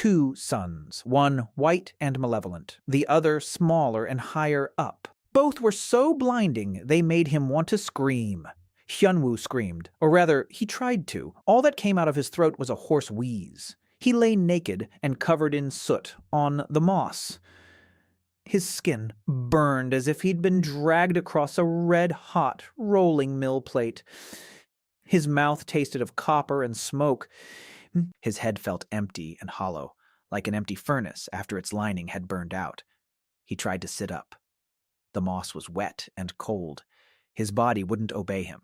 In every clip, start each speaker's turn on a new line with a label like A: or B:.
A: two suns, one white and malevolent, the other smaller and higher up. Both were so blinding they made him want to scream. Hyun Woo screamed, or rather, he tried to. All that came out of his throat was a hoarse wheeze. He lay naked and covered in soot on the moss. His skin burned as if he'd been dragged across a red-hot rolling mill plate. His mouth tasted of copper and smoke. His head felt empty and hollow, like an empty furnace after its lining had burned out. He tried to sit up. The moss was wet and cold. His body wouldn't obey him.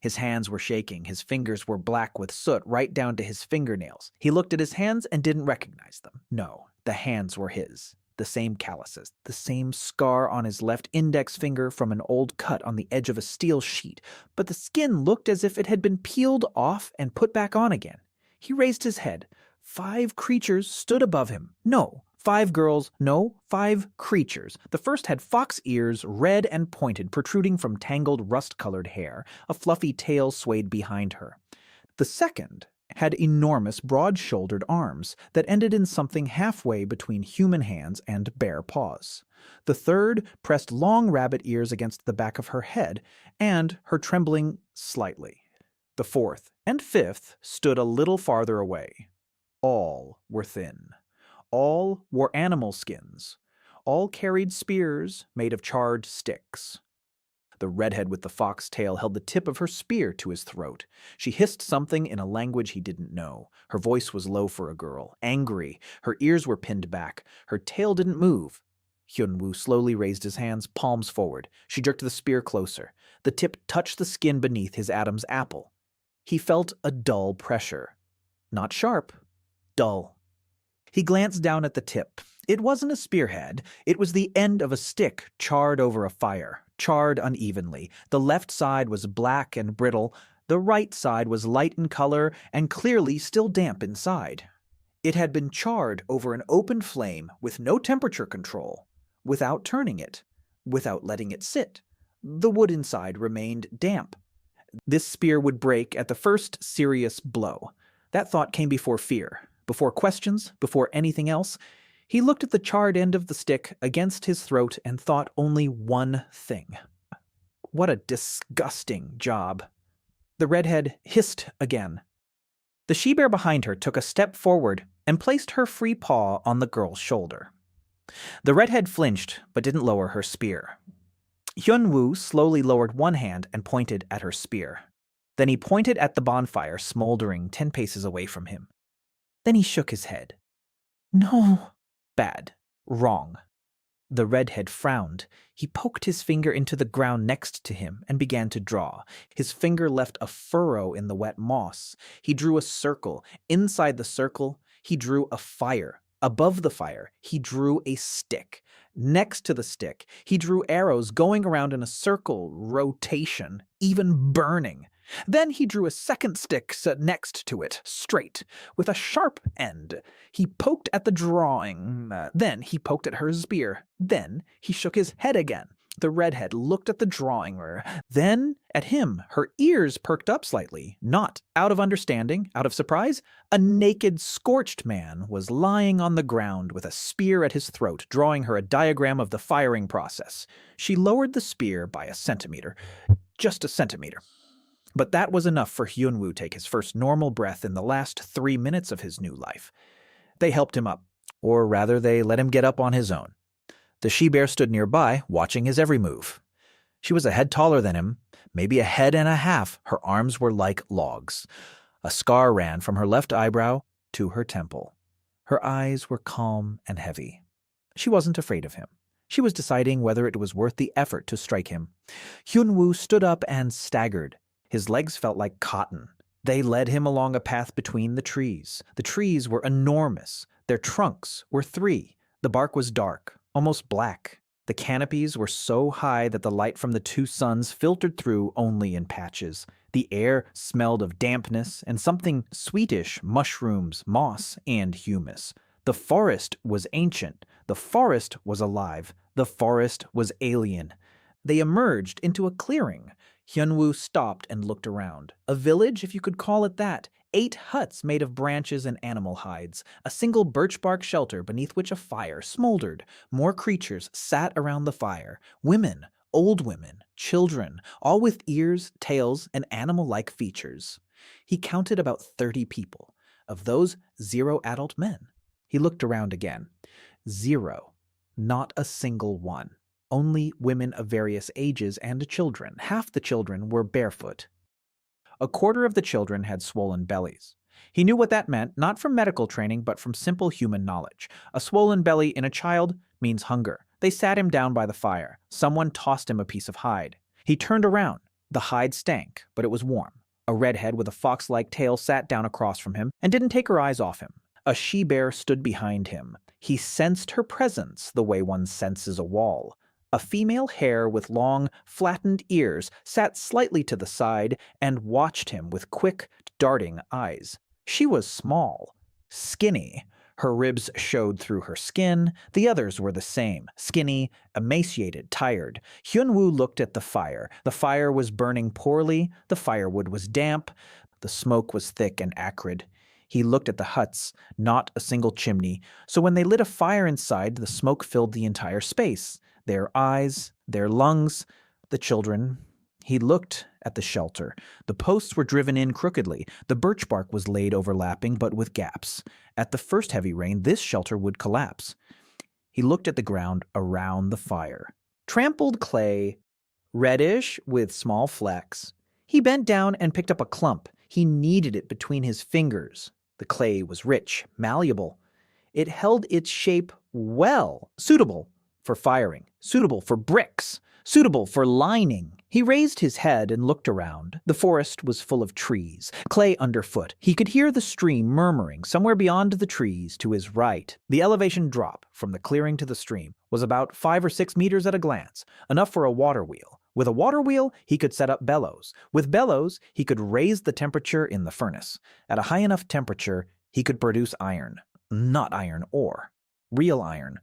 A: His hands were shaking. His fingers were black with soot right down to his fingernails. He looked at his hands and didn't recognize them. No, the hands were his. The same calluses, the same scar on his left index finger from an old cut on the edge of a steel sheet, but the skin looked as if it had been peeled off and put back on again. He raised his head. 5 creatures stood above him. No, 5 girls, no, 5 creatures. The first had fox ears, red and pointed, protruding from tangled rust-colored hair. A fluffy tail swayed behind her. The second had enormous, broad-shouldered arms that ended in something halfway between human hands and bare paws. The third pressed long rabbit ears against the back of her head, and her trembling slightly. The fourth and fifth stood a little farther away. All were thin. All wore animal skins. All carried spears made of charred sticks. The redhead with the fox tail held the tip of her spear to his throat. She hissed something in a language he didn't know. Her voice was low for a girl, angry. Her ears were pinned back. Her tail didn't move. Hyun Woo slowly raised his hands, palms forward. She jerked the spear closer. The tip touched the skin beneath his Adam's apple. He felt a dull pressure. Not sharp, dull. He glanced down at the tip. It wasn't a spearhead. It was the end of a stick charred over a fire, charred unevenly. The left side was black and brittle. The right side was light in color and clearly still damp inside. It had been charred over an open flame with no temperature control, without turning it, without letting it sit. The wood inside remained damp. This spear would break at the first serious blow. That thought came before fear, before questions, before anything else. He looked at the charred end of the stick against his throat and thought only one thing. What a disgusting job. The redhead hissed again. The she-bear behind her took a step forward and placed her free paw on the girl's shoulder. The redhead flinched but didn't lower her spear. Hyun Woo slowly lowered one hand and pointed at her spear. Then he pointed at the bonfire smoldering 10 paces away from him. Then he shook his head. No. Bad. Wrong. The redhead frowned. He poked his finger into the ground next to him and began to draw. His finger left a furrow in the wet moss. He drew a circle. Inside the circle, he drew a fire. Above the fire, he drew a stick. Next to the stick, he drew arrows going around in a circle, rotation, even burning. Then he drew a second stick next to it, straight, with a sharp end. He poked at the drawing. Then he poked at her spear. Then he shook his head again. The redhead looked at the drawing, then at him. Her ears perked up slightly, not out of understanding, out of surprise. A naked, scorched man was lying on the ground with a spear at his throat, drawing her a diagram of the firing process. She lowered the spear by a centimeter, just a centimeter. But that was enough for Hyun Woo to take his first normal breath in the last 3 minutes of his new life. They helped him up, or rather they let him get up on his own. The she-bear stood nearby, watching his every move. She was a head taller than him, maybe a head and a half. Her arms were like logs. A scar ran from her left eyebrow to her temple. Her eyes were calm and heavy. She wasn't afraid of him. She was deciding whether it was worth the effort to strike him. Hyun Woo stood up and staggered. His legs felt like cotton. They led him along a path between the trees. The trees were enormous. Their trunks were 3. The bark was dark, almost black. The canopies were so high that the light from the 2 suns filtered through only in patches. The air smelled of dampness and something sweetish, mushrooms, moss, and humus. The forest was ancient. The forest was alive. The forest was alien. They emerged into a clearing. Hyun Woo stopped and looked around. A village, if you could call it that. 8 huts made of branches and animal hides, a single birch bark shelter beneath which a fire smoldered. More creatures sat around the fire, women, old women, children, all with ears, tails, and animal-like features. He counted about 30 people. Of those, 0 adult men. He looked around again. 0. Not a single one. Only women of various ages and children. Half the children were barefoot. A quarter of the children had swollen bellies. He knew what that meant, not from medical training, but from simple human knowledge. A swollen belly in a child means hunger. They sat him down by the fire. Someone tossed him a piece of hide. He turned around. The hide stank, but it was warm. A redhead with a fox-like tail sat down across from him and didn't take her eyes off him. A she-bear stood behind him. He sensed her presence the way one senses a wall. A female hare with long, flattened ears sat slightly to the side and watched him with quick, darting eyes. She was small, skinny. Her ribs showed through her skin. The others were the same, skinny, emaciated, tired. Hyun Woo looked at the fire. The fire was burning poorly. The firewood was damp. The smoke was thick and acrid. He looked at the huts, not a single chimney, so when they lit a fire inside, the smoke filled the entire space. Their eyes, their lungs, the children. He looked at the shelter. The posts were driven in crookedly. The birch bark was laid overlapping, but with gaps. At the first heavy rain, this shelter would collapse. He looked at the ground around the fire. Trampled clay, reddish with small flecks. He bent down and picked up a clump. He kneaded it between his fingers. The clay was rich, malleable. It held its shape well, suitable for firing, suitable for bricks, suitable for lining. He raised his head and looked around. The forest was full of trees, clay underfoot. He could hear the stream murmuring somewhere beyond the trees to his right. The elevation drop from the clearing to the stream was about 5 or 6 meters at a glance, enough for a water wheel. With a water wheel, he could set up bellows. With bellows, he could raise the temperature in the furnace. At a high enough temperature, he could produce iron. Not iron ore. Real iron.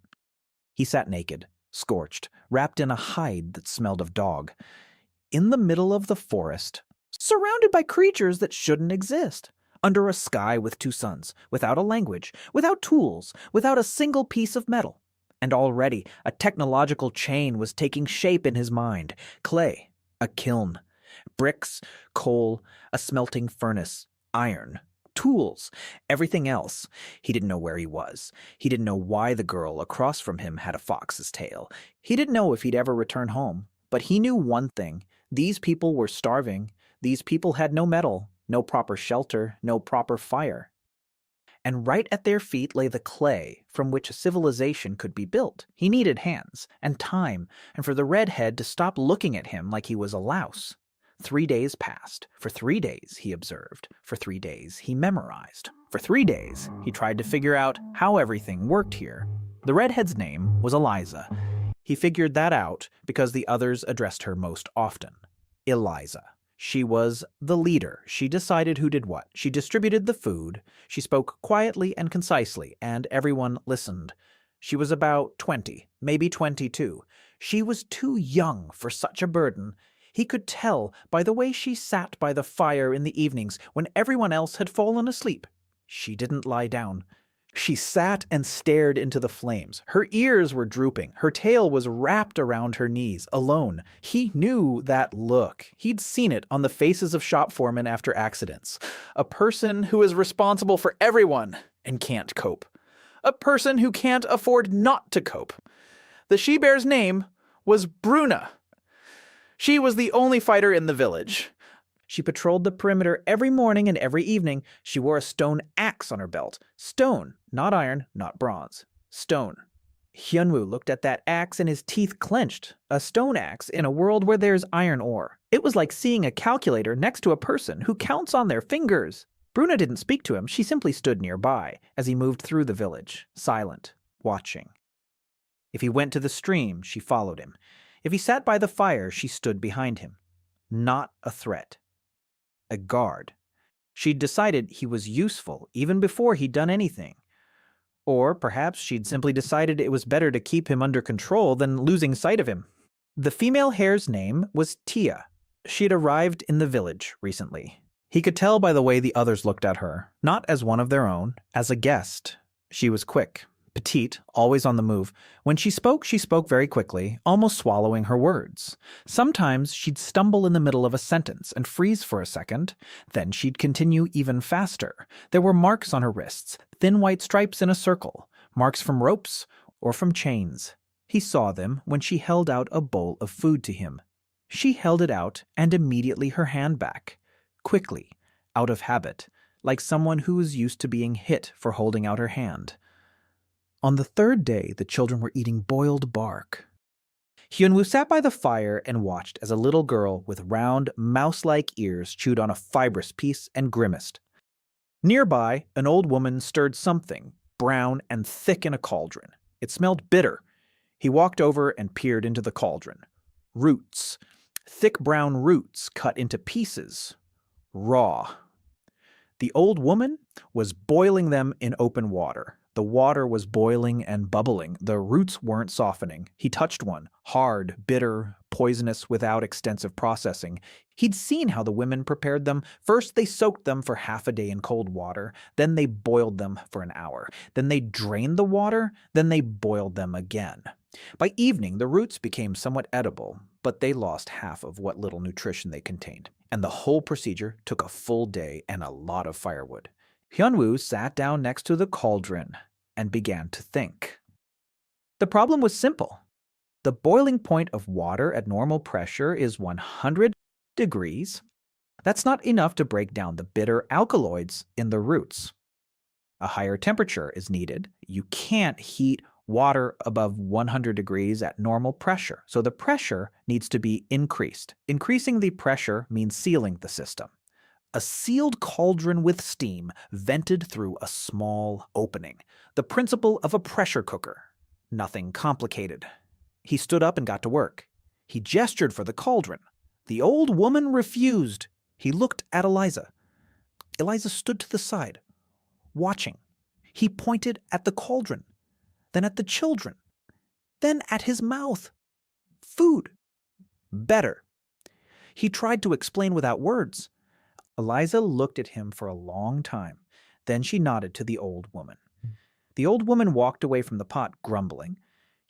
A: He sat naked, scorched, wrapped in a hide that smelled of dog. In the middle of the forest, surrounded by creatures that shouldn't exist. Under a sky with 2 suns, without a language, without tools, without a single piece of metal. And already a technological chain was taking shape in his mind. Clay, a kiln, bricks, coal, a smelting furnace, iron, tools, everything else. He didn't know where he was. He didn't know why the girl across from him had a fox's tail. He didn't know if he'd ever return home. But he knew one thing. These people were starving. These people had no metal, no proper shelter, no proper fire. And right at their feet lay the clay from which a civilization could be built. He needed hands and time, and for the redhead to stop looking at him like he was a louse. 3 days passed. For 3 days, he observed. For 3 days, he memorized. For 3 days, he tried to figure out how everything worked here. The redhead's name was Eliza. He figured that out because the others addressed her most often. Eliza. She was the leader. She decided who did what. She distributed the food. She spoke quietly and concisely, and everyone listened. She was about 20, maybe 22. She was too young for such a burden. He could tell by the way she sat by the fire in the evenings when everyone else had fallen asleep. She didn't lie down. She sat and stared into the flames. Her ears were drooping. Her tail was wrapped around her knees, alone. He knew that look. He'd seen it on the faces of shop foremen after accidents. A person who is responsible for everyone and can't cope. A person who can't afford not to cope. The she-bear's name was Bruna. She was the only fighter in the village. She patrolled the perimeter every morning and every evening. She wore a stone axe on her belt. Stone, not iron, not bronze. Stone. Hyun Woo looked at that axe and his teeth clenched. A stone axe in a world where there's iron ore. It was like seeing a calculator next to a person who counts on their fingers. Bruna didn't speak to him. She simply stood nearby as he moved through the village, silent, watching. If he went to the stream, she followed him. If he sat by the fire, she stood behind him. Not a threat. A guard. She'd decided he was useful even before he'd done anything. Or perhaps she'd simply decided it was better to keep him under control than losing sight of him. The female hare's name was Tia. She'd arrived in the village recently. He could tell by the way the others looked at her, not as one of their own, as a guest. She was quick, petite, always on the move. When she spoke very quickly, almost swallowing her words. Sometimes she'd stumble in the middle of a sentence and freeze for a second. Then she'd continue even faster. There were marks on her wrists, thin white stripes in a circle, marks from ropes or from chains. He saw them when she held out a bowl of food to him. She held it out and immediately her hand back. Quickly, out of habit, like someone who was used to being hit for holding out her hand. On the third day, the children were eating boiled bark. Hyun Woo sat by the fire and watched as a little girl with round, mouse-like ears chewed on a fibrous piece and grimaced. Nearby, an old woman stirred something, brown and thick in a cauldron. It smelled bitter. He walked over and peered into the cauldron. Roots. Thick brown roots cut into pieces. Raw. The old woman was boiling them in open water. The water was boiling and bubbling. The roots weren't softening. He touched one, hard, bitter, poisonous, without extensive processing. He'd seen how the women prepared them. First, they soaked them for half a day in cold water. Then they boiled them for an hour. Then they drained the water. Then they boiled them again. By evening, the roots became somewhat edible, but they lost half of what little nutrition they contained. And the whole procedure took a full day and a lot of firewood. Hyun Woo sat down next to the cauldron and began to think. The problem was simple. The boiling point of water at normal pressure is 100 degrees. That's not enough to break down the bitter alkaloids in the roots. A higher temperature is needed. You can't heat water above 100 degrees at normal pressure, so the pressure needs to be increased. Increasing the pressure means sealing the system. A sealed cauldron with steam vented through a small opening. The principle of a pressure cooker. Nothing complicated. He stood up and got to work. He gestured for the cauldron. The old woman refused. He looked at Eliza. Eliza stood to the side, watching. He pointed at the cauldron, then at the children, then at his mouth. Food. Better. He tried to explain without words. Eliza looked at him for a long time. Then she nodded to the old woman. The old woman walked away from the pot, grumbling.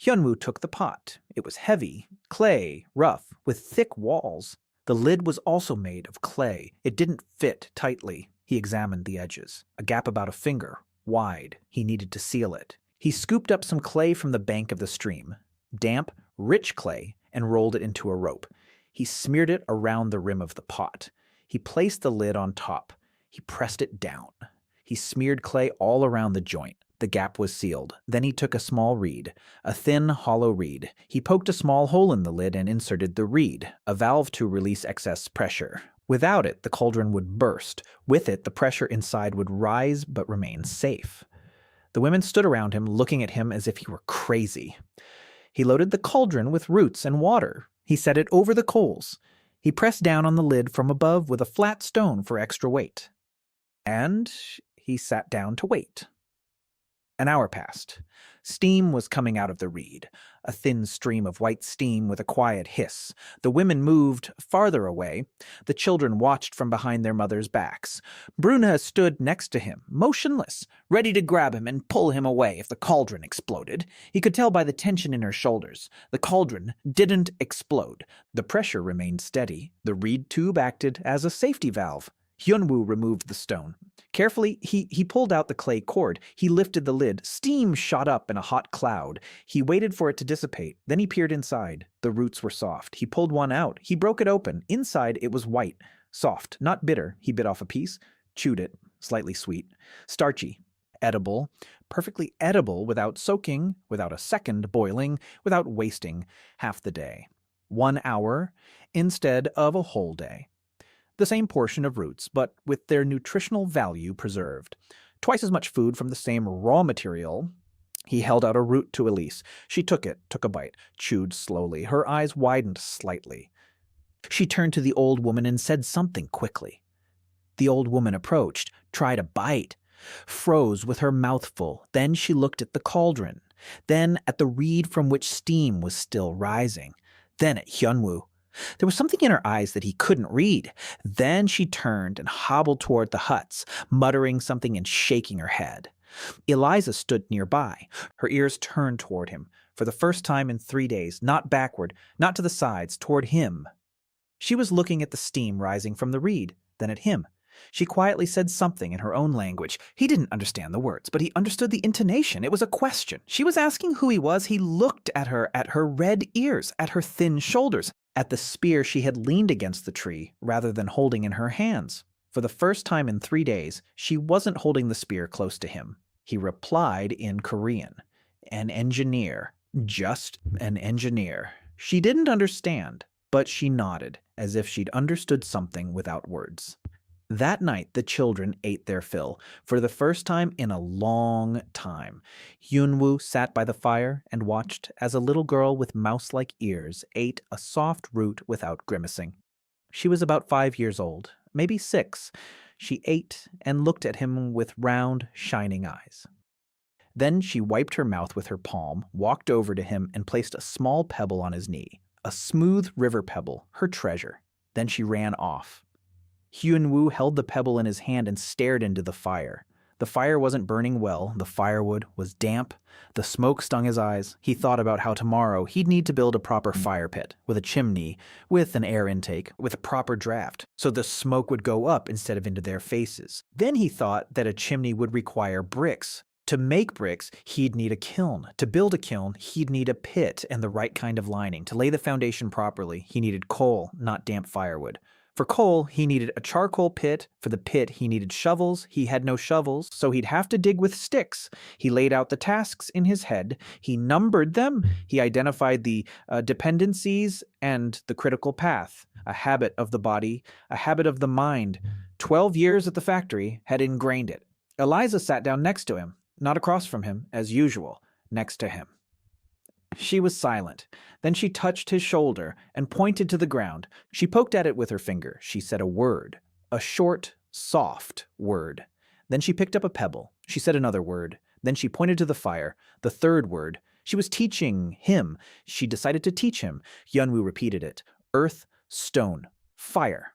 A: Hyun Woo took the pot. It was heavy, clay, rough, with thick walls. The lid was also made of clay. It didn't fit tightly. He examined the edges. A gap about a finger, wide. He needed to seal it. He scooped up some clay from the bank of the stream, damp, rich clay, and rolled it into a rope. He smeared it around the rim of the pot. He placed the lid on top. He pressed it down. He smeared clay all around the joint. The gap was sealed. Then he took a small reed, a thin, hollow reed. He poked a small hole in the lid and inserted the reed, a valve to release excess pressure. Without it, the cauldron would burst. With it, the pressure inside would rise but remain safe. The women stood around him, looking at him as if he were crazy. He loaded the cauldron with roots and water. He set it over the coals. He pressed down on the lid from above with a flat stone for extra weight. And he sat down to wait. An hour passed. Steam was coming out of the reed, a thin stream of white steam with a quiet hiss. The women moved farther away. The children watched from behind their mothers' backs. Bruna stood next to him, motionless, ready to grab him and pull him away if the cauldron exploded. He could tell by the tension in her shoulders. The cauldron didn't explode. The pressure remained steady. The reed tube acted as a safety valve. Hyun Woo removed the stone. Carefully, he pulled out the clay cord. He lifted the lid. Steam shot up in a hot cloud. He waited for it to dissipate. Then he peered inside. The roots were soft. He pulled one out. He broke it open. Inside, it was white. Soft, not bitter. He bit off a piece, chewed it, slightly sweet. Starchy, edible, perfectly edible without soaking, without a second boiling, without wasting half the day. 1 hour instead of a whole day. The same portion of roots, but with their nutritional value preserved. Twice as much food from the same raw material. He held out a root to Elise. She took it, took a bite, chewed slowly. Her eyes widened slightly. She turned to the old woman and said something quickly. The old woman approached, tried a bite, froze with her mouth full. Then she looked at the cauldron, then at the reed from which steam was still rising, then at Hyun Woo. There was something in her eyes that he couldn't read. Then she turned and hobbled toward the huts, muttering something and shaking her head. Eliza stood nearby, her ears turned toward him, for the first time in 3 days, not backward, not to the sides, toward him. She was looking at the steam rising from the reed, then at him. She quietly said something in her own language. He didn't understand the words, but he understood the intonation. It was a question. She was asking who he was. He looked at her red ears, at her thin shoulders, at the spear she had leaned against the tree rather than holding in her hands. For the first time in 3 days, she wasn't holding the spear close to him. He replied in Korean. An engineer. Just an engineer. She didn't understand, but she nodded, as if she'd understood something without words. That night, the children ate their fill, for the first time in a long time. Hyun Woo sat by the fire and watched as a little girl with mouse-like ears ate a soft root without grimacing. She was about 5 years old, maybe 6. She ate and looked at him with round, shining eyes. Then she wiped her mouth with her palm, walked over to him, and placed a small pebble on his knee, a smooth river pebble, her treasure. Then she ran off. Hyun Woo held the pebble in his hand and stared into the fire. The fire wasn't burning well, the firewood was damp, the smoke stung his eyes. He thought about how tomorrow he'd need to build a proper fire pit, with a chimney, with an air intake, with a proper draft, so the smoke would go up instead of into their faces. Then he thought that a chimney would require bricks. To make bricks, he'd need a kiln. To build a kiln, he'd need a pit and the right kind of lining. To lay the foundation properly, he needed coal, not damp firewood. For coal, he needed a charcoal pit. For the pit, he needed shovels. He had no shovels, so he'd have to dig with sticks. He laid out the tasks in his head. He numbered them. He identified the dependencies and the critical path, a habit of the body, a habit of the mind. 12 years at the factory had ingrained it. Eliza sat down next to him, not across from him, as usual, next to him. She was silent. Then she touched his shoulder and pointed to the ground. She poked at it with her finger. She said a word, a short, soft word. Then she picked up a pebble. She said another word. Then she pointed to the fire, the third word. She was teaching him. She decided to teach him. Hyun Woo repeated it. Earth, stone, fire.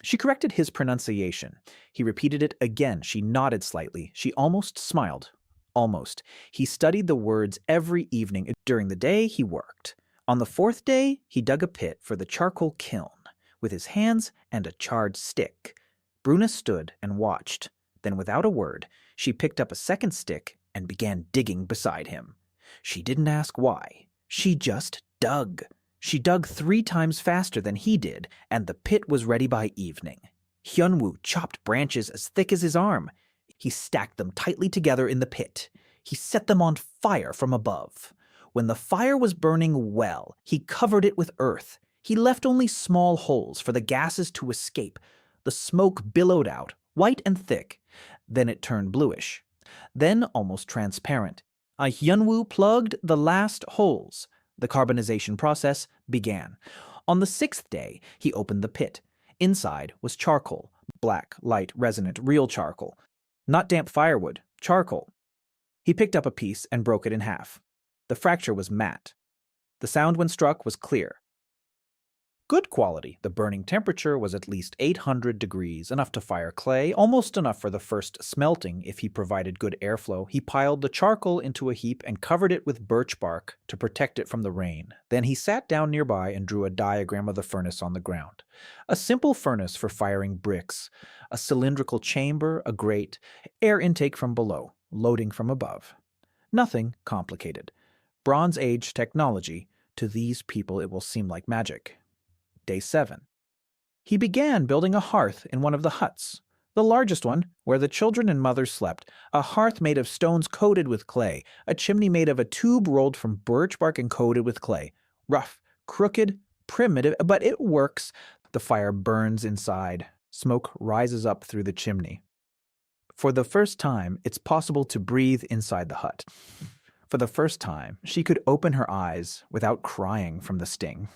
A: She corrected his pronunciation. He repeated it again. She nodded slightly. She almost smiled. Almost. He studied the words every evening. During the day, he worked. On the 4th day, he dug a pit for the charcoal kiln with his hands and a charred stick. Bruna stood and watched. Then, without a word, she picked up a second stick and began digging beside him. She didn't ask why. She just dug. She dug 3 times faster than he did, and the pit was ready by evening. Hyun Woo chopped branches as thick as his arm. He stacked them tightly together in the pit. He set them on fire from above. When the fire was burning well, he covered it with earth. He left only small holes for the gases to escape. The smoke billowed out, white and thick. Then it turned bluish. Then almost transparent. Hyun Woo plugged the last holes. The carbonization process began. On the 6th day, he opened the pit. Inside was charcoal, black, light, resonant, real charcoal. Not damp firewood, charcoal. He picked up a piece and broke it in half. The fracture was matte. The sound when struck was clear. Good quality. The burning temperature was at least 800 degrees, enough to fire clay, almost enough for the first smelting if he provided good airflow. He piled the charcoal into a heap and covered it with birch bark to protect it from the rain. Then he sat down nearby and drew a diagram of the furnace on the ground. A simple furnace for firing bricks, a cylindrical chamber, a grate, air intake from below, loading from above. Nothing complicated. Bronze Age technology. To these people it will seem like magic. Day 7. He began building a hearth in one of the huts, the largest one, where the children and mother slept, a hearth made of stones coated with clay, a chimney made of a tube rolled from birch bark and coated with clay. Rough, crooked, primitive, but it works. The fire burns inside. Smoke rises up through the chimney. For the first time, it's possible to breathe inside the hut. For the first time, she could open her eyes without crying from the sting.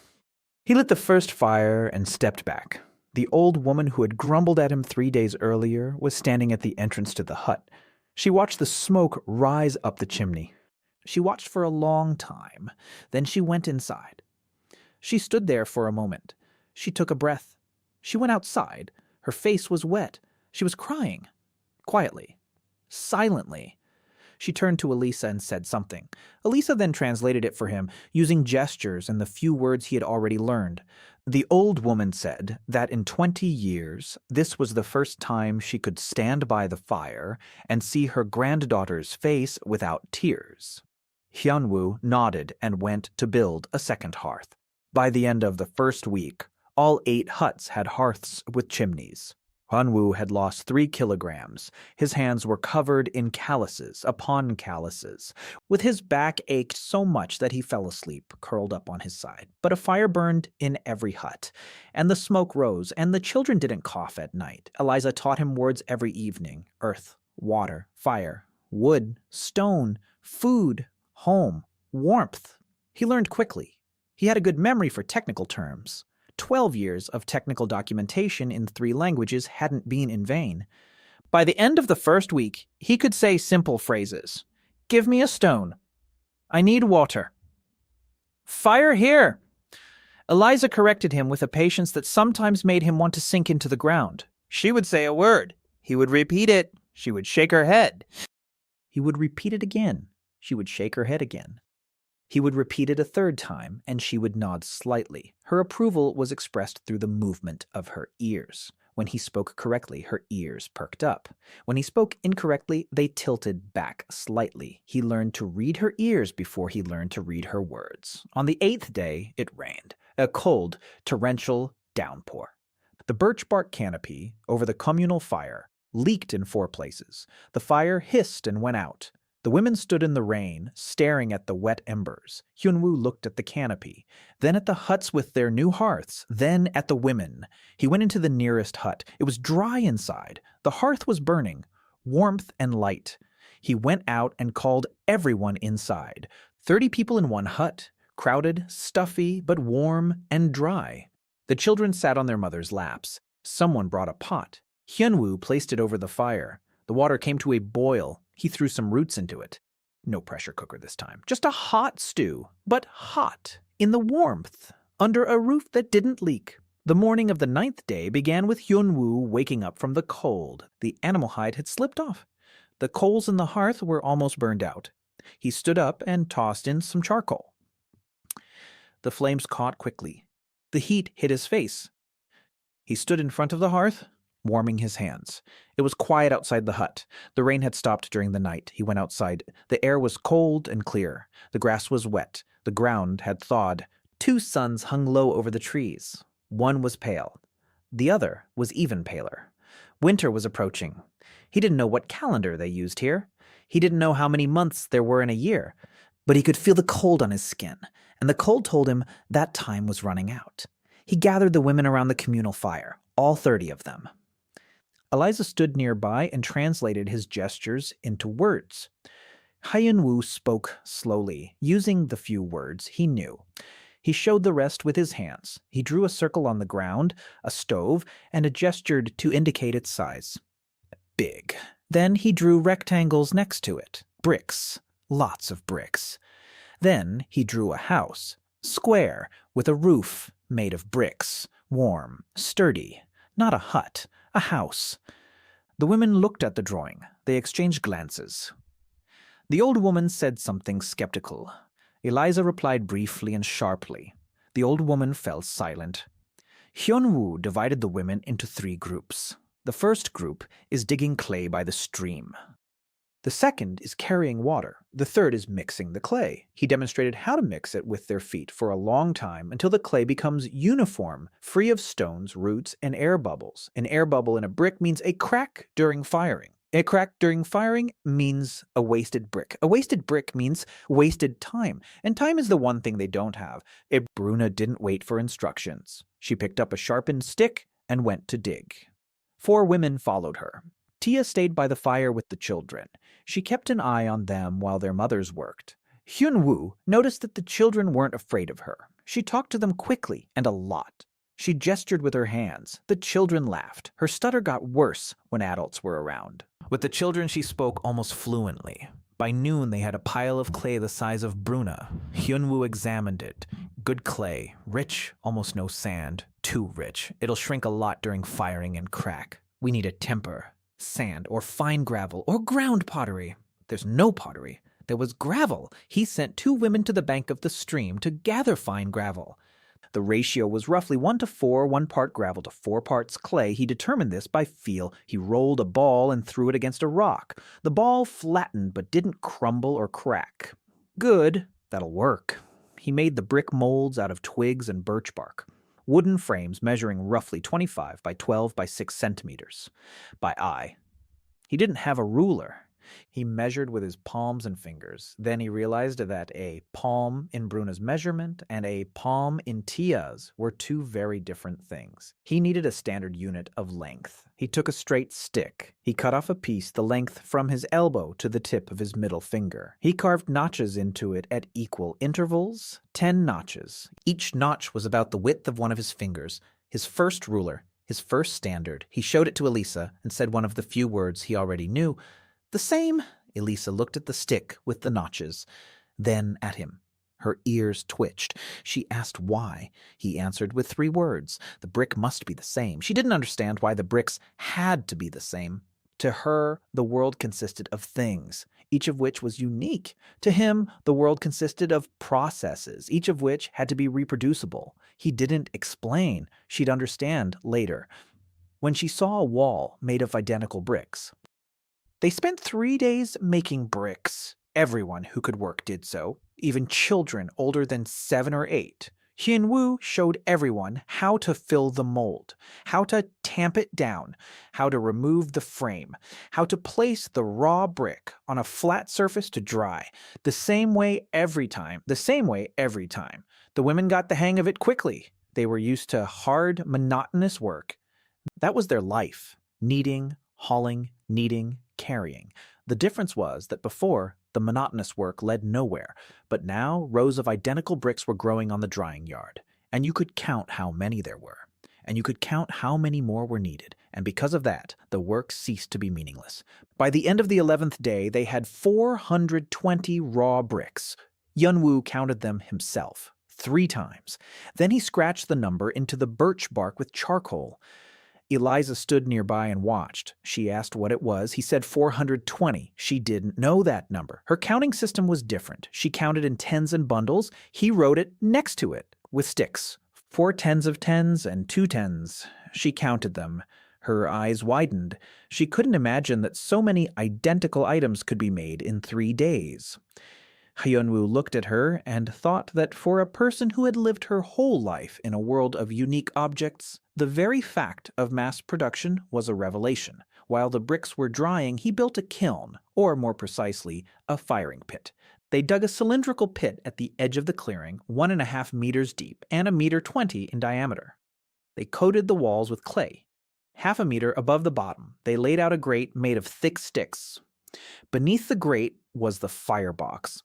A: He lit the first fire and stepped back. The old woman who had grumbled at him 3 days earlier was standing at the entrance to the hut. She watched the smoke rise up the chimney. She watched for a long time. Then she went inside. She stood there for a moment. She took a breath. She went outside. Her face was wet. She was crying. Quietly. Silently. She turned to Elisa and said something. Elisa then translated it for him, using gestures and the few words he had already learned. The old woman said that in 20 years, this was the first time she could stand by the fire and see her granddaughter's face without tears. Hyun Woo nodded and went to build a second hearth. By the end of the first week, all 8 huts had hearths with chimneys. Hyun Woo had lost 3 kilograms. His hands were covered in calluses upon calluses. With his back ached so much that he fell asleep, curled up on his side. But a fire burned in every hut, and the smoke rose, and the children didn't cough at night. Eliza taught him words every evening: earth, water, fire, wood, stone, food, home, warmth. He learned quickly. He had a good memory for technical terms. 12 years of technical documentation in 3 languages hadn't been in vain. By the end of the first week, he could say simple phrases. Give me a stone. I need water. Fire here. Eliza corrected him with a patience that sometimes made him want to sink into the ground. She would say a word. He would repeat it. She would shake her head. He would repeat it again. She would shake her head again. He would repeat it a third time, and she would nod slightly. Her approval was expressed through the movement of her ears. When he spoke correctly, her ears perked up. When he spoke incorrectly, they tilted back slightly. He learned to read her ears before he learned to read her words. On the 8th day, it rained, a cold, torrential downpour. The birch bark canopy over the communal fire leaked in 4 places. The fire hissed and went out. The women stood in the rain, staring at the wet embers. Hyun Woo looked at the canopy, then at the huts with their new hearths, then at the women. He went into the nearest hut. It was dry inside. The hearth was burning, warmth and light. He went out and called everyone inside. 30 people in one hut, crowded, stuffy, but warm and dry. The children sat on their mother's laps. Someone brought a pot. Hyun Woo placed it over the fire. The water came to a boil. He threw some roots into it. No pressure cooker this time. Just a hot stew, but hot, in the warmth, under a roof that didn't leak. The morning of the 9th day began with Hyun Woo waking up from the cold. The animal hide had slipped off. The coals in the hearth were almost burned out. He stood up and tossed in some charcoal. The flames caught quickly. The heat hit his face. He stood in front of the hearth, warming his hands. It was quiet outside the hut. The rain had stopped during the night. He went outside. The air was cold and clear. The grass was wet. The ground had thawed. 2 suns hung low over the trees. One was pale. The other was even paler. Winter was approaching. He didn't know what calendar they used here. He didn't know how many months there were in a year. But he could feel the cold on his skin, and the cold told him that time was running out. He gathered the women around the communal fire, all 30 of them. Eliza stood nearby and translated his gestures into words. Hyun Woo spoke slowly, using the few words he knew. He showed the rest with his hands. He drew a circle on the ground, a stove, and gestured to indicate its size. Big. Then he drew rectangles next to it. Bricks. Lots of bricks. Then he drew a house. Square, with a roof made of bricks. Warm. Sturdy. Not a hut. A house. The women looked at the drawing. They exchanged glances. The old woman said something skeptical. Eliza replied briefly and sharply. The old woman fell silent. Hyun Woo divided the women into 3 groups. The first group is digging clay by the stream. The second is carrying water. The third is mixing the clay. He demonstrated how to mix it with their feet for a long time until the clay becomes uniform, free of stones, roots, and air bubbles. An air bubble in a brick means a crack during firing. A crack during firing means a wasted brick. A wasted brick means wasted time. And time is the one thing they don't have. Bruna didn't wait for instructions. She picked up a sharpened stick and went to dig. 4 women followed her. Tia stayed by the fire with the children. She kept an eye on them while their mothers worked. Hyun Woo noticed that the children weren't afraid of her. She talked to them quickly and a lot. She gestured with her hands. The children laughed. Her stutter got worse when adults were around. With the children, she spoke almost fluently. By noon, they had a pile of clay the size of Bruna. Hyun Woo examined it. Good clay, rich, almost no sand, too rich. It'll shrink a lot during firing and crack. We need a temper, sand, or fine gravel, or ground pottery. There's no pottery. There was gravel. He sent 2 women to the bank of the stream to gather fine gravel. The ratio was roughly 1:4, 1 part gravel to 4 parts clay. He determined this by feel. He rolled a ball and threw it against a rock. The ball flattened but didn't crumble or crack. Good, that'll work. He made the brick molds out of twigs and birch bark. Wooden frames measuring roughly 25 by 12 by 6 centimeters by eye. He didn't have a ruler. He measured with his palms and fingers. Then he realized that a palm in Bruna's measurement and a palm in Tia's were 2 very different things. He needed a standard unit of length. He took a straight stick. He cut off a piece the length from his elbow to the tip of his middle finger. He carved notches into it at equal intervals, 10 notches. Each notch was about the width of one of his fingers. His first ruler, his first standard. He showed it to Elisa and said one of the few words he already knew. The same. Elisa looked at the stick with the notches, then at him. Her ears twitched. She asked why. He answered with 3 words. The brick must be the same. She didn't understand why the bricks had to be the same. To her, the world consisted of things, each of which was unique. To him, the world consisted of processes, each of which had to be reproducible. He didn't explain. She'd understand later. When she saw a wall made of identical bricks, they spent 3 days making bricks. Everyone who could work did so, even children older than 7 or 8. Hyun Woo showed everyone how to fill the mold, how to tamp it down, how to remove the frame, how to place the raw brick on a flat surface to dry, the same way every time. The women got the hang of it quickly. They were used to hard, monotonous work. That was their life, kneading, hauling, kneading, carrying. The difference was that before, the monotonous work led nowhere, but now rows of identical bricks were growing on the drying yard, and you could count how many there were, and you could count how many more were needed, and because of that, the work ceased to be meaningless. By the end of the 11th day, they had 420 raw bricks. Hyun Woo counted them himself, 3 times. Then he scratched the number into the birch bark with charcoal. Eliza stood nearby and watched. She asked what it was. He said 420. She didn't know that number. Her counting system was different. She counted in tens and bundles. He wrote it next to it with sticks. 4 tens of tens and 2 tens. She counted them. Her eyes widened. She couldn't imagine that so many identical items could be made in 3 days. Hyun Woo looked at her and thought that for a person who had lived her whole life in a world of unique objects, the very fact of mass production was a revelation. While the bricks were drying, he built a kiln, or more precisely, a firing pit. They dug a cylindrical pit at the edge of the clearing, 1.5 meters deep and 1.20 meters in diameter. They coated the walls with clay. 1/2 meter above the bottom, they laid out a grate made of thick sticks. Beneath the grate was the firebox.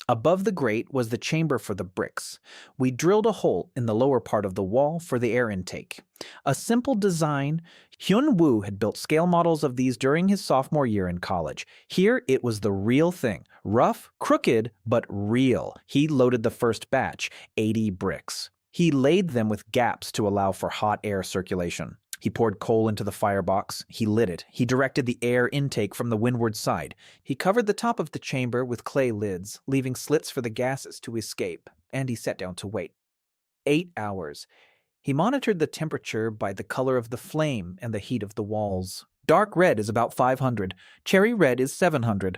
A: Above the grate was the chamber for the bricks. We drilled a hole in the lower part of the wall for the air intake. A simple design. Hyun Woo had built scale models of these during his sophomore year in college. Here it was the real thing. Rough, crooked, but real. He loaded the first batch, 80 bricks. He laid them with gaps to allow for hot air circulation. He poured coal into the firebox. He lit it. He directed the air intake from the windward side. He covered the top of the chamber with clay lids, leaving slits for the gases to escape, and he sat down to wait. 8 hours. He monitored the temperature by the color of the flame and the heat of the walls. Dark red is about 500. Cherry red is 700.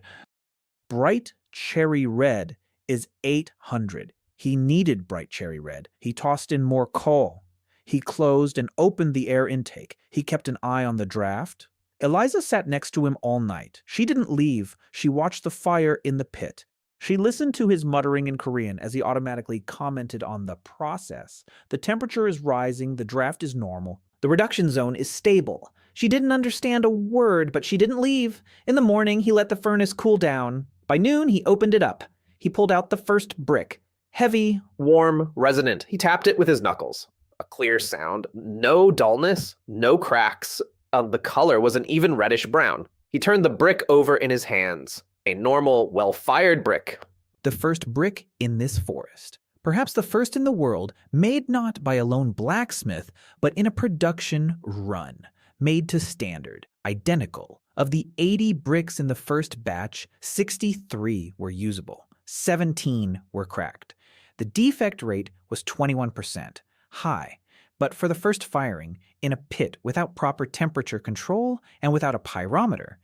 A: Bright cherry red is 800. He needed bright cherry red. He tossed in more coal. He closed and opened the air intake. He kept an eye on the draft. Eliza sat next to him all night. She didn't leave. She watched the fire in the pit. She listened to his muttering in Korean as he automatically commented on the process. The temperature is rising. The draft is normal. The reduction zone is stable. She didn't understand a word, but she didn't leave. In the morning, he let the furnace cool down. By noon, he opened it up. He pulled out the first brick. Heavy,
B: warm, resonant. He tapped it with his knuckles. A clear sound, no dullness, no cracks. The color was an even reddish brown. He turned the brick over in his hands. A normal, well-fired brick.
A: The first brick in this forest. perhaps the first in the world, made not by a lone blacksmith, but in a production run, made to standard, identical. Of the 80 bricks in the first batch, 63 were usable, 17 were cracked. The defect rate was 21%, high, but for the first firing, in a pit without proper temperature control and without a pyrometer,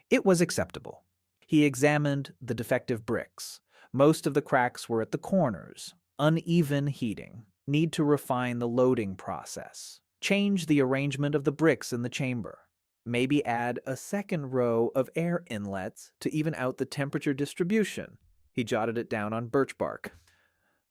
A: it was acceptable. He examined the defective bricks. Most of the cracks were at the corners. Uneven heating. Need to refine the loading process. Change the arrangement of the bricks in the chamber. Maybe add a second row of air inlets to even out the temperature distribution. He jotted it down on birch bark.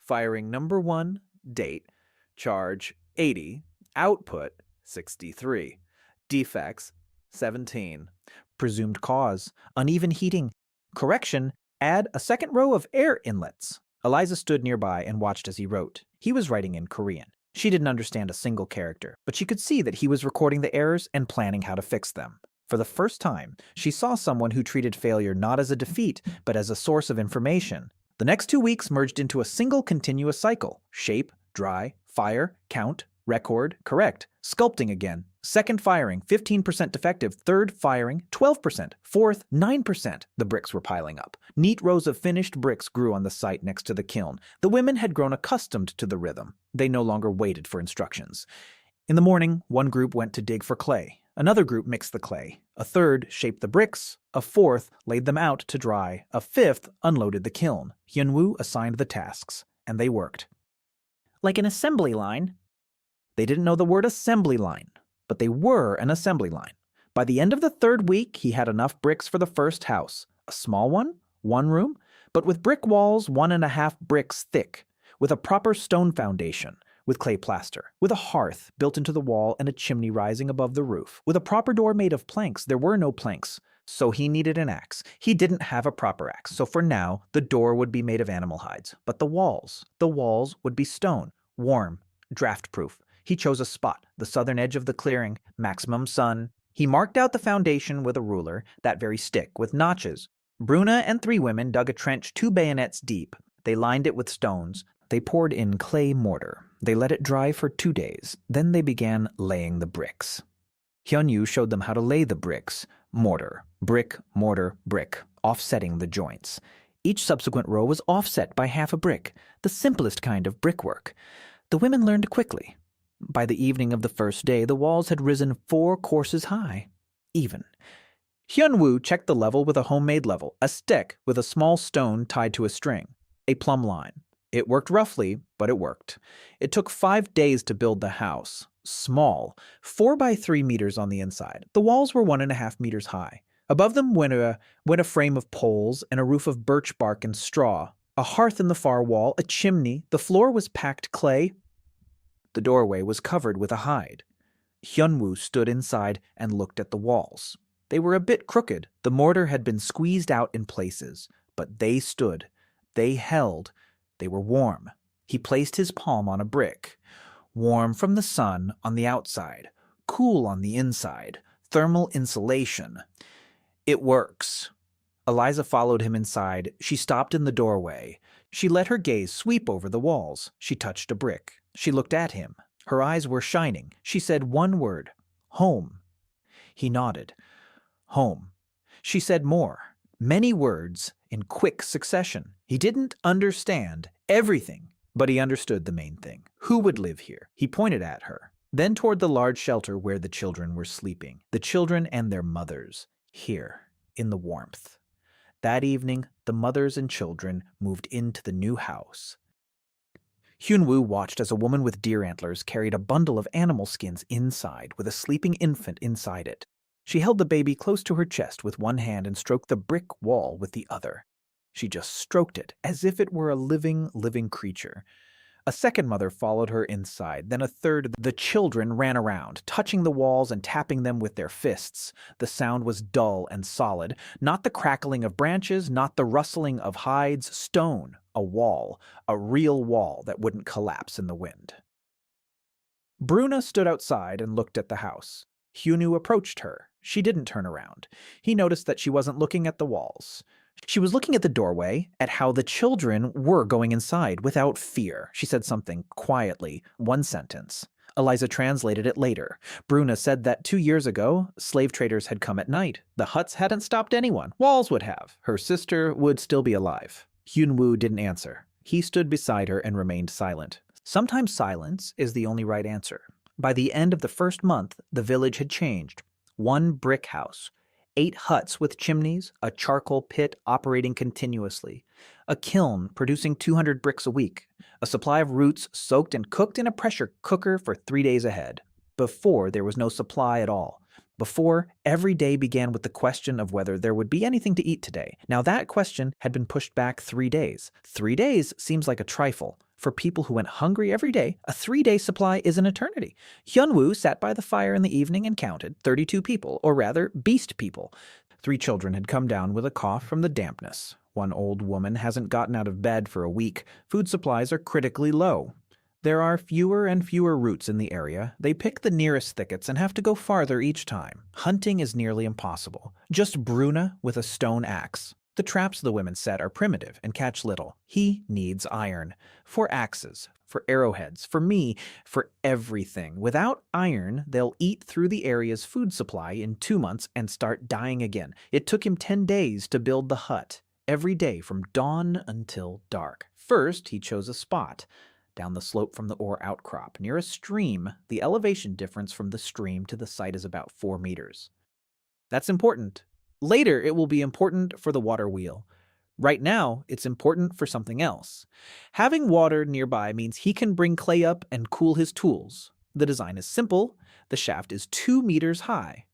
A: Firing number 1, date, charge 80, output 63, defects 17. Presumed cause, uneven heating. Correction, add a second row of air inlets. Eliza stood nearby and watched as he wrote. He was writing in Korean. She didn't understand a single character, but she could see that he was recording the errors and planning how to fix them. For the first time, she saw someone who treated failure not as a defeat, but as a source of information. The next 2 weeks merged into a single continuous cycle. Shape, dry, fire, count, record, correct, sculpting again. Second firing, 15% defective. Third firing, 12%. Fourth, 9%. The bricks were piling up. Neat rows of finished bricks grew on the site next to the kiln. The women had grown accustomed to the rhythm. They no longer waited for instructions. In the morning, one group went to dig for clay. Another group mixed the clay. A third shaped the bricks. A fourth laid them out to dry. A fifth unloaded the kiln. Hyun Woo assigned the tasks, and they worked. Like an assembly line. They didn't know the word assembly line, but they were an assembly line. By the end of the 3rd week, he had enough bricks for the first house. A small one, 1 room, but with brick walls 1.5 bricks thick, with a proper stone foundation, with clay plaster, with a hearth built into the wall and a chimney rising above the roof, with a proper door made of planks. There were no planks, so he needed an axe. He didn't have a proper axe, so for now, the door would be made of animal hides. But the walls would be stone, warm, draft-proof. He chose a spot, the southern edge of the clearing, maximum sun. He marked out the foundation with a ruler, that very stick, with notches. Bruna and 3 women dug a trench 2 bayonets deep. They lined it with stones. They poured in clay mortar. They let it dry for 2 days. Then they began laying the bricks. Hyun Woo showed them how to lay the bricks. Mortar, brick, offsetting the joints. Each subsequent row was offset by half a brick, the simplest kind of brickwork. The women learned quickly. By the evening of the first day, the walls had risen 4 courses high. Even. Hyun Woo checked the level with a homemade level, a stick with a small stone tied to a string, a plumb line. It worked roughly, but it worked. It took 5 days to build the house. Small, 4 by 3 meters on the inside. The walls were 1.5 meters high. Above them went a frame of poles and a roof of birch bark and straw, a hearth in the far wall, a chimney. The floor was packed clay. The doorway was covered with a hide. Hyun Woo stood inside and looked at the walls. They were a bit crooked. The mortar had been squeezed out in places, but they stood. They held. They were warm. He placed his palm on a brick. Warm from the sun on the outside, cool on the inside, thermal insulation. It works. Eliza followed him inside. She stopped in the doorway. She let her gaze sweep over the walls. She touched a brick. She looked at him. Her eyes were shining. She said one word, home. He nodded. Home. She said more, many words in quick succession. He didn't understand everything, but he understood the main thing. Who would live here? He pointed at her. Then toward the large shelter where the children were sleeping. The children and their mothers, here, in the warmth. That evening, the mothers and children moved into the new house. Hyun Woo watched as a woman with deer antlers carried a bundle of animal skins inside with a sleeping infant inside it. She held the baby close to her chest with one hand and stroked the brick wall with the other. She just stroked it as if it were a living creature. A second mother followed her inside, then a third. The children ran around, touching the walls and tapping them with their fists. The sound was dull and solid, not the crackling of branches, not the rustling of hides. Stone, a wall, a real wall that wouldn't collapse in the wind. Bruna stood outside and looked at the house. Hyun Woo approached her. She didn't turn around. He noticed that she wasn't looking at the walls. She was looking at the doorway, at how the children were going inside without fear. She said something quietly, one sentence. Eliza translated it later. Bruna said that 2 years ago, slave traders had come at night. The huts hadn't stopped anyone. Walls would have. Her sister would still be alive. Hyun Woo didn't answer. He stood beside her and remained silent. Sometimes silence is the only right answer. By the end of the first month, the village had changed. 1 brick house, 8 huts with chimneys, a charcoal pit operating continuously, a kiln producing 200 bricks a week, a supply of roots soaked and cooked in a pressure cooker for 3 days ahead. Before, there was no supply at all. Before, every day began with the question of whether there would be anything to eat today. Now that question had been pushed back 3 days. 3 days seems like a trifle. For people who went hungry every day, a 3-day supply is an eternity. Hyun Woo sat by the fire in the evening and counted 32 people, or rather, beast people. 3 children had come down with a cough from the dampness. 1 old woman hasn't gotten out of bed for a week. Food supplies are critically low. There are fewer and fewer roots in the area. They pick the nearest thickets and have to go farther each time. Hunting is nearly impossible. Just Bruna with a stone axe. The traps the women set are primitive and catch little. He needs iron. For axes, for arrowheads, for me, for everything. Without iron, they'll eat through the area's food supply in 2 months and start dying again. It took him 10 days to build the hut, every day from dawn until dark. First, he chose a spot down the slope from the ore outcrop, near a stream. The elevation difference from the stream to the site is about 4 meters. That's important. Later, it will be important for the water wheel. Right now, it's important for something else. Having water nearby means he can bring clay up and cool his tools. The design is simple. The shaft is 2 meters high.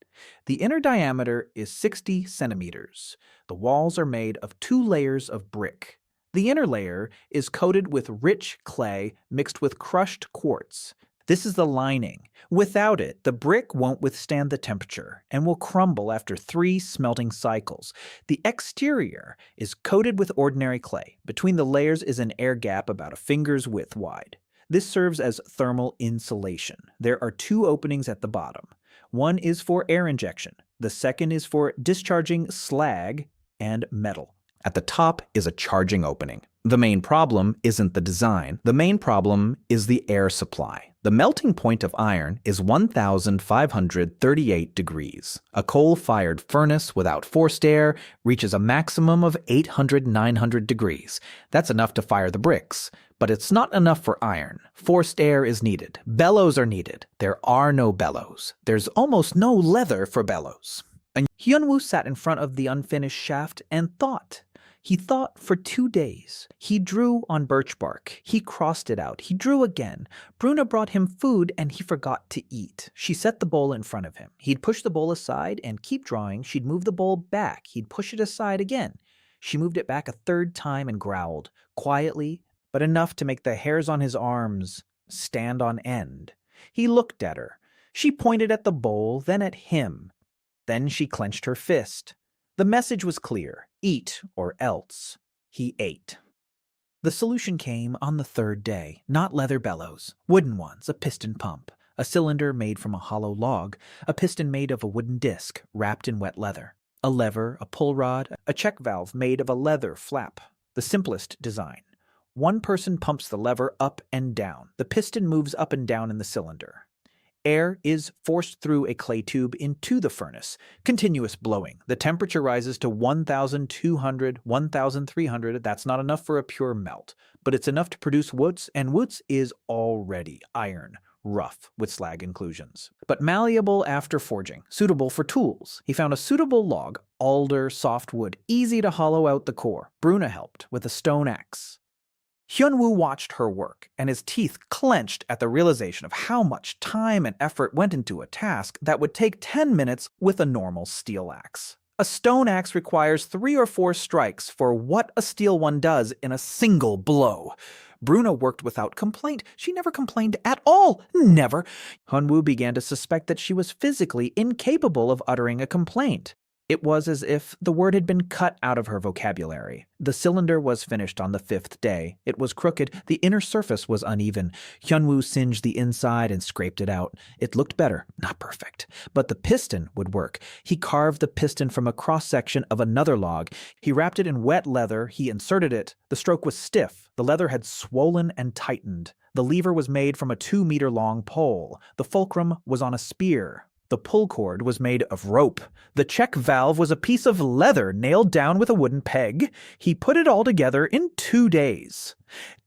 A: The inner diameter is 60 centimeters. The walls are made of 2 layers of brick. The inner layer is coated with rich clay mixed with crushed quartz. This is the lining. Without it, the brick won't withstand the temperature and will crumble after 3 smelting cycles. The exterior is coated with ordinary clay. Between the layers is an air gap about a finger's width wide. This serves as thermal insulation. There are 2 openings at the bottom. One is for air injection. The second is for discharging slag and metal. At the top is a charging opening. The main problem isn't the design. The main problem is the air supply. The melting point of iron is 1,538 degrees. A coal-fired furnace without forced air reaches a maximum of 800-900 degrees. That's enough to fire the bricks. But it's not enough for iron. Forced air is needed. Bellows are needed. There are no bellows. There's almost no leather for bellows. And Hyun Woo sat in front of the unfinished shaft and thought. He thought for 2 days. He drew on birch bark. He crossed it out. He drew again. Bruna brought him food and he forgot to eat. She set the bowl in front of him. He'd push the bowl aside and keep drawing. She'd move the bowl back. He'd push it aside again. She moved it back a 3rd time and growled, quietly, but enough to make the hairs on his arms stand on end. He looked at her. She pointed at the bowl, then at him. Then she clenched her fist. The message was clear. Eat or else. He ate. The solution came on the 3rd day. Not leather bellows. Wooden ones, a piston pump, a cylinder made from a hollow log, a piston made of a wooden disc wrapped in wet leather, a lever, a pull rod, a check valve made of a leather flap. The simplest design. 1 person pumps the lever up and down. The piston moves up and down in the cylinder. Air is forced through a clay tube into the furnace. Continuous blowing. The temperature rises to 1,200, 1,300. That's not enough for a pure melt, but it's enough to produce woots, and woots is already iron, rough with slag inclusions, but malleable after forging, suitable for tools. He found a suitable log, alder, softwood, easy to hollow out the core. Bruna helped with a stone axe. Hyun Woo watched her work, and his teeth clenched at the realization of how much time and effort went into a task that would take 10 minutes with a normal steel axe. A stone axe requires 3 or 4 strikes for what a steel one does in a single blow. Bruna worked without complaint. She never complained at all. Never. Hyun Woo began to suspect that she was physically incapable of uttering a complaint. It was as if the word had been cut out of her vocabulary. The cylinder was finished on the 5th day. It was crooked. The inner surface was uneven. Hyun Woo singed the inside and scraped it out. It looked better, not perfect, but the piston would work. He carved the piston from a cross-section of another log. He wrapped it in wet leather. He inserted it. The stroke was stiff. The leather had swollen and tightened. The lever was made from a 2-meter-long pole. The fulcrum was on a spear. The pull cord was made of rope. The check valve was a piece of leather nailed down with a wooden peg. He put it all together in 2 days.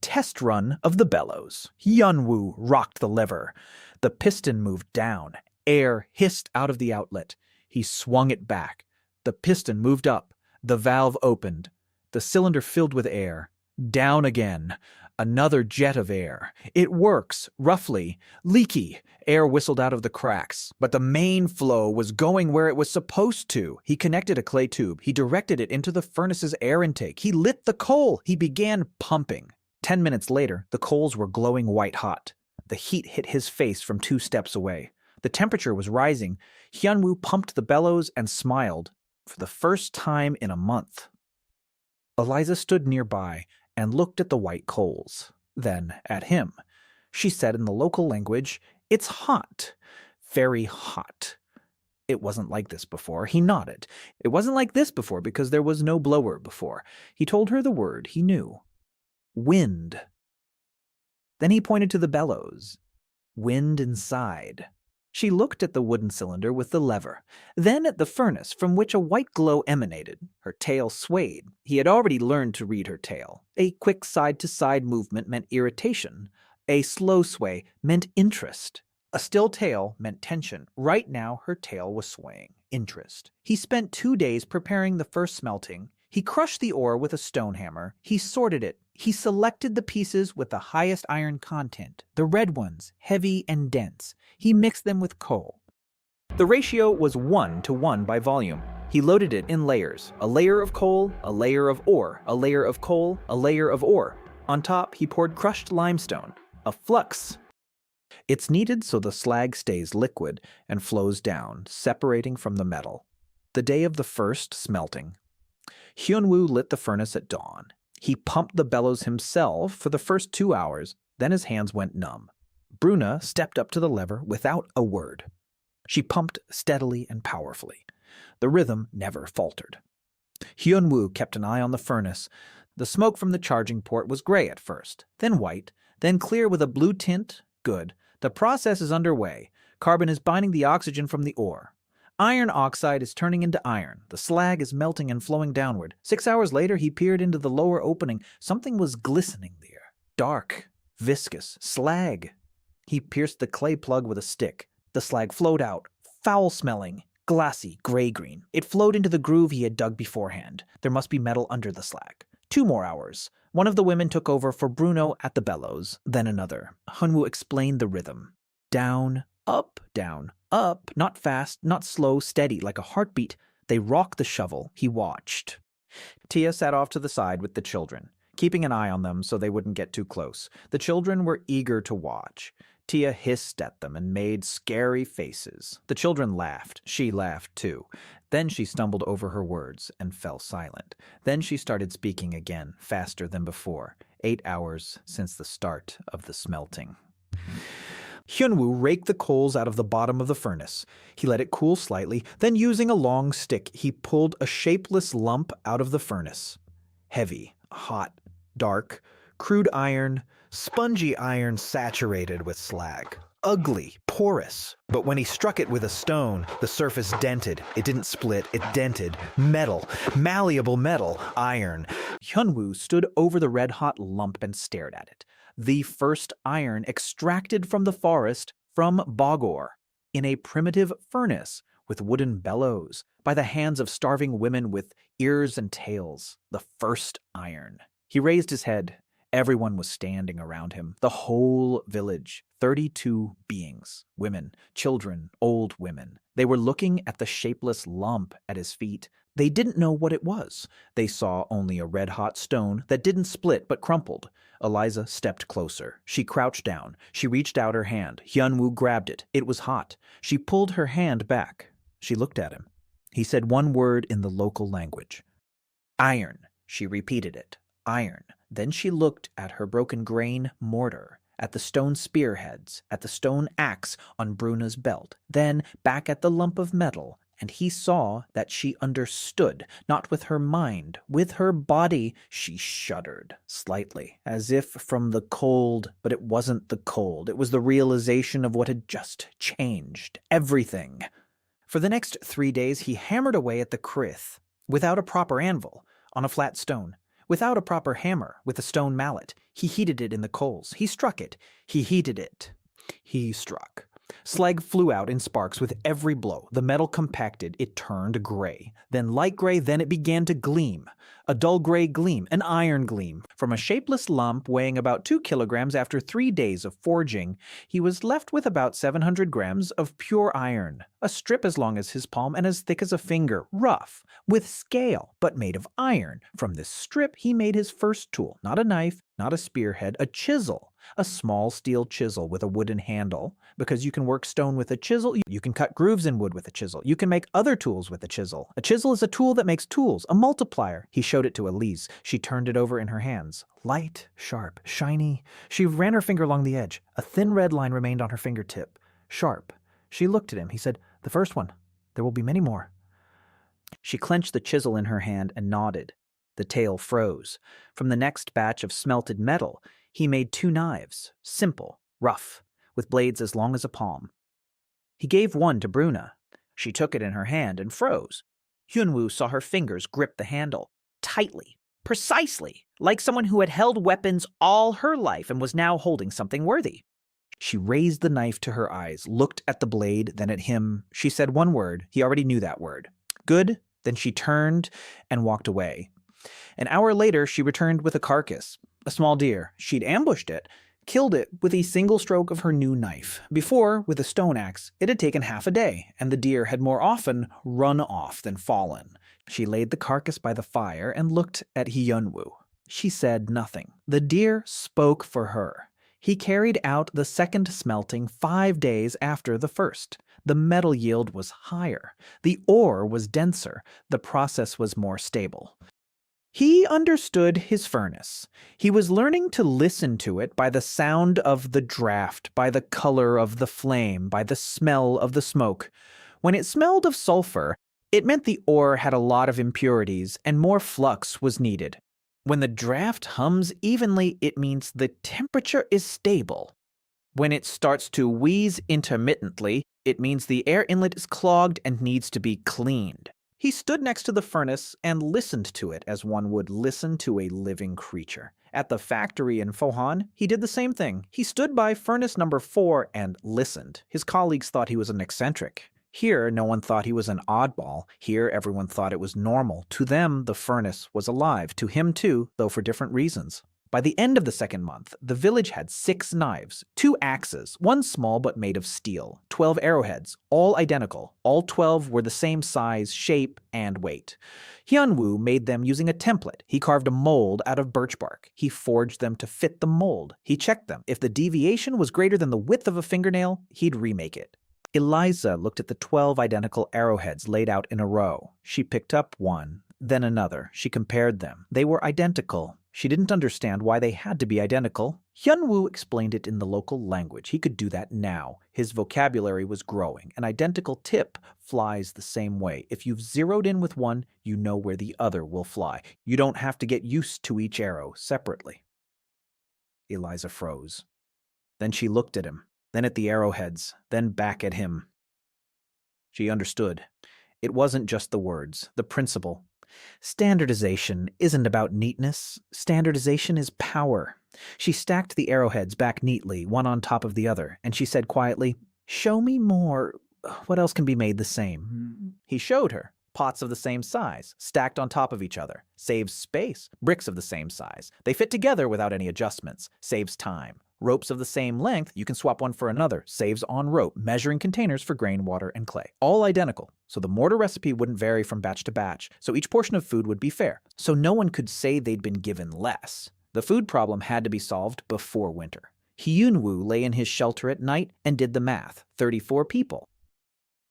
A: Test run of the bellows. Hyun Woo rocked the lever. The piston moved down. Air hissed out of the outlet. He swung it back. The piston moved up. The valve opened. The cylinder filled with air. Down again. Another jet of air. It works, roughly. Leaky. Air whistled out of the cracks. But the main flow was going where it was supposed to. He connected a clay tube. He directed it into the furnace's air intake. He lit the coal. He began pumping. 10 minutes later, the coals were glowing white hot. The heat hit his face from 2 steps away. The temperature was rising. Hyun Woo pumped the bellows and smiled for the first time in a month. Eliza stood nearby and looked at the white coals, then at him. She said in the local language, "It's hot, very hot." It wasn't like this before. He nodded. It wasn't like this before because there was no blower before. He told her the word he knew. Wind. Then he pointed to the bellows. Wind inside. She looked at the wooden cylinder with the lever, then at the furnace from which a white glow emanated. Her tail swayed. He had already learned to read her tail. A quick side-to-side movement meant irritation. A slow sway meant interest. A still tail meant tension. Right now, her tail was swaying. Interest. He spent 2 days preparing the first smelting. He crushed the ore with a stone hammer. He sorted it. He selected the pieces with the highest iron content, the red ones, heavy and dense. He mixed them with coal. The ratio was 1:1 by volume. He loaded it in layers. A layer of coal, a layer of ore, a layer of coal, a layer of ore. On top, he poured crushed limestone, a flux. It's needed so the slag stays liquid and flows down, separating from the metal. The day of the first smelting. Hyun Woo lit the furnace at dawn. He pumped the bellows himself for the first 2 hours, then his hands went numb. Bruna stepped up to the lever without a word. She pumped steadily and powerfully. The rhythm never faltered. Hyun Woo kept an eye on the furnace. The smoke from the charging port was gray at first, then white, then clear with a blue tint. Good. The process is underway. Carbon is binding the oxygen from the ore. Iron oxide is turning into iron. The slag is melting and flowing downward. 6 hours later, he peered into the lower opening. Something was glistening there. Dark, viscous, slag. He pierced the clay plug with a stick. The slag flowed out, foul-smelling, glassy, gray-green. It flowed into the groove he had dug beforehand. There must be metal under the slag. 2 more hours. One of the women took over for Bruno at the bellows, then another. Hyun Woo explained the rhythm. Down, up, not fast, not slow, steady, like a heartbeat. They rocked the shovel. He watched. Tia sat off to the side with the children, keeping an eye on them so they wouldn't get too close. The children were eager to watch. Tia hissed at them and made scary faces. The children laughed. She laughed too. Then she stumbled over her words and fell silent. Then she started speaking again, faster than before. 8 hours since the start of the smelting. Hyun Woo raked the coals out of the bottom of the furnace. He let it cool slightly, then using a long stick, he pulled a shapeless lump out of the furnace. Heavy, hot, dark, crude iron, spongy iron saturated with slag. Ugly, porous. But when he struck it with a stone, the surface dented. It didn't split, it dented. Metal, malleable metal, iron. Hyun Woo stood over the red-hot lump and stared at it. The first iron extracted from the forest from bog ore, in a primitive furnace with wooden bellows, by the hands of starving women with ears and tails. The first iron. He raised his head. Everyone was standing around him. The whole village. 32 beings. Women, children, old women. They were looking at the shapeless lump at his feet. They didn't know what it was. They saw only a red-hot stone that didn't split but crumpled. Eliza stepped closer. She crouched down. She reached out her hand. Hyun Woo grabbed it. It was hot. She pulled her hand back. She looked at him. He said one word in the local language. Iron. She repeated it. Iron. Then she looked at her broken grain mortar, at the stone spearheads, at the stone axe on Bruna's belt, then back at the lump of metal, and he saw that she understood, not with her mind, with her body. She shuddered slightly, as if from the cold, but it wasn't the cold. It was the realization of what had just changed. Everything. For the next 3 days, he hammered away at the krith, without a proper anvil, on a flat stone. Without a proper hammer, with a stone mallet. He heated it in the coals. He struck it. He heated it. He struck. Slag flew out in sparks with every blow. The metal compacted. It turned gray. Then light gray. Then it began to gleam. A dull gray gleam. An iron gleam. From a shapeless lump weighing about 2 kilograms after 3 days of forging, he was left with about 700 grams of pure iron. A strip as long as his palm and as thick as a finger. Rough. With scale, but made of iron. From this strip, he made his first tool. Not a knife, not a spearhead, a chisel. A small steel chisel with a wooden handle. Because you can work stone with a chisel, you can cut grooves in wood with a chisel. You can make other tools with a chisel. A chisel is a tool that makes tools, a multiplier. He showed it to Elise. She turned it over in her hands. Light, sharp, shiny. She ran her finger along the edge. A thin red line remained on her fingertip. Sharp. She looked at him. He said, "The first one. There will be many more." She clenched the chisel in her hand and nodded. The tail froze. From the next batch of smelted metal, he made 2 knives, simple, rough, with blades as long as a palm. He gave one to Bruna. She took it in her hand and froze. Hyun Woo saw her fingers grip the handle, tightly, precisely, like someone who had held weapons all her life and was now holding something worthy. She raised the knife to her eyes, looked at the blade, then at him. She said one word. He already knew that word. Good. Then she turned and walked away. An hour later, she returned with a carcass, a small deer. She'd ambushed it, killed it with a single stroke of her new knife. Before, with a stone axe, it had taken half a day, and the deer had more often run off than fallen. She laid the carcass by the fire and looked at Hyun Woo. She said nothing. The deer spoke for her. He carried out the second smelting 5 days after the first. The metal yield was higher. The ore was denser. The process was more stable. He understood his furnace. He was learning to listen to it by the sound of the draft, by the color of the flame, by the smell of the smoke. When it smelled of sulfur, it meant the ore had a lot of impurities and more flux was needed. When the draft hums evenly, it means the temperature is stable. When it starts to wheeze intermittently, it means the air inlet is clogged and needs to be cleaned. He stood next to the furnace and listened to it as one would listen to a living creature. At the factory in Fohan, he did the same thing. He stood by furnace number 4 and listened. His colleagues thought he was an eccentric. Here, no one thought he was an oddball. Here, everyone thought it was normal. To them, the furnace was alive. To him, too, though for different reasons. By the end of the second month, the village had 6 knives, 2 axes, one small but made of steel, 12 arrowheads, all identical. All 12 were the same size, shape, and weight. Hyun Woo made them using a template. He carved a mold out of birch bark. He forged them to fit the mold. He checked them. If the deviation was greater than the width of a fingernail, he'd remake it. Eliza looked at the 12 identical arrowheads laid out in a row. She picked up one, then another. She compared them. They were identical. She didn't understand why they had to be identical. Hyun Woo explained it in the local language. He could do that now. His vocabulary was growing. An identical tip flies the same way. If you've zeroed in with one, you know where the other will fly. You don't have to get used to each arrow separately. Eliza froze. Then she looked at him, then at the arrowheads, then back at him. She understood. It wasn't just the words, the principle. Standardization isn't about neatness. Standardization is power. She stacked the arrowheads back neatly, one on top of the other, and she said quietly, "Show me more. What else can be made the same?" He showed her. Pots of the same size, stacked on top of each other. Saves space. Bricks of the same size. They fit together without any adjustments. Saves time. Ropes of the same length, you can swap one for another. Saves on rope. Measuring containers for grain, water, and clay. All identical. So the mortar recipe wouldn't vary from batch to batch. So each portion of food would be fair. So no one could say they'd been given less. The food problem had to be solved before winter. Hyun Woo lay in his shelter at night and did the math. 34 people.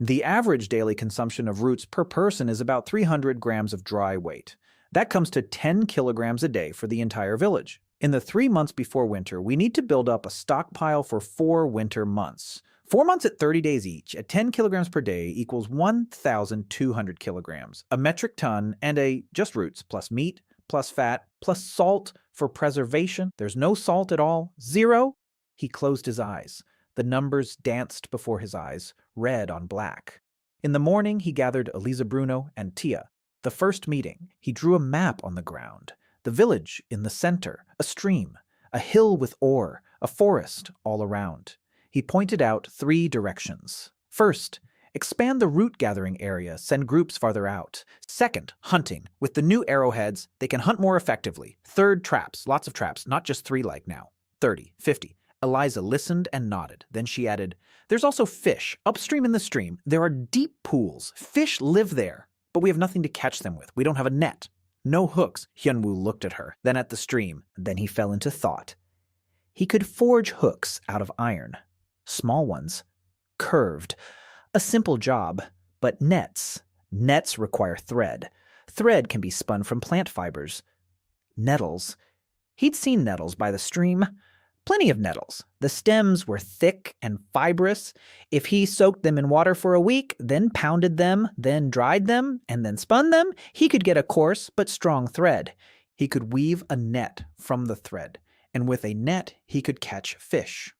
A: The average daily consumption of roots per person is about 300 grams of dry weight. That comes to 10 kilograms a day for the entire village. In the 3 months before winter, we need to build up a stockpile for 4 winter months. 4 months at 30 days each, at 10 kilograms per day, equals 1,200 kilograms, a metric ton, and just roots, plus meat, plus fat, plus salt for preservation. There's no salt at all. 0. He closed his eyes. The numbers danced before his eyes, red on black. In the morning, he gathered Eliza Bruno and Tia. The first meeting, he drew a map on the ground. The village in the center, a stream, a hill with ore, a forest all around. He pointed out 3 directions. First, expand the root-gathering area, send groups farther out. Second, hunting. With the new arrowheads, they can hunt more effectively. Third, traps. Lots of traps, not just 3 like now. 30, 50. Eliza listened and nodded. Then she added, "There's also fish. Upstream in the stream, there are deep pools. Fish live there, but we have nothing to catch them with. We don't have a net. No hooks." Hyun Woo looked at her, then at the stream. Then he fell into thought. He could forge hooks out of iron. Small ones. Curved. A simple job. But nets. Nets require thread. Thread can be spun from plant fibers. Nettles. He'd seen nettles by the stream. Plenty of nettles. The stems were thick and fibrous. If he soaked them in water for a week, then pounded them, then dried them, and then spun them, he could get a coarse but strong thread. He could weave a net from the thread, and with a net he could catch fish.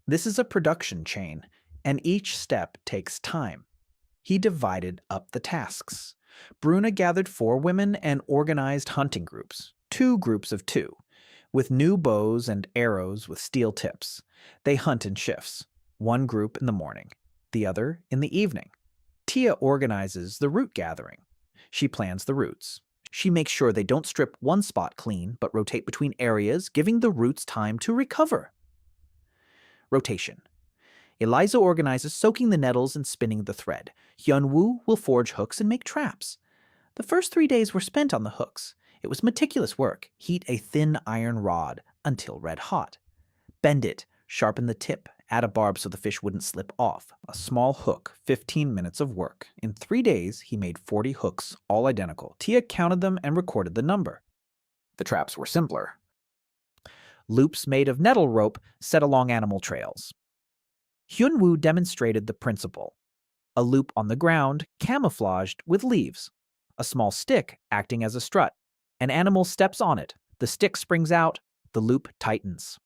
A: This is a production chain, and each step takes time. He divided up the tasks. Bruna gathered 4 women and organized hunting groups, 2 groups of 2. With new bows and arrows with steel tips. They hunt in shifts, 1 group in the morning, the other in the evening. Tia organizes the root gathering. She plans the roots. She makes sure they don't strip one spot clean, but rotate between areas, giving the roots time to recover. Rotation. Eliza organizes soaking the nettles and spinning the thread. Hyun Woo will forge hooks and make traps. The first 3 days were spent on the hooks. It was meticulous work. Heat a thin iron rod until red hot. Bend it, sharpen the tip, add a barb so the fish wouldn't slip off. A small hook, 15 minutes of work. In 3 days, he made 40 hooks, all identical. Tia counted them and recorded the number. The traps were simpler. Loops made of nettle rope set along animal trails. Hyun Woo demonstrated the principle. A loop on the ground, camouflaged with leaves. A small stick acting as a strut. An animal steps on it. The stick springs out. The loop tightens.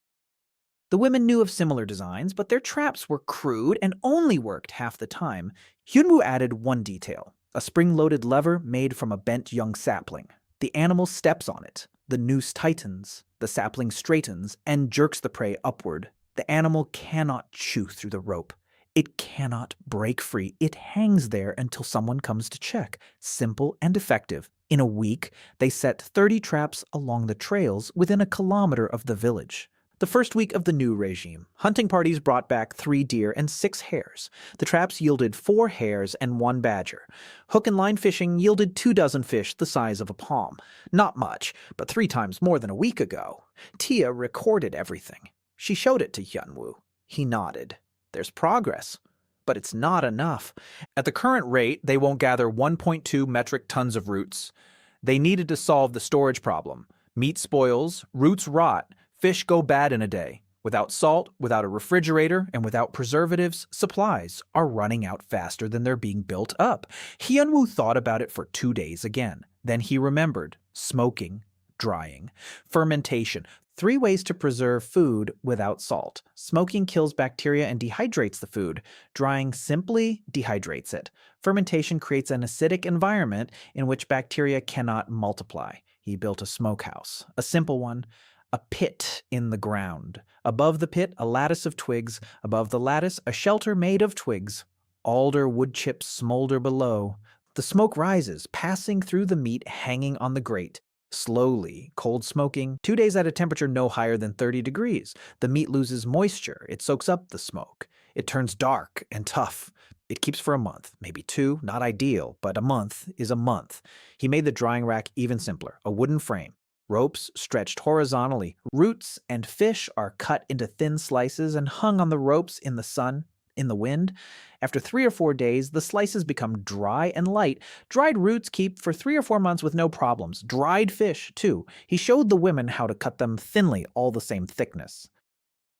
A: The women knew of similar designs, but their traps were crude and only worked half the time. Hyun Woo added one detail, a spring-loaded lever made from a bent young sapling. The animal steps on it. The noose tightens. The sapling straightens and jerks the prey upward. The animal cannot chew through the rope. It cannot break free. It hangs there until someone comes to check. Simple and effective. In a week, they set 30 traps along the trails within a kilometer of the village. The first week of the new regime, hunting parties brought back 3 deer and 6 hares. The traps yielded 4 hares and 1 badger. Hook and line fishing yielded 2 dozen fish the size of a palm. Not much, but 3 times more than a week ago. Tia recorded everything. She showed it to Hyun Woo. He nodded. There's progress, but it's not enough. At the current rate, they won't gather 1.2 metric tons of roots. They needed to solve the storage problem. Meat spoils, roots rot, fish go bad in a day. Without salt, without a refrigerator, and without preservatives, supplies are running out faster than they're being built up. Hyun Woo thought about it for 2 days again. Then he remembered smoking, drying, fermentation. 3 ways to preserve food without salt. Smoking kills bacteria and dehydrates the food. Drying simply dehydrates it. Fermentation creates an acidic environment in which bacteria cannot multiply. He built a smokehouse, a simple one, a pit in the ground. Above the pit, a lattice of twigs. Above the lattice, a shelter made of twigs. Alder wood chips smolder below. The smoke rises, passing through the meat hanging on the grate. Slowly, cold smoking, 2 days at a temperature no higher than 30 degrees. The meat loses moisture. It soaks up the smoke. It turns dark and tough. It keeps for a month, maybe 2, not ideal, but a month is a month. He made the drying rack even simpler, a wooden frame. Ropes stretched horizontally. Roots and fish are cut into thin slices and hung on the ropes in the sun. in the wind. After 3 or 4 days, the slices become dry and light. Dried roots keep for 3 or 4 months with no problems. Dried fish, too. He showed the women how to cut them thinly, all the same thickness.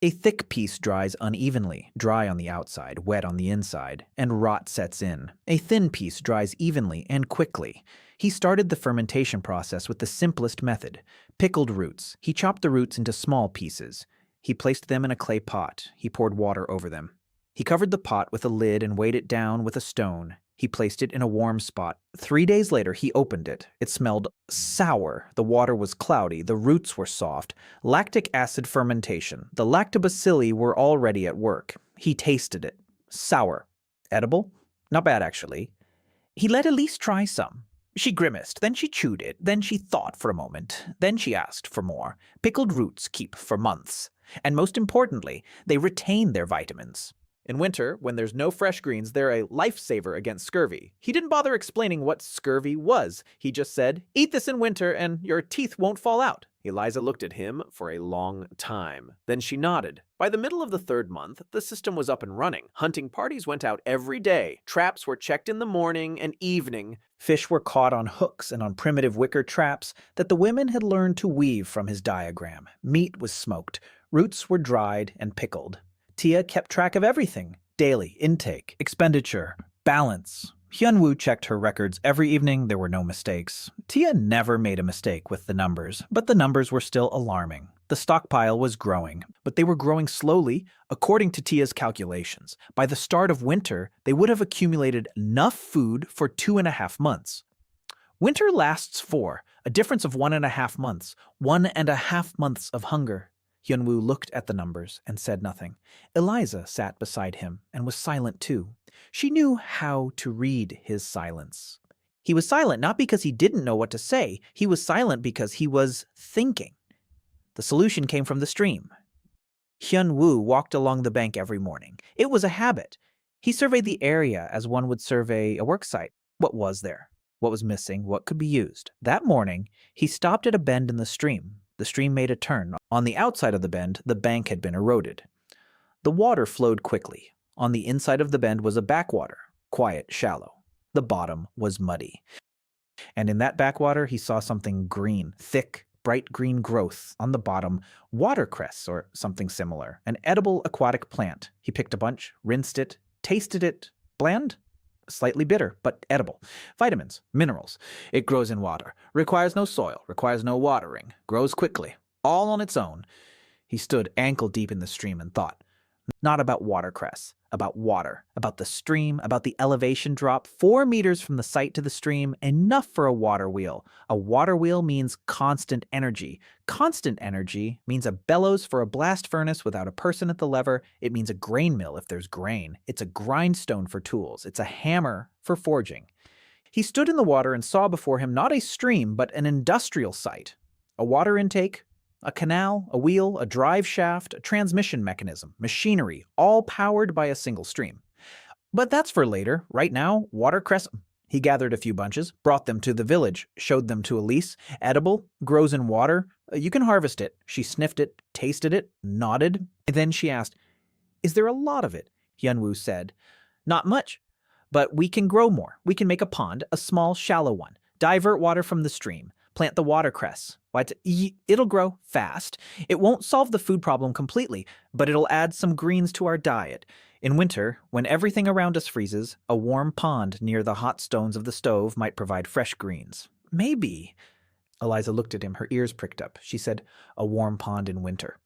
A: A thick piece dries unevenly, dry on the outside, wet on the inside, and rot sets in. A thin piece dries evenly and quickly. He started the fermentation process with the simplest method. Pickled roots. He chopped the roots into small pieces. He placed them in a clay pot. He poured water over them. He covered the pot with a lid and weighed it down with a stone. He placed it in a warm spot. 3 days later, he opened it. It smelled sour. The water was cloudy. The roots were soft. Lactic acid fermentation. The lactobacilli were already at work. He tasted it. Sour. Edible? Not bad, actually. He let Elise try some. She grimaced. Then she chewed it. Then she thought for a moment. Then she asked for more. Pickled roots keep for months. And most importantly, they retain their vitamins. In winter, when there's no fresh greens, they're a lifesaver against scurvy. He didn't bother explaining what scurvy was. He just said, "Eat this in winter and your teeth won't fall out." Eliza looked at him for a long time. Then she nodded. By the middle of the 3rd month, the system was up and running. Hunting parties went out every day. Traps were checked in the morning and evening. Fish were caught on hooks and on primitive wicker traps that the women had learned to weave from his diagram. Meat was smoked. Roots were dried and pickled. Tia kept track of everything. Daily, intake, expenditure, balance. Hyun Woo checked her records every evening. There were no mistakes. Tia never made a mistake with the numbers, but the numbers were still alarming. The stockpile was growing, but they were growing slowly, according to Tia's calculations. By the start of winter, they would have accumulated enough food for 2.5 months. Winter lasts for a difference of 1.5 months, 1.5 months of hunger. Hyun Woo looked at the numbers and said nothing. Eliza sat beside him and was silent too. She knew how to read his silence. He was silent not because he didn't know what to say. He was silent because he was thinking. The solution came from the stream. Hyun Woo walked along the bank every morning. It was a habit. He surveyed the area as one would survey a worksite. What was there? What was missing? What could be used? That morning, he stopped at a bend in the stream. The stream made a turn. On the outside of the bend, the bank had been eroded. The water flowed quickly. On the inside of the bend was a backwater, quiet, shallow. The bottom was muddy. And in that backwater, he saw something green, thick, bright green growth. On the bottom, watercress or something similar, an edible aquatic plant. He picked a bunch, rinsed it, tasted it. Bland? Slightly bitter, but edible. Vitamins, minerals. It grows in water. Requires no soil. Requires no watering. Grows quickly. All on its own. He stood ankle deep in the stream and thought. Not about watercress. About water. About the stream. About the elevation drop. 4 meters from the site to the stream. Enough for a water wheel. A water wheel means constant energy. Constant energy means a bellows for a blast furnace without a person at the lever. It means a grain mill if there's grain. It's a grindstone for tools. It's a hammer for forging. He stood in the water and saw before him not a stream, but an industrial site. A water intake, a canal, a wheel, a drive shaft, a transmission mechanism, machinery, all powered by a single stream. But that's for later. Right now, watercress. He gathered a few bunches, brought them to the village, showed them to Elise. Edible, grows in water. You can harvest it. She sniffed it, tasted it, nodded. Then she asked, "Is there a lot of it?" Hyun Woo said, "Not much, but we can grow more. We can make a pond, a small, shallow one. Divert water from the stream. Plant the watercress. It'll grow fast. It won't solve the food problem completely, but it'll add some greens to our diet. In winter, when everything around us freezes, a warm pond near the hot stones of the stove might provide fresh greens. Maybe." Eliza looked at him, her ears pricked up. She said, "A warm pond in winter."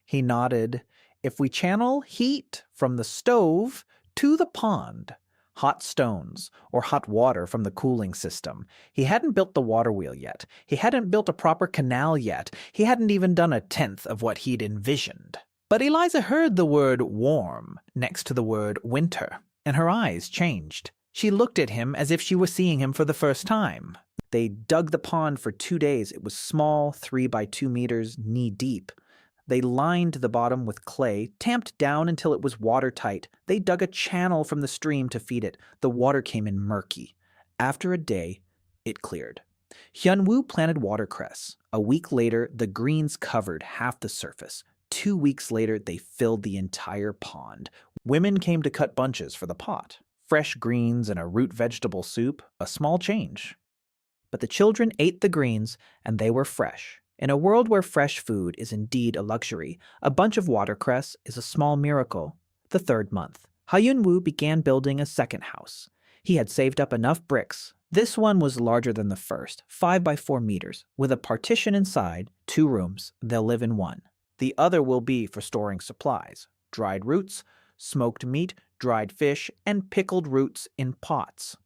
A: He nodded. "If we channel heat from the stove to the pond, hot stones, or hot water from the cooling system." He hadn't built the water wheel yet. He hadn't built a proper canal yet. He hadn't even done 1/10 of what he'd envisioned. But Eliza heard the word warm next to the word winter, and her eyes changed. She looked at him as if she was seeing him for the first time. They dug the pond for 2 days. It was small, 3 by 2 meters, knee-deep. They lined the bottom with clay, tamped down until it was watertight. They dug a channel from the stream to feed it. The water came in murky. After a day, it cleared. Hyun Woo planted watercress. A week later, the greens covered half the surface. 2 weeks later, they filled the entire pond. Women came to cut bunches for the pot. Fresh greens and a root vegetable soup, a small change. But the children ate the greens, and they were fresh. In a world where fresh food is indeed a luxury, a bunch of watercress is a small miracle. The third month, Hyun Woo began building a second house. He had saved up enough bricks. This one was larger than the first, 5 by 4 meters, with a partition inside, 2 rooms. They'll live in one. The other will be for storing supplies, dried roots, smoked meat, dried fish, and pickled roots in pots.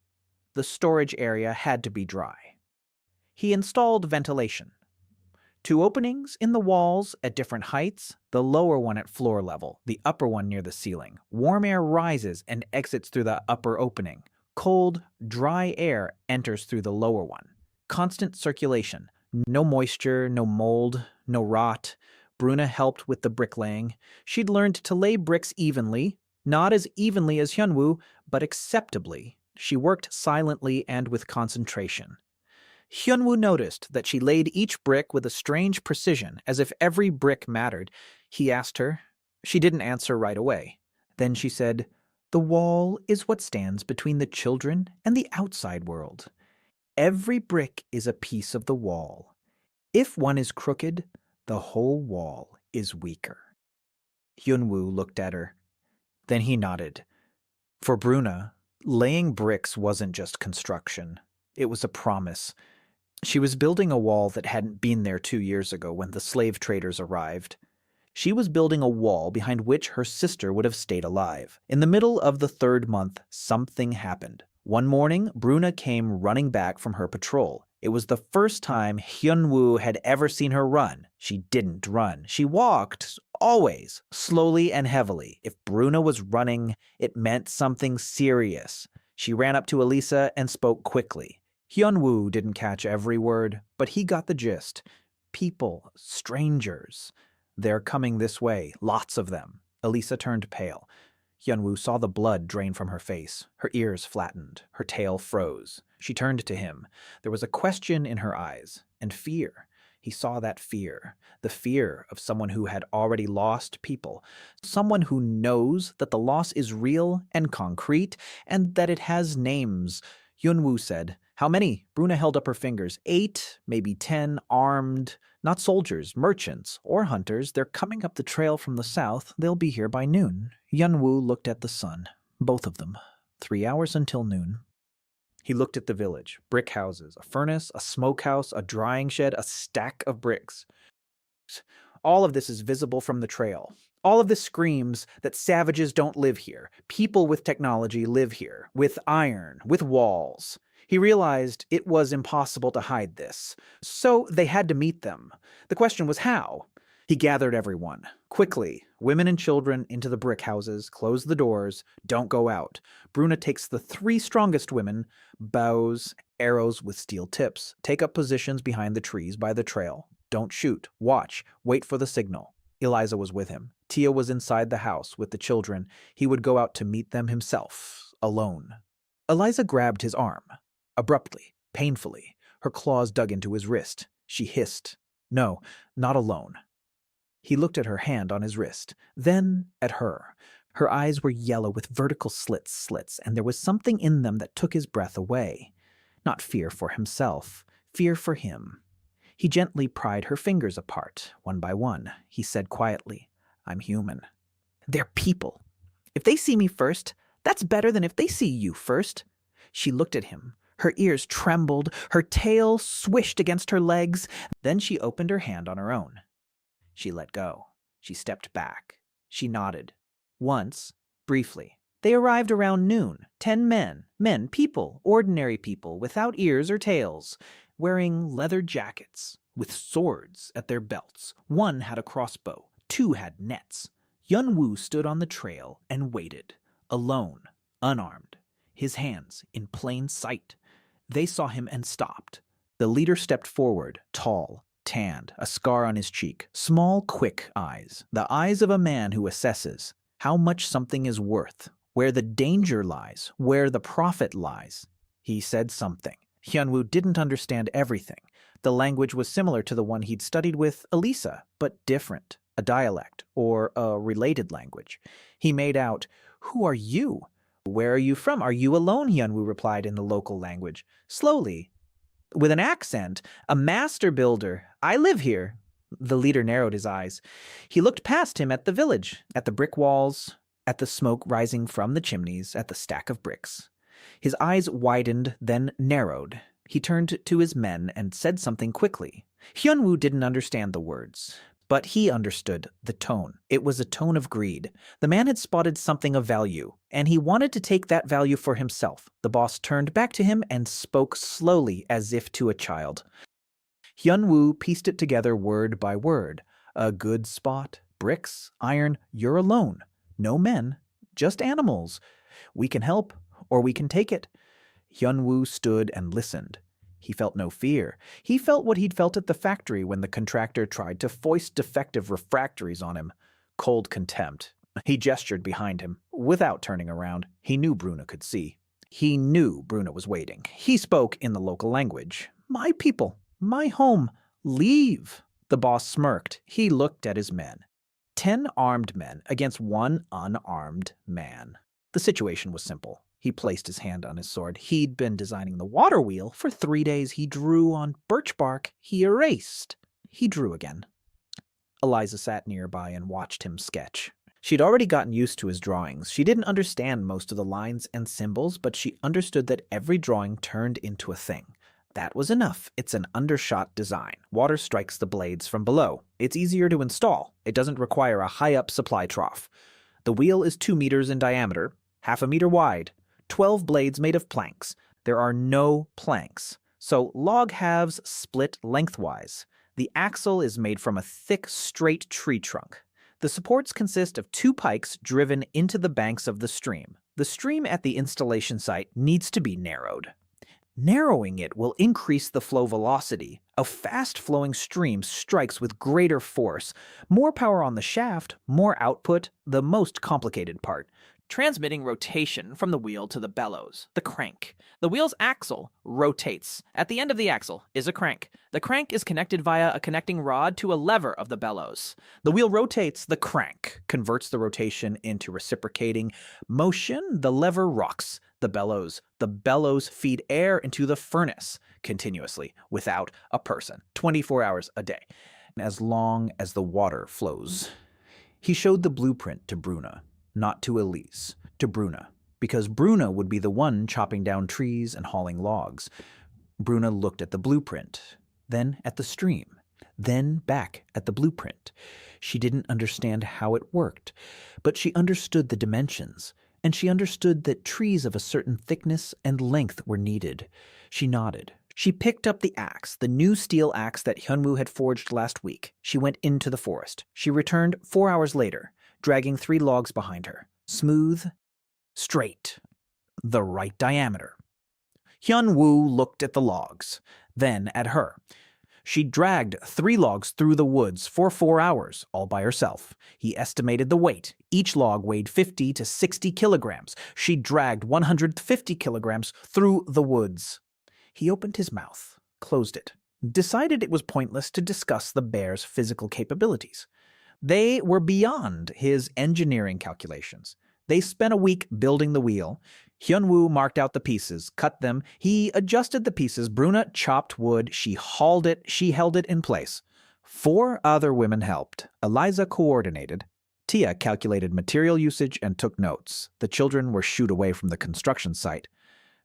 A: The storage area had to be dry. He installed ventilation. 2 openings in the walls at different heights, the lower one at floor level, the upper one near the ceiling. Warm air rises and exits through the upper opening. Cold, dry air enters through the lower one. Constant circulation. No moisture, no mold, no rot. Bruna helped with the bricklaying. She'd learned to lay bricks evenly, not as evenly as Hyun Woo, but acceptably. She worked silently and with concentration. Hyun Woo noticed that she laid each brick with a strange precision, as if every brick mattered. He asked her. She didn't answer right away. Then she said, "The wall is what stands between the children and the outside world. Every brick is a piece of the wall. If one is crooked, the whole wall is weaker." Hyun Woo looked at her. Then he nodded. For Bruna, laying bricks wasn't just construction. It was a promise. She was building a wall that hadn't been there 2 years ago when the slave traders arrived. She was building a wall behind which her sister would have stayed alive. In the middle of the third month, something happened. One morning, Bruna came running back from her patrol. It was the first time Hyun Woo had ever seen her run. She didn't run. She walked, always, slowly and heavily. If Bruna was running, it meant something serious. She ran up to Elisa and spoke quickly. Hyun Woo didn't catch every word, but he got the gist. People, strangers. They're coming this way, lots of them. Elisa turned pale. Hyun Woo saw the blood drain from her face. Her ears flattened. Her tail froze. She turned to him. There was a question in her eyes, and fear. He saw that fear, the fear of someone who had already lost people, someone who knows that the loss is real and concrete, and that it has names. Hyun Woo said, "How many?" Bruna held up her fingers. 8, maybe 10, armed. Not soldiers, merchants, or hunters. They're coming up the trail from the south. They'll be here by noon. Hyun Woo looked at the sun. Both of them. 3 hours until noon. He looked at the village. Brick houses, a furnace, a smokehouse, a drying shed, a stack of bricks. All of this is visible from the trail. All of this screams that savages don't live here. People with technology live here, with iron, with walls. He realized it was impossible to hide this. So they had to meet them. The question was how? He gathered everyone. Quickly, women and children into the brick houses, close the doors, don't go out. Bruna takes the 3 strongest women, bows, arrows with steel tips, take up positions behind the trees by the trail. Don't shoot, watch, wait for the signal. Eliza was with him. Tia was inside the house with the children. He would go out to meet them himself, alone. Eliza grabbed his arm. Abruptly, painfully, her claws dug into his wrist. She hissed, "No, not alone." He looked at her hand on his wrist, then at her. Her eyes were yellow with vertical slits, and there was something in them that took his breath away. Not fear for himself, fear for him. He gently pried her fingers apart, one by one. He said quietly, "I'm human. They're people. If they see me first, that's better than if they see you first." She looked at him. Her ears trembled, her tail swished against her legs. Then she opened her hand on her own. She let go. She stepped back. She nodded. Once, briefly. They arrived around noon. 10 men, people, ordinary people, without ears or tails, wearing leather jackets, with swords at their belts. 1 had a crossbow. 2 had nets. Hyun Woo stood on the trail and waited, alone, unarmed, his hands in plain sight. They saw him and stopped. The leader stepped forward, tall, tanned, a scar on his cheek, small, quick eyes, the eyes of a man who assesses how much something is worth, where the danger lies, where the profit lies. He said something. Hyun Woo didn't understand everything. The language was similar to the one he'd studied with Elisa, but different. a dialect, or a related language. He made out, "Who are you? Where are you from? Are you alone?" Hyun Woo replied in the local language. Slowly, with an accent, "A master builder. I live here." The leader narrowed his eyes. He looked past him at the village, at the brick walls, at the smoke rising from the chimneys, at the stack of bricks. His eyes widened, then narrowed. He turned to his men and said something quickly. Hyun Woo didn't understand the words, but he understood the tone. It was a tone of greed. The man had spotted something of value, and he wanted to take that value for himself. The boss turned back to him and spoke slowly as if to a child. Hyun Woo pieced it together word by word. "A good spot, bricks, iron, you're alone. No men, just animals. We can help, or we can take it." Hyun Woo stood and listened. He felt no fear. He felt what he'd felt at the factory when the contractor tried to foist defective refractories on him. Cold contempt. He gestured behind him, without turning around. He knew Bruna could see. He knew Bruna was waiting. He spoke in the local language. "My people, my home, leave." The boss smirked. He looked at his men. 10 armed men against 1 unarmed man. The situation was simple. He placed his hand on his sword. He'd been designing the water wheel for 3 days. He drew on birch bark. He erased. He drew again. Eliza sat nearby and watched him sketch. She'd already gotten used to his drawings. She didn't understand most of the lines and symbols, but she understood that every drawing turned into a thing. That was enough. It's an undershot design. Water strikes the blades from below. It's easier to install. It doesn't require a high-up supply trough. The wheel is 2 meters in diameter, 1/2 meter wide, 12 blades made of planks. There are no planks, so log halves split lengthwise. The axle is made from a thick, straight tree trunk. The supports consist of 2 pikes driven into the banks of the stream. The stream at the installation site needs to be narrowed. Narrowing it will increase the flow velocity. A fast-flowing stream strikes with greater force. More power on the shaft, more output, the most complicated part. Transmitting rotation from the wheel to the bellows, the crank. The wheel's axle rotates. At the end of the axle is a crank. The crank is connected via a connecting rod to a lever of the bellows. The wheel rotates, the crank converts the rotation into reciprocating motion. The lever rocks the bellows. The bellows feed air into the furnace continuously without a person, 24 hours a day, as long as the water flows. He showed the blueprint to Bruna. Not to Elise, to Bruna, because Bruna would be the one chopping down trees and hauling logs. Bruna looked at the blueprint, then at the stream, then back at the blueprint. She didn't understand how it worked, but she understood the dimensions, and she understood that trees of a certain thickness and length were needed. She nodded. She picked up the axe, the new steel axe that Hyun Woo had forged last week. She went into the forest. She returned 4 hours later, dragging 3 logs behind her. Smooth, straight, the right diameter. Hyun Woo looked at the logs, then at her. She dragged 3 logs through the woods for 4 hours, all by herself. He estimated the weight. Each log weighed 50 to 60 kilograms. She dragged 150 kilograms through the woods. He opened his mouth, closed it, decided it was pointless to discuss the bear's physical capabilities. They were beyond his engineering calculations. They spent a week building the wheel. Hyun Woo marked out the pieces, cut them. He adjusted the pieces. Bruna chopped wood. She hauled it. She held it in place. 4 other women helped. Eliza coordinated. Tia calculated material usage and took notes. The children were shooed away from the construction site.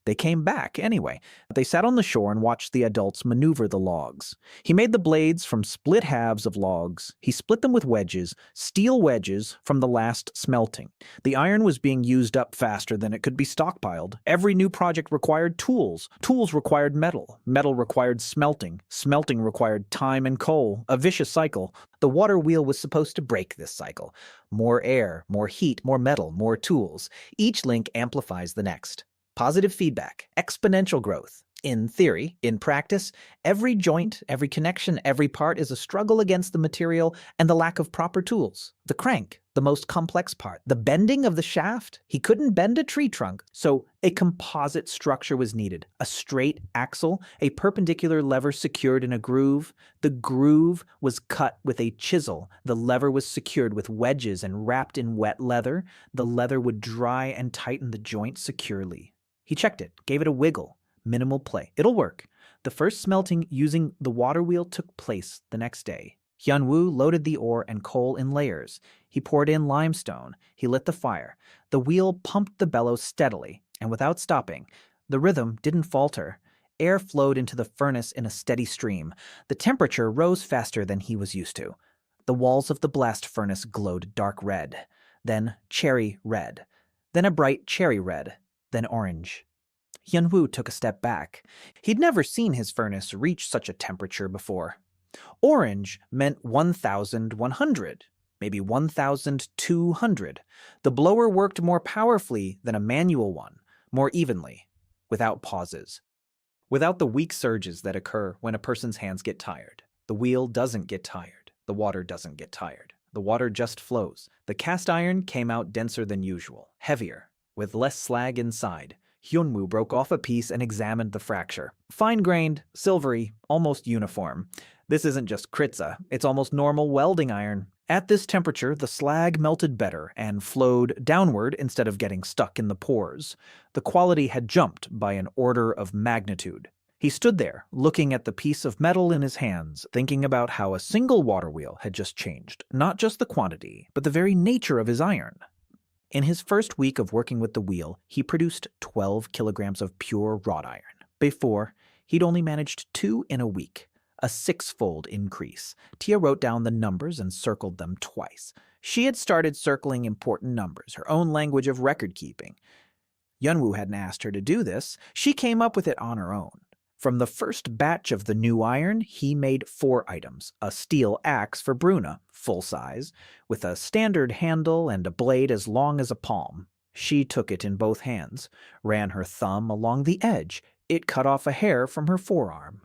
A: They came back anyway. They sat on the shore and watched the adults maneuver the logs. He made the blades from split halves of logs. He split them with wedges, steel wedges from the last smelting. The iron was being used up faster than it could be stockpiled. Every new project required tools. Tools required metal. Metal required smelting. Smelting required time and coal. A vicious cycle. The water wheel was supposed to break this cycle. More air, more heat, more metal, more tools. Each link amplifies the next. Positive feedback, exponential growth. In theory, in practice, every joint, every connection, every part is a struggle against the material and the lack of proper tools. The crank, the most complex part. The bending of the shaft, he couldn't bend a tree trunk, so a composite structure was needed. A straight axle, a perpendicular lever secured in a groove. The groove was cut with a chisel. The lever was secured with wedges and wrapped in wet leather. The leather would dry and tighten the joint securely. He checked it, gave it a wiggle. Minimal play. It'll work. The first smelting using the water wheel took place the next day. Hyun Woo loaded the ore and coal in layers. He poured in limestone. He lit the fire. The wheel pumped the bellows steadily, and without stopping. The rhythm didn't falter. Air flowed into the furnace in a steady stream. The temperature rose faster than he was used to. The walls of the blast furnace glowed dark red, then cherry red, then a bright cherry red, then orange. Hyun Woo took a step back. He'd never seen his furnace reach such a temperature before. Orange meant 1,100, maybe 1,200. The blower worked more powerfully than a manual one, more evenly, without pauses. Without the weak surges that occur when a person's hands get tired. The wheel doesn't get tired. The water doesn't get tired. The water just flows. The cast iron came out denser than usual, heavier, with less slag inside. Hyun Woo broke off a piece and examined the fracture. Fine-grained, silvery, almost uniform. This isn't just kritza, it's almost normal welding iron. At this temperature, the slag melted better and flowed downward instead of getting stuck in the pores. The quality had jumped by an order of magnitude. He stood there, looking at the piece of metal in his hands, thinking about how a single water wheel had just changed, not just the quantity, but the very nature of his iron. In his first week of working with the wheel, he produced 12 kilograms of pure wrought iron. Before, he'd only managed 2 in a week, a 6-fold increase. Tia wrote down the numbers and circled them twice. She had started circling important numbers, her own language of record-keeping. Hyun Woo hadn't asked her to do this. She came up with it on her own. From the first batch of the new iron, he made 4 items. A steel axe for Bruna, full size, with a standard handle and a blade as long as a palm. She took it in both hands, ran her thumb along the edge. It cut off a hair from her forearm.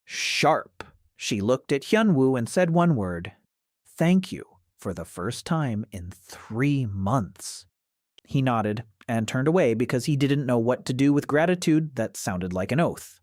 A: Sharp! She looked at Hyun Woo and said one word. Thank you, for the first time in 3 months. He nodded and turned away because he didn't know what to do with gratitude that sounded like an oath.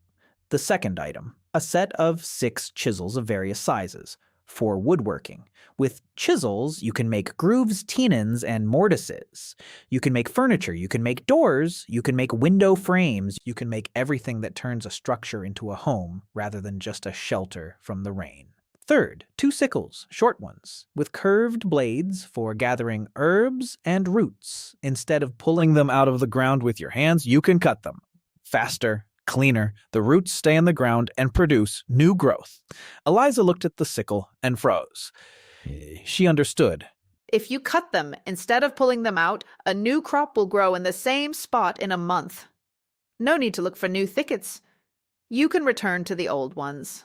A: The second item, a set of 6 chisels of various sizes, for woodworking. With chisels, you can make grooves, tenons, and mortises. You can make furniture, you can make doors, you can make window frames, you can make everything that turns a structure into a home rather than just a shelter from the rain. Third, 2 sickles, short ones, with curved blades for gathering herbs and roots. Instead of pulling them out of the ground with your hands, you can cut them. Faster, cleaner, the roots stay in the ground and produce new growth. Eliza looked at the sickle and froze. She understood.
C: If you cut them instead of pulling them out, a new crop will grow in the same spot in a month. No need to look for new thickets. You can return to the old ones.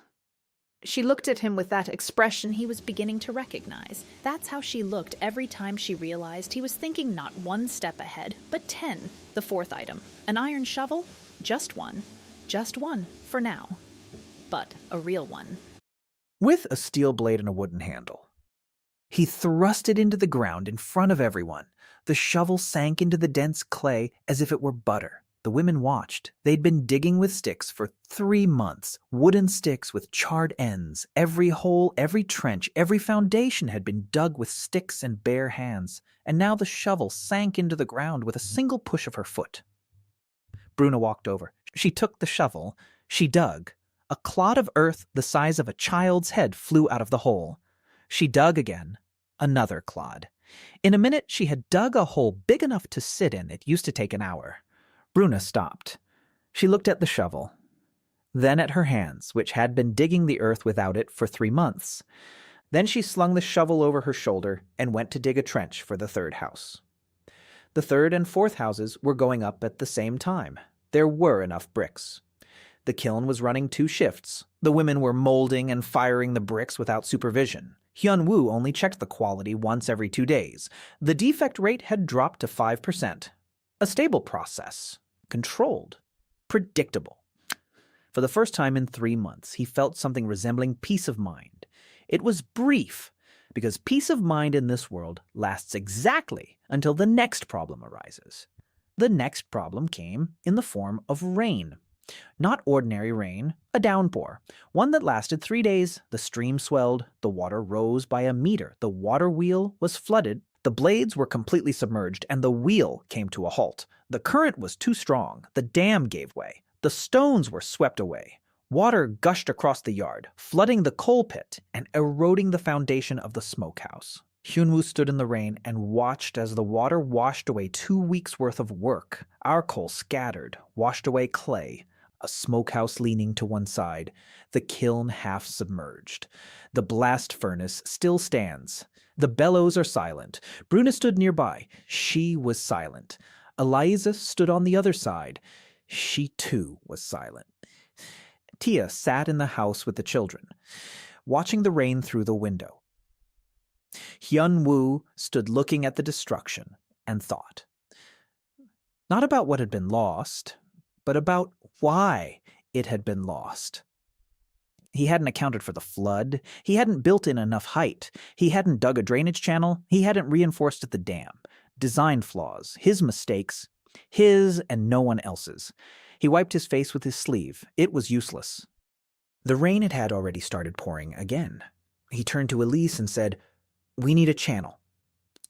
C: She looked at him with that expression he was beginning to recognize. That's how she looked every time she realized he was thinking not 1 step ahead, but 10. The 4th item, an iron shovel? Just one for now, but a real one.
A: With a steel blade and a wooden handle. He thrust it into the ground in front of everyone. The shovel sank into the dense clay as if it were butter. The women watched. They'd been digging with sticks for 3 months, wooden sticks with charred ends. Every hole, every trench, every foundation had been dug with sticks and bare hands, and now the shovel sank into the ground with a single push of her foot. Bruna walked over. She took the shovel. She dug. A clod of earth the size of a child's head flew out of the hole. She dug again. Another clod. In a minute, she had dug a hole big enough to sit in. It used to take an hour. Bruna stopped. She looked at the shovel, then at her hands, which had been digging the earth without it for 3 months. Then she slung the shovel over her shoulder and went to dig a trench for the 3rd house. The 3rd and 4th houses were going up at the same time. There were enough bricks. The kiln was running 2 shifts. The women were molding and firing the bricks without supervision. Hyun Woo only checked the quality once every 2 days. The defect rate had dropped to 5%. A stable process. Controlled. Predictable. For the first time in 3 months, he felt something resembling peace of mind. It was brief, because peace of mind in this world lasts exactly until the next problem arises. The next problem came in the form of rain. Not ordinary rain, a downpour. One that lasted 3 days. The stream swelled, the water rose by a meter, the water wheel was flooded, the blades were completely submerged, and the wheel came to a halt. The current was too strong, the dam gave way, the stones were swept away. Water gushed across the yard, flooding the coal pit and eroding the foundation of the smokehouse. Hyun Woo stood in the rain and watched as the water washed away 2 weeks' worth of work. Our coal scattered, washed away clay, a smokehouse leaning to one side, the kiln half submerged. The blast furnace still stands. The bellows are silent. Bruna stood nearby. She was silent. Eliza stood on the other side. She too was silent. Tia sat in the house with the children, watching the rain through the window. Hyun Woo stood looking at the destruction and thought. Not about what had been lost, but about why it had been lost. He hadn't accounted for the flood. He hadn't built in enough height. He hadn't dug a drainage channel. He hadn't reinforced the dam. Design flaws, his mistakes, his and no one else's. He wiped his face with his sleeve. It was useless. The rain had already started pouring again. He turned to Elise and said, "We need a channel."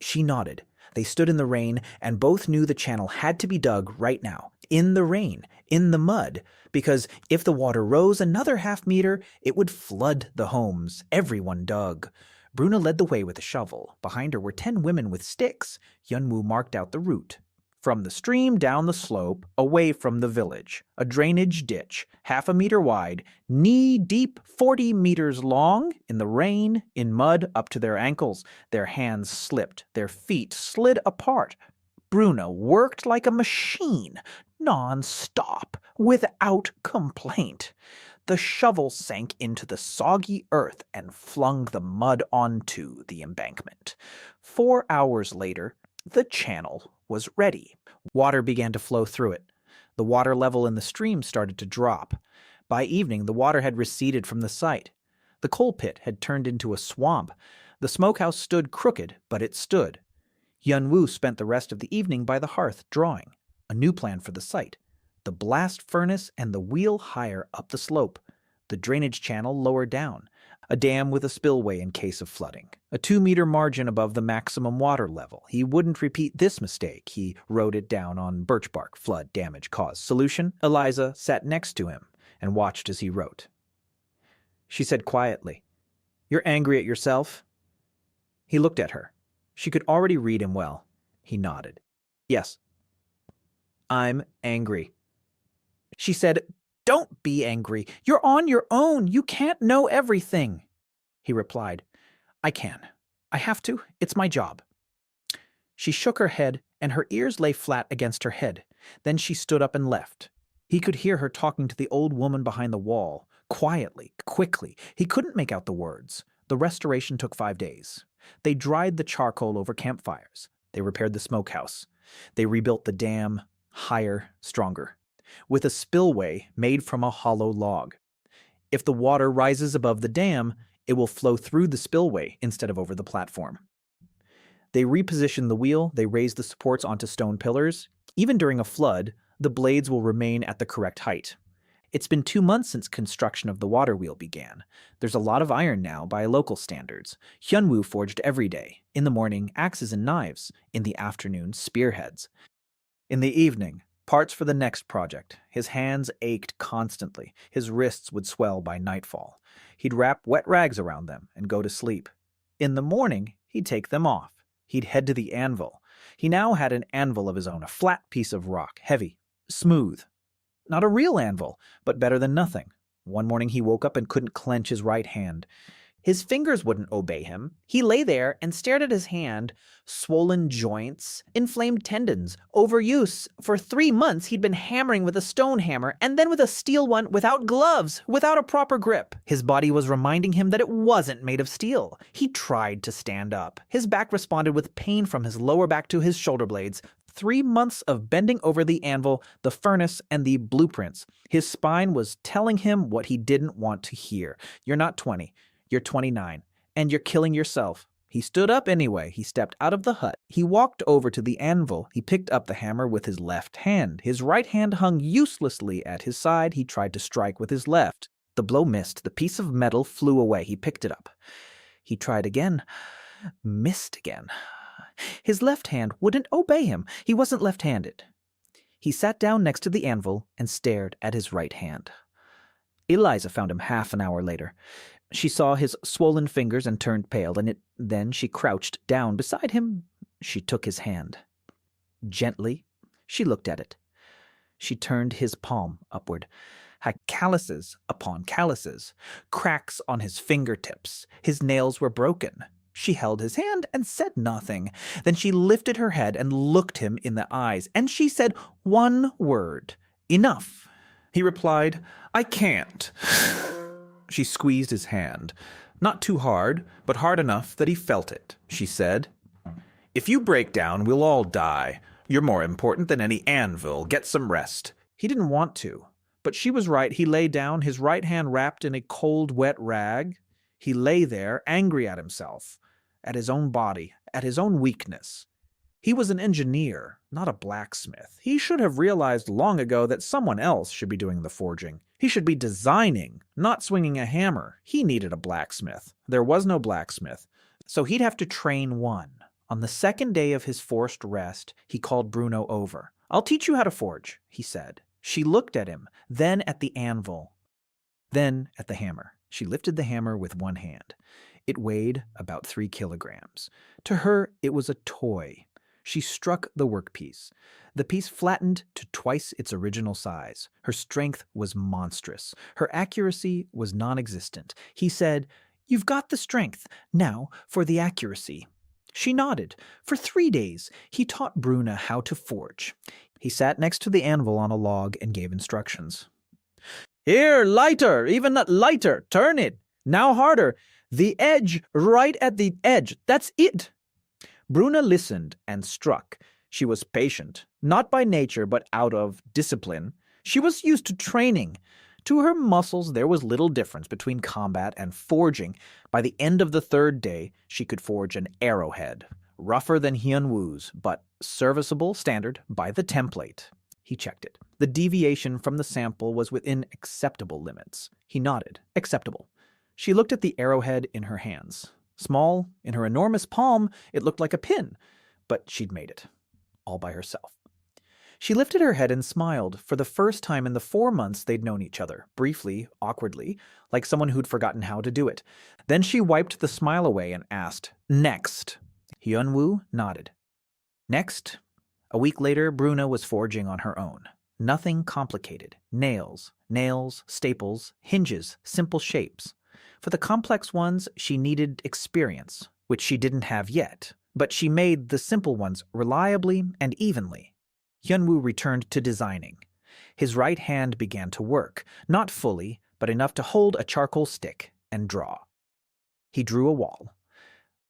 A: She nodded. They stood in the rain, and both knew the channel had to be dug right now, in the rain, in the mud, because if the water rose another half meter, it would flood the homes. Everyone dug. Bruna led the way with a shovel. Behind her were 10 women with sticks. Hyun Woo marked out the route. From the stream down the slope, away from the village, a drainage ditch, 1/2 meter wide, knee-deep, 40 meters long, in the rain, in mud up to their ankles. Their hands slipped, their feet slid apart. Bruna worked like a machine, non-stop, without complaint. The shovel sank into the soggy earth and flung the mud onto the embankment. 4 hours later, the channel was ready. Water began to flow through it. The water level in the stream started to drop. By evening, the water had receded from the site. The coal pit had turned into a swamp. The smokehouse stood crooked, but it stood. Hyun Woo spent the rest of the evening by the hearth drawing a new plan for the site. The blast furnace and the wheel higher up the slope. The drainage channel lower down. A dam with a spillway in case of flooding. A 2-meter margin above the maximum water level. He wouldn't repeat this mistake. He wrote it down on birch bark. Flood damage caused. Solution? Eliza sat next to him and watched as he wrote. She said quietly, "You're angry at yourself?" He looked at her. She could already read him well. He nodded. "Yes. I'm angry." She said, "Don't be angry. You're on your own. You can't know everything." He replied, "I can. I have to. It's my job." She shook her head, and her ears lay flat against her head. Then she stood up and left. He could hear her talking to the old woman behind the wall, quietly, quickly. He couldn't make out the words. The restoration took 5 days. They dried the charcoal over campfires. They repaired the smokehouse. They rebuilt the dam, higher, stronger, with a spillway made from a hollow log. If the water rises above the dam, it will flow through the spillway instead of over the platform. They repositioned the wheel, they raised the supports onto stone pillars. Even during a flood, the blades will remain at the correct height. It's been 2 months since construction of the water wheel began. There's a lot of iron now by local standards. Hyun Woo forged every day. In the morning, axes and knives. In the afternoon, spearheads. In the evening, parts for the next project. His hands ached constantly. His wrists would swell by nightfall. He'd wrap wet rags around them and go to sleep. In the morning, he'd take them off. He'd head to the anvil. He now had an anvil of his own, a flat piece of rock, heavy, smooth. Not a real anvil, but better than nothing. One morning he woke up and couldn't clench his right hand. His fingers wouldn't obey him. He lay there and stared at his hand. Swollen joints, inflamed tendons, overuse. For 3 months he'd been hammering with a stone hammer and then with a steel one without gloves, without a proper grip. His body was reminding him that it wasn't made of steel. He tried to stand up. His back responded with pain from his lower back to his shoulder blades. 3 months of bending over the anvil, the furnace, and the blueprints. His spine was telling him what he didn't want to hear. You're not 20. You're 29, and you're killing yourself. He stood up anyway. He stepped out of the hut. He walked over to the anvil. He picked up the hammer with his left hand. His right hand hung uselessly at his side. He tried to strike with his left. The blow missed. The piece of metal flew away. He picked it up. He tried again. Missed again. His left hand wouldn't obey him. He wasn't left-handed. He sat down next to the anvil and stared at his right hand. Eliza found him half an hour later. She saw his swollen fingers and turned pale, and then she crouched down beside him. She took his hand. Gently, she looked at it. She turned his palm upward, had calluses upon calluses, cracks on his fingertips. His nails were broken. She held his hand and said nothing. Then she lifted her head and looked him in the eyes, and she said one word, "Enough." He replied, "I can't." She squeezed his hand. "Not too hard, but hard enough that he felt it," she said. "If you break down, we'll all die. You're more important than any anvil. Get some rest." He didn't want to, but she was right. He lay down, his right hand wrapped in a cold, wet rag. He lay there, angry at himself, at his own body, at his own weakness. He was an engineer, not a blacksmith. He should have realized long ago that someone else should be doing the forging. He should be designing, not swinging a hammer. He needed a blacksmith. There was no blacksmith, so he'd have to train one. On the second day of his forced rest, he called Bruno over. "I'll teach you how to forge," he said. She looked at him, then at the anvil, then at the hammer. She lifted the hammer with one hand. It weighed about 3 kilograms. To her, it was a toy. She struck the workpiece. The piece flattened to twice its original size. Her strength was monstrous. Her accuracy was non-existent. He said, "You've got the strength. Now for the accuracy." She nodded. For 3 days, he taught Bruna how to forge. He sat next to the anvil on a log and gave instructions. "Here, lighter, even lighter. Turn it. Now harder. The edge, right at the edge. That's it." Bruna listened and struck. She was patient, not by nature but out of discipline. She was used to training. To her muscles there was little difference between combat and forging. By the end of the 3rd day, she could forge an arrowhead, rougher than Hyun Woo's, but serviceable, standard, by the template. He checked it. The deviation from the sample was within acceptable limits. He nodded. Acceptable. She looked at the arrowhead in her hands. Small, in her enormous palm, it looked like a pin, but she'd made it, all by herself. She lifted her head and smiled, for the first time in the 4 months they'd known each other, briefly, awkwardly, like someone who'd forgotten how to do it. Then she wiped the smile away and asked, "Next?" Hyun Woo nodded. Next? A week later, Bruna was forging on her own. Nothing complicated. Nails, staples, hinges, simple shapes. For the complex ones, she needed experience, which she didn't have yet, but she made the simple ones reliably and evenly. Hyun Woo returned to designing. His right hand began to work, not fully, but enough to hold a charcoal stick and draw. He drew a wall.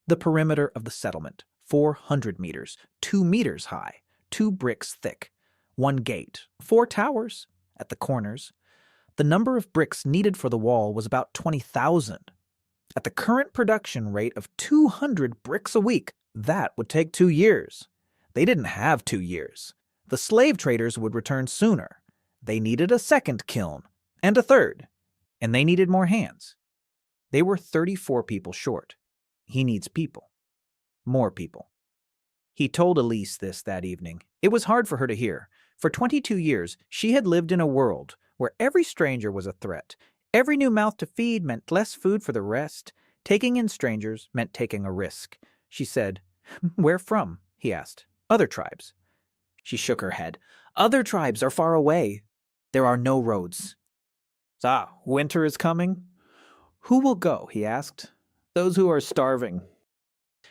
A: The perimeter of the settlement, 400 meters, 2 meters high, 2 bricks thick, 1 gate, 4 towers at the corners. The number of bricks needed for the wall was about 20,000. At the current production rate of 200 bricks a week, that would take 2 years. They didn't have 2 years. The slave traders would return sooner. They needed a second kiln, and a third, and they needed more hands. They were 34 people short. He needs people. More people. He told Elise this that evening. It was hard for her to hear. For 22 years, she had lived in a world where every stranger was a threat. Every new mouth to feed meant less food for the rest. Taking in strangers meant taking a risk. She said, "Where from?" he asked. "Other tribes." She shook her head. "Other tribes are far away. There are no roads." Winter is coming?" "Who will go?" he asked. "Those who are starving."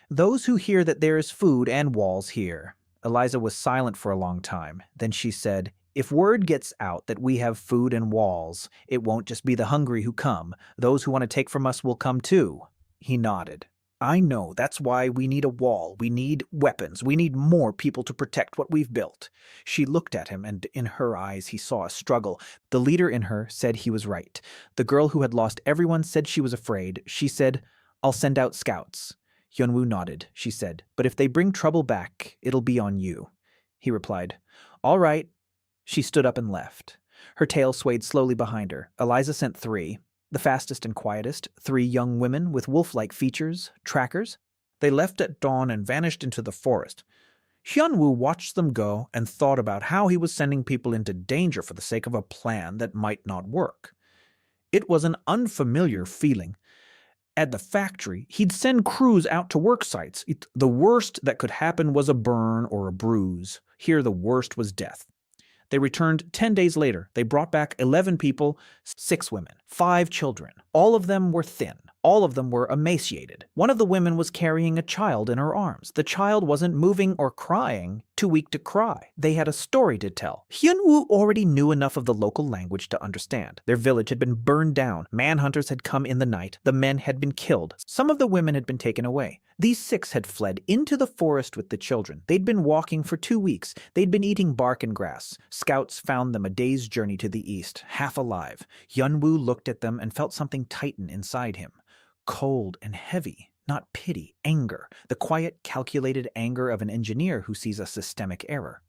A: "Those who hear that there is food and walls here." Eliza was silent for a long time. Then she said, "If word gets out that we have food and walls, it won't just be the hungry who come. Those who want to take from us will come too." He nodded. "I know. That's why we need a wall. We need weapons. We need more people to protect what we've built." She looked at him, and in her eyes he saw a struggle. The leader in her said he was right. The girl who had lost everyone said she was afraid. She said, "I'll send out scouts." Hyun Woo nodded, she said. But if they bring trouble back, it'll be on you. He replied. All right. She stood up and left. Her tail swayed slowly behind her. Eliza sent 3, the fastest and quietest, 3 young women with wolf-like features, trackers. They left at dawn and vanished into the forest. Hyun Woo watched them go and thought about how he was sending people into danger for the sake of a plan that might not work. It was an unfamiliar feeling. At the factory, he'd send crews out to work sites. The worst that could happen was a burn or a bruise. Here, the worst was death. They returned 10 days later. They brought back 11 people, 6 women, 5 children. All of them were thin. All of them were emaciated. One of the women was carrying a child in her arms. The child wasn't moving or crying, too weak to cry. They had a story to tell. Hyun Woo already knew enough of the local language to understand. Their village had been burned down. Manhunters had come in the night. The men had been killed. Some of the women had been taken away. These 6 had fled into the forest with the children. They'd been walking for 2 weeks. They'd been eating bark and grass. Scouts found them a day's journey to the east, half alive. Hyun Woo looked at them and felt something tighten inside him. Cold and heavy, not pity, anger, the quiet, calculated anger of an engineer who sees a systemic error.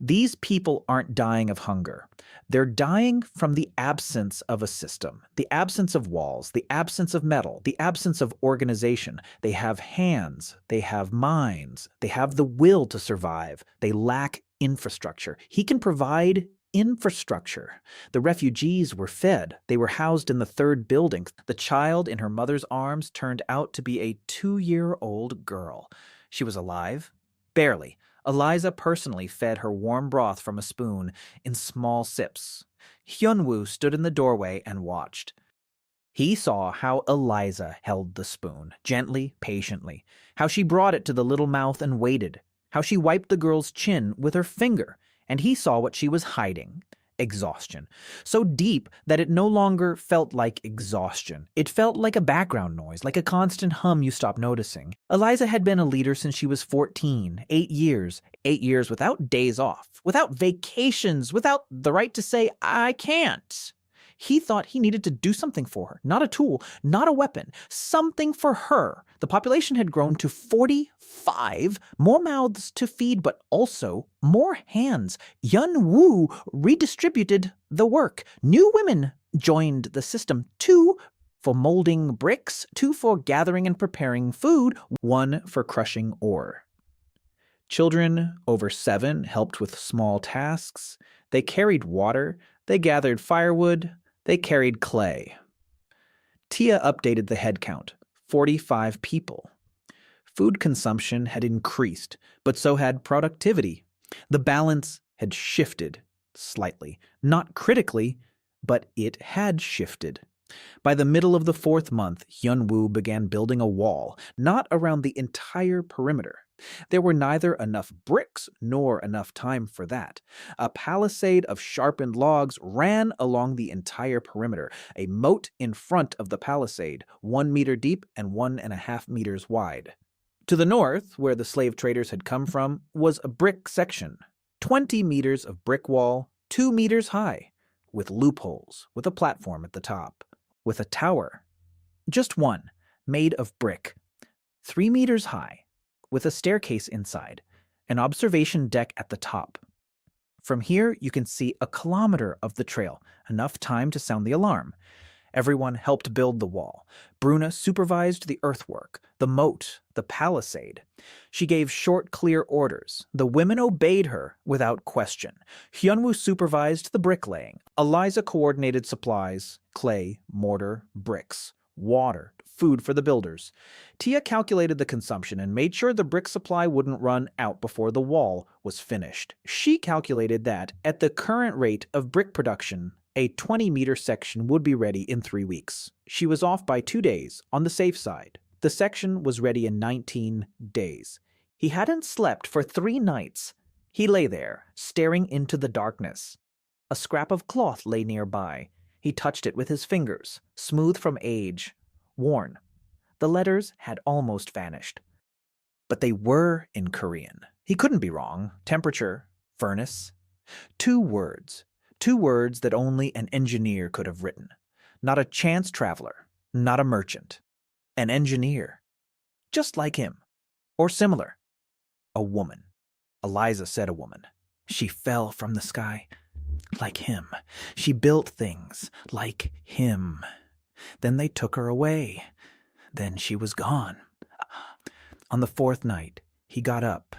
A: These people aren't dying of hunger. They're dying from the absence of a system, the absence of walls, the absence of metal, the absence of organization. They have hands, they have minds, they have the will to survive. They lack infrastructure. He can provide infrastructure. The refugees were fed. They were housed in the 3rd building. The child in her mother's arms turned out to be a 2-year-old girl. She was alive? Barely. Eliza personally fed her warm broth from a spoon in small sips. Hyun Woo stood in the doorway and watched. He saw how Eliza held the spoon, gently, patiently, how she brought it to the little mouth and waited, how she wiped the girl's chin with her finger, and he saw what she was hiding. Exhaustion. So deep that it no longer felt like exhaustion. It felt like a background noise, like a constant hum you stop noticing. Eliza had been a leader since she was 14, 8 years. 8 years without days off, without vacations, without the right to say, I can't. He thought he needed to do something for her. Not a tool, not a weapon. Something for her. The population had grown to 45, more mouths to feed, but also more hands. Hyun Woo redistributed the work. New women joined the system. 2 for molding bricks, 2 for gathering and preparing food, 1 for crushing ore. Children over 7 helped with small tasks. They carried water. They gathered firewood. They carried clay. Tia updated the head count, 45 people. Food consumption had increased, but so had productivity. The balance had shifted slightly. Not critically, but it had shifted. By the middle of the 4th month, Hyun Woo began building a wall, not around the entire perimeter. There were neither enough bricks nor enough time for that. A palisade of sharpened logs ran along the entire perimeter, a moat in front of the palisade, 1 meter deep and 1.5 meters wide. To the north, where the slave traders had come from, was a brick section, 20 meters of brick wall, 2 meters high, with loopholes, with a platform at the top, with a tower. Just one, made of brick, 3 meters high, with a staircase inside, an observation deck at the top. From here, you can see a kilometer of the trail, enough time to sound the alarm. Everyone helped build the wall. Bruna supervised the earthwork, the moat, the palisade. She gave short, clear orders. The women obeyed her without question. Hyunwoo supervised the bricklaying. Eliza coordinated supplies, clay, mortar, bricks, water, food for the builders. Tia calculated the consumption and made sure the brick supply wouldn't run out before the wall was finished. She calculated that, at the current rate of brick production, a 20-meter section would be ready in 3 weeks. She was off by 2 days, on the safe side. The section was ready in 19 days. He hadn't slept for 3 nights. He lay there, staring into the darkness. A scrap of cloth lay nearby. He touched it with his fingers, smooth from age, worn. The letters had almost vanished. But they were in Korean. He couldn't be wrong. Temperature, furnace. 2 words. 2 words that only an engineer could have written. Not a chance traveler. Not a merchant. An engineer. just like him, or similar. A woman. Eliza said a woman. She fell from the sky, like him. She built things, like him. Then they took her away. Then she was gone. On the fourth night, he got up.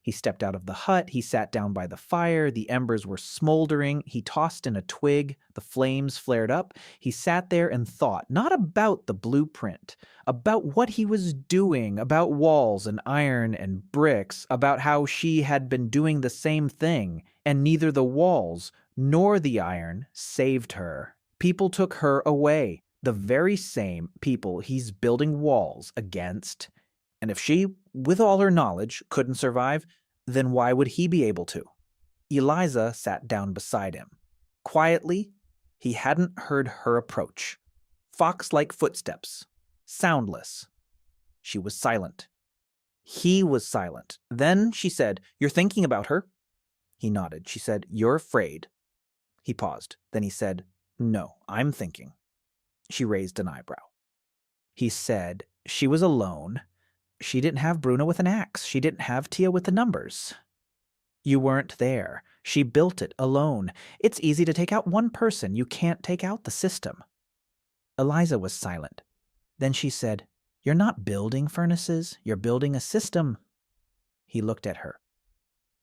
A: He stepped out of the hut. He sat down by the fire. The embers were smoldering. He tossed in a twig. The flames flared up. He sat there and thought, not about the blueprint, about what he was doing, about walls and iron and bricks, about how she had been doing the same thing, and neither the walls nor the iron saved her. People took her away, the very same people he's building walls against. And if she, with all her knowledge, couldn't survive, then why would he be able to? Eliza sat down beside him. Quietly, he hadn't heard her approach. Fox-like footsteps, soundless. She was silent. He was silent. Then she said, "You're thinking about her?" He nodded. She said, "You're afraid." He paused. Then he said, "No, I'm thinking." She raised an eyebrow. He said, "She was alone. She didn't have Bruno with an axe. She didn't have Tia with the numbers. You weren't there. She built it alone. It's easy to take out one person. You can't take out the system." Eliza was silent. Then she said, "You're not building furnaces. You're building a system." He looked at her.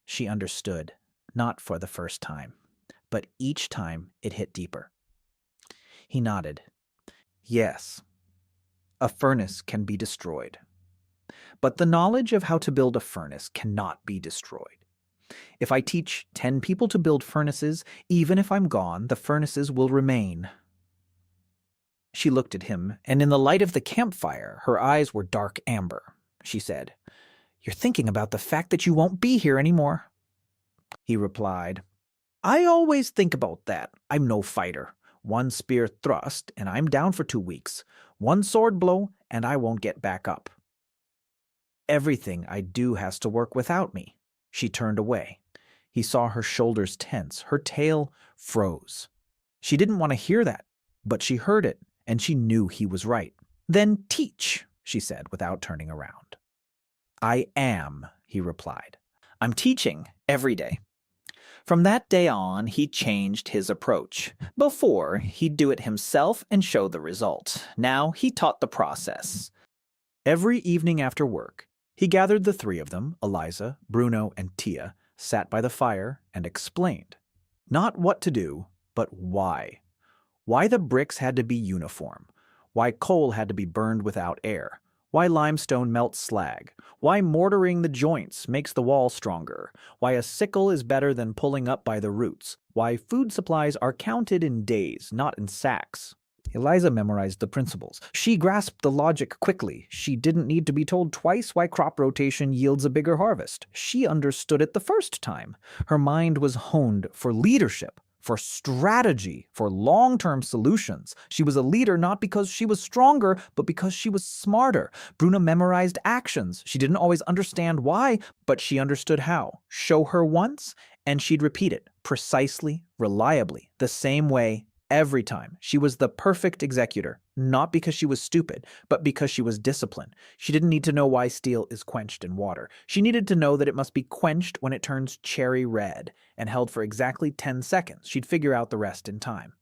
A: She understood, not for the first time, but each time it hit deeper. He nodded. "Yes, a furnace can be destroyed. But the knowledge of how to build a furnace cannot be destroyed. If I teach 10 people to build furnaces, even if I'm gone, the furnaces will remain." She looked at him, and in the light of the campfire, her eyes were dark amber. She said, "You're thinking about the fact that you won't be here anymore." He replied, "I always think about that. I'm no fighter. One spear thrust, and I'm down for 2 weeks. One sword blow, and I won't get back up. Everything I do has to work without me." She turned away. He saw her shoulders tense. Her tail froze. She didn't want to hear that, but she heard it, and she knew he was right. "Then teach," she said without turning around. "I am," he replied. "I'm teaching every day." From that day on, he changed his approach. Before, he'd do it himself and show the result. Now, he taught the process. Every evening after work, he gathered the 3 of them, Eliza, Bruno, and Tia, sat by the fire, and explained. Not what to do, but why. Why the bricks had to be uniform. Why coal had to be burned without air. Why limestone melts slag. Why mortaring the joints makes the wall stronger. Why a sickle is better than pulling up by the roots. Why food supplies are counted in days, not in sacks. Eliza memorized the principles. She grasped the logic quickly. She didn't need to be told twice why crop rotation yields a bigger harvest. She understood it the first time. Her mind was honed for leadership, for strategy, for long-term solutions. She was a leader not because she was stronger, but because she was smarter. Bruna memorized actions. She didn't always understand why, but she understood how. Show her once, and she'd repeat it precisely, reliably, the same way every time. She was the perfect executor, not because she was stupid, but because she was disciplined. She didn't need to know why steel is quenched in water. She needed to know that it must be quenched when it turns cherry red and held for exactly 10 seconds. She'd figure out the rest in time.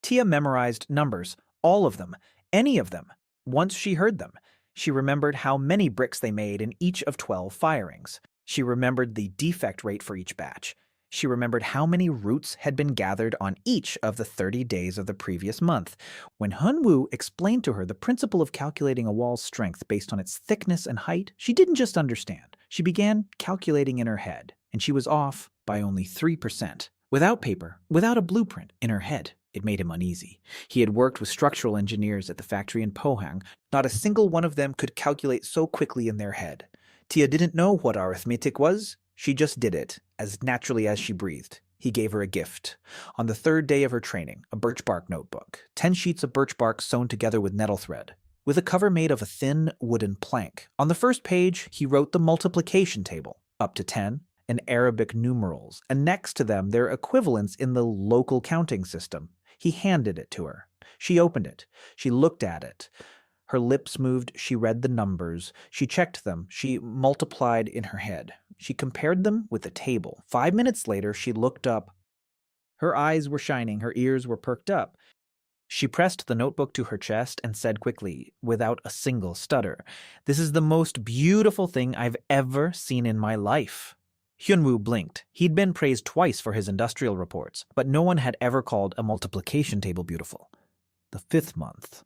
A: Tia memorized numbers, all of them, any of them. Once she heard them, she remembered how many bricks they made in each of 12 firings. She remembered the defect rate for each batch. She remembered how many roots had been gathered on each of the 30 days of the previous month. When Hyun Woo explained to her the principle of calculating a wall's strength based on its thickness and height, she didn't just understand. She began calculating in her head, and she was off by only 3%. Without paper, without a blueprint in her head, it made him uneasy. He had worked with structural engineers at the factory in Pohang. Not a single one of them could calculate so quickly in their head. Tia didn't know what arithmetic was. She just did it, as naturally as she breathed. He gave her a gift. On the 3rd day of her training, a birch bark notebook, 10 sheets of birch bark sewn together with nettle thread, with a cover made of a thin wooden plank. On the first page, he wrote the multiplication table, up to 10, and Arabic numerals, and next to them their equivalents in the local counting system. He handed it to her. She opened it. She looked at it. Her lips moved. She read the numbers. She checked them. She multiplied in her head. She compared them with the table. 5 minutes later, she looked up. Her eyes were shining. Her ears were perked up. She pressed the notebook to her chest and said quickly, without a single stutter, "This is the most beautiful thing I've ever seen in my life." Hyun Woo blinked. He'd been praised twice for his industrial reports, but no one had ever called a multiplication table beautiful. The 5th month.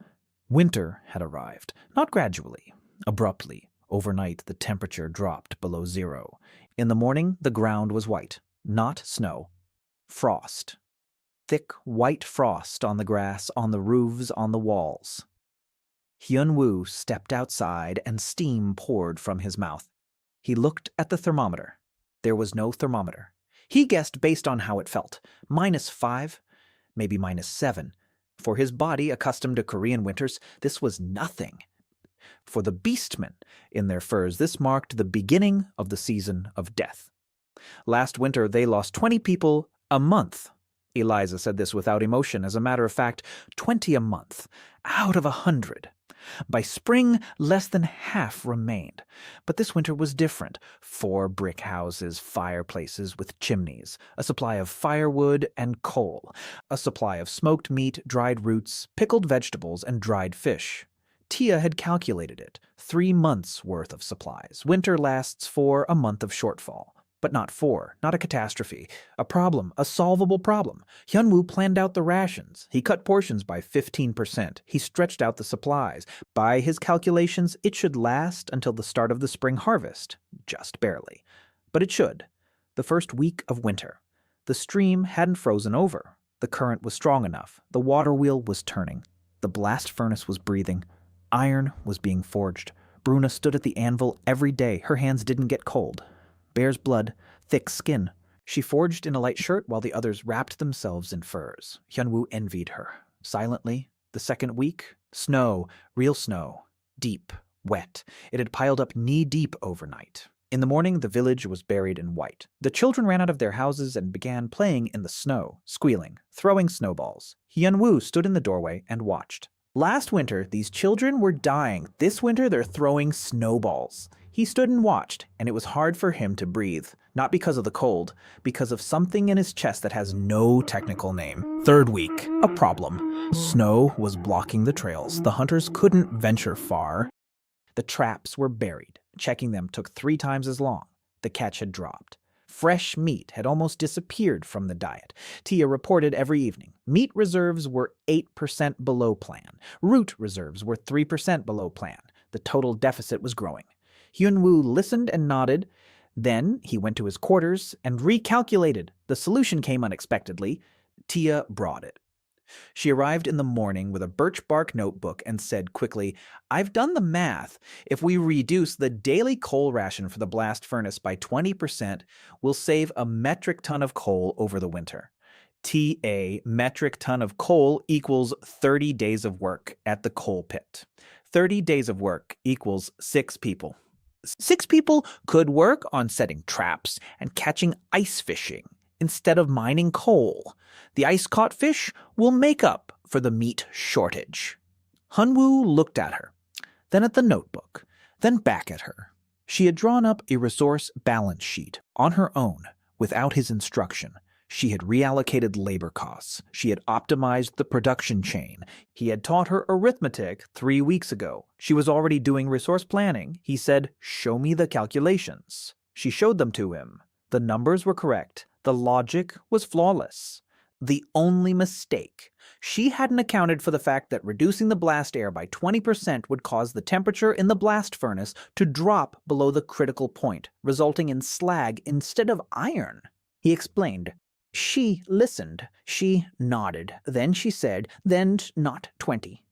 A: Winter had arrived, not gradually, abruptly. Overnight, the temperature dropped below 0. In the morning, the ground was white, not snow. Frost. Thick white frost on the grass, on the roofs, on the walls. Hyun Woo stepped outside and steam poured from his mouth. He looked at the thermometer. There was no thermometer. He guessed based on how it felt. -5, maybe -7. For his body, accustomed to Korean winters, this was nothing. For the beastmen in their furs, this marked the beginning of the season of death. Last winter, they lost 20 people a month. Eliza said this without emotion. As a matter of fact, 20 a month, out of 100. By spring, less than half remained. But this winter was different. 4 brick houses, fireplaces with chimneys, a supply of firewood and coal, a supply of smoked meat, dried roots, pickled vegetables, and dried fish. Tia had calculated it. 3 months' worth of supplies. Winter lasts for a month of shortfall. But not 4, not a catastrophe. A problem, a solvable problem. Hyun Woo planned out the rations. He cut portions by 15%. He stretched out the supplies. By his calculations, it should last until the start of the spring harvest. Just barely. But it should. The first week of winter. The stream hadn't frozen over. The current was strong enough. The water wheel was turning. The blast furnace was breathing. Iron was being forged. Bruna stood at the anvil every day. Her hands didn't get cold. Bear's blood, thick skin. She forged in a light shirt while the others wrapped themselves in furs. Hyun Woo envied her. Silently, the second week, snow, real snow, deep, wet. It had piled up knee-deep overnight. In the morning, the village was buried in white. The children ran out of their houses and began playing in the snow, squealing, throwing snowballs. Hyun Woo stood in the doorway and watched. Last winter, these children were dying. This winter, they're throwing snowballs. He stood and watched, and it was hard for him to breathe, not because of the cold, because of something in his chest that has no technical name. Third week, a problem. Snow was blocking the trails. The hunters couldn't venture far. The traps were buried. Checking them took 3 times as long. The catch had dropped. Fresh meat had almost disappeared from the diet. Tia reported every evening. Meat reserves were 8% below plan. Root reserves were 3% below plan. The total deficit was growing. Hyun Woo listened and nodded. Then he went to his quarters and recalculated. The solution came unexpectedly. Tia brought it. She arrived in the morning with a birch bark notebook and said quickly, "I've done the math. If we reduce the daily coal ration for the blast furnace by 20%, we'll save a metric ton of coal over the winter. TA, metric ton of coal equals 30 days of work at the coal pit. 30 days of work equals 6 people. 6 people could work on setting traps and catching ice fishing instead of mining coal. The ice-caught fish will make up for the meat shortage." Hyun Woo looked at her, then at the notebook, then back at her. She had drawn up a resource balance sheet on her own, without his instruction. She had reallocated labor costs. She had optimized the production chain. He had taught her arithmetic 3 weeks ago. She was already doing resource planning. He said, "Show me the calculations." She showed them to him. The numbers were correct. The logic was flawless. The only mistake. She hadn't accounted for the fact that reducing the blast air by 20% would cause the temperature in the blast furnace to drop below the critical point, resulting in slag instead of iron. He explained. She listened. She nodded. Then she said, "Then not 20.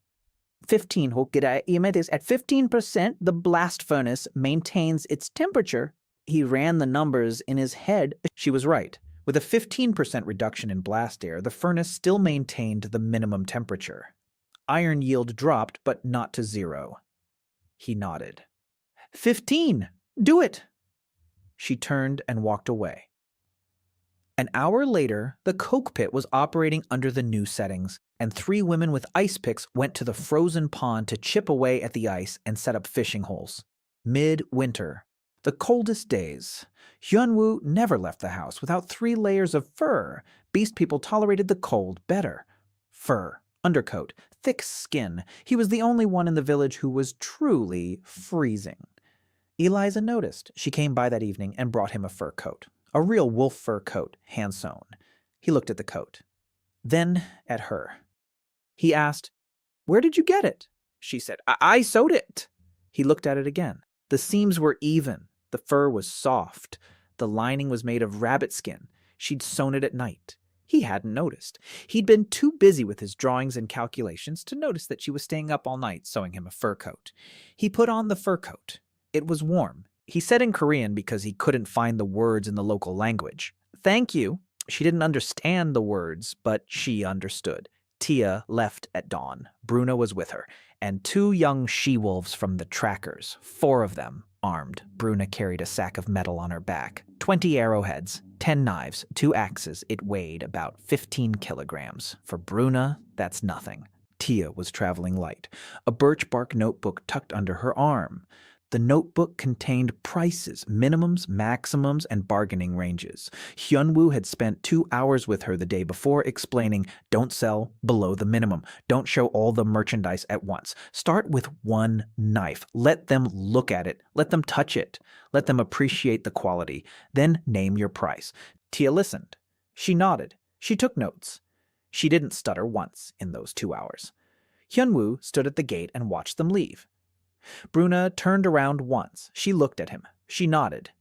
A: 15 is at 15%, the blast furnace maintains its temperature." He ran the numbers in his head. She was right. With a 15% reduction in blast air, the furnace still maintained the minimum temperature. Iron yield dropped, but not to 0. He nodded. 15! Do it! She turned and walked away. An hour later, the coke pit was operating under the new settings, and 3 women with ice picks went to the frozen pond to chip away at the ice and set up fishing holes. Mid-winter. The coldest days. Hyun Woo never left the house without 3 layers of fur. Beast people tolerated the cold better. Fur, undercoat, thick skin. He was the only one in the village who was truly freezing. Eliza noticed. She came by that evening and brought him a fur coat. A real wolf fur coat, hand-sewn. He looked at the coat. Then at her. He asked, "Where did you get it?" She said, I sewed it." He looked at it again. The seams were even. The fur was soft. The lining was made of rabbit skin. She'd sewn it at night. He hadn't noticed. He'd been too busy with his drawings and calculations to notice that she was staying up all night sewing him a fur coat. He put on the fur coat. It was warm. He said in Korean because he couldn't find the words in the local language. "Thank you." She didn't understand the words, but she understood. Tia left at dawn. Bruna was with her, and 2 young she-wolves from the trackers, 4 of them, armed. Bruna carried a sack of metal on her back, 20 arrowheads, 10 knives, 2 axes. It weighed about 15 kilograms. For Bruna, that's nothing. Tia was traveling light, a birch bark notebook tucked under her arm. The notebook contained prices, minimums, maximums, and bargaining ranges. Hyun Woo had spent 2 hours with her the day before explaining, don't sell below the minimum. Don't show all the merchandise at once. Start with 1 knife. Let them look at it. Let them touch it. Let them appreciate the quality. Then name your price. Tia listened. She nodded. She took notes. She didn't stutter once in those 2 hours. Hyun Woo stood at the gate and watched them leave. Bruna turned around once. She looked at him. She nodded.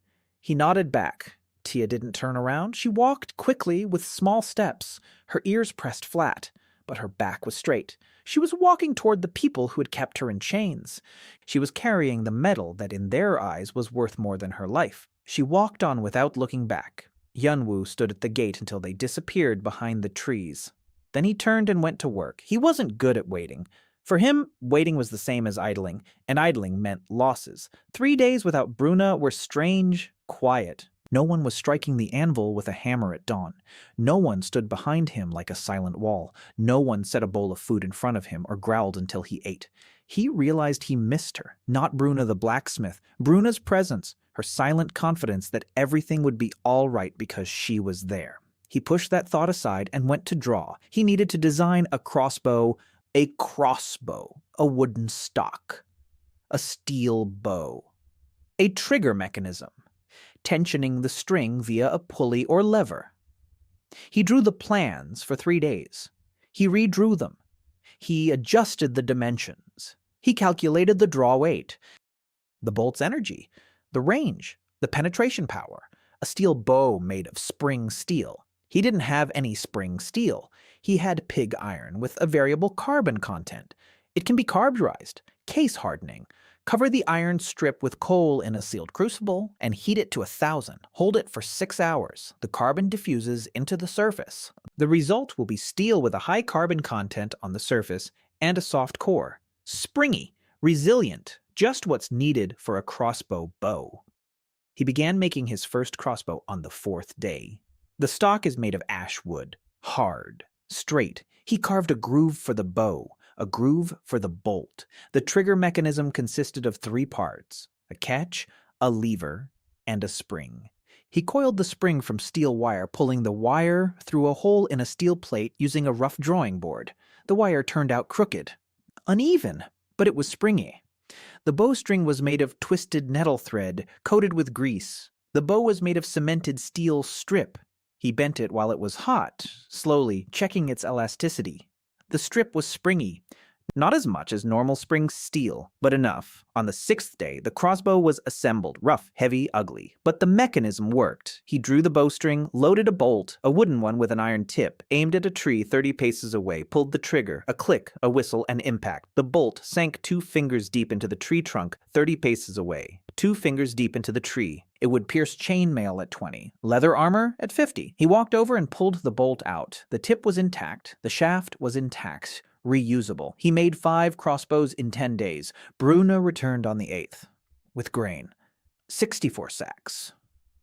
A: He nodded back. Tia didn't turn around. She walked quickly with small steps, her ears pressed flat, but her back was straight. She was walking toward the people who had kept her in chains. She was carrying the metal that in their eyes was worth more than her life. She walked on without looking back. Hyun Woo stood at the gate until they disappeared behind the trees. Then he turned and went to work. He wasn't good at waiting. For him, waiting was the same as idling, and idling meant losses. 3 days without Bruna were strange, quiet. No one was striking the anvil with a hammer at dawn. No one stood behind him like a silent wall. No one set a bowl of food in front of him or growled until he ate. He realized he missed her, not Bruna the blacksmith. Bruna's presence, her silent confidence that everything would be all right because she was there. He pushed that thought aside and went to draw. He needed to design a crossbow, a wooden stock, a steel bow, a trigger mechanism, tensioning the string via a pulley or lever. He drew the plans for 3 days. He redrew them. He adjusted the dimensions. He calculated the draw weight, the bolt's energy, the range, the penetration power, a steel bow made of spring steel. He didn't have any spring steel. He had pig iron with a variable carbon content. It can be carburized, case hardening. Cover the iron strip with coal in a sealed crucible and heat it to 1,000. Hold it for 6 hours. The carbon diffuses into the surface. The result will be steel with a high carbon content on the surface and a soft core. Springy, resilient, just what's needed for a crossbow bow. He began making his first crossbow on the 4th day. The stock is made of ash wood, hard, straight. He carved a groove for the bow, a groove for the bolt. The trigger mechanism consisted of 3 parts, a catch, a lever, and a spring. He coiled the spring from steel wire, pulling the wire through a hole in a steel plate using a rough drawing board. The wire turned out crooked, uneven, but it was springy. The bowstring was made of twisted nettle thread coated with grease. The bow was made of cemented steel strip. He bent it while it was hot, slowly, checking its elasticity. The strip was springy, not as much as normal spring steel, but enough. On the 6th day, the crossbow was assembled, rough, heavy, ugly. But the mechanism worked. He drew the bowstring, loaded a bolt, a wooden one with an iron tip, aimed at a tree 30 paces away, pulled the trigger, a click, a whistle, and impact. The bolt sank 2 fingers deep into the tree trunk 30 paces away, 2 fingers deep into the tree. It would pierce chainmail at 20, leather armor at 50. He walked over and pulled the bolt out. The tip was intact, the shaft was intact, reusable. He made 5 crossbows in 10 days. Bruna returned on the 8th, with grain. 64 sacks.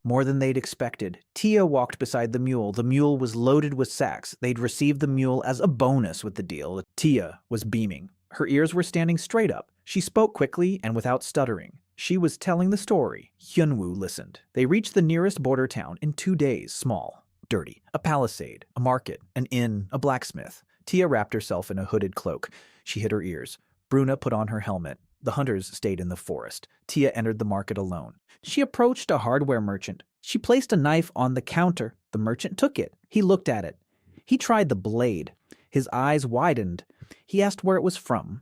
A: More than they'd expected. Tia walked beside the mule. The mule was loaded with sacks. They'd received the mule as a bonus with the deal. Tia was beaming. Her ears were standing straight up. She spoke quickly and without stuttering. She was telling the story. Hyun Woo listened. They reached the nearest border town in 2 days, small, dirty. A palisade, a market, an inn, a blacksmith. Tia wrapped herself in a hooded cloak. She hid her ears. Bruna put on her helmet. The hunters stayed in the forest. Tia entered the market alone. She approached a hardware merchant. She placed a knife on the counter. The merchant took it. He looked at it. He tried the blade. His eyes widened. He asked where it was from.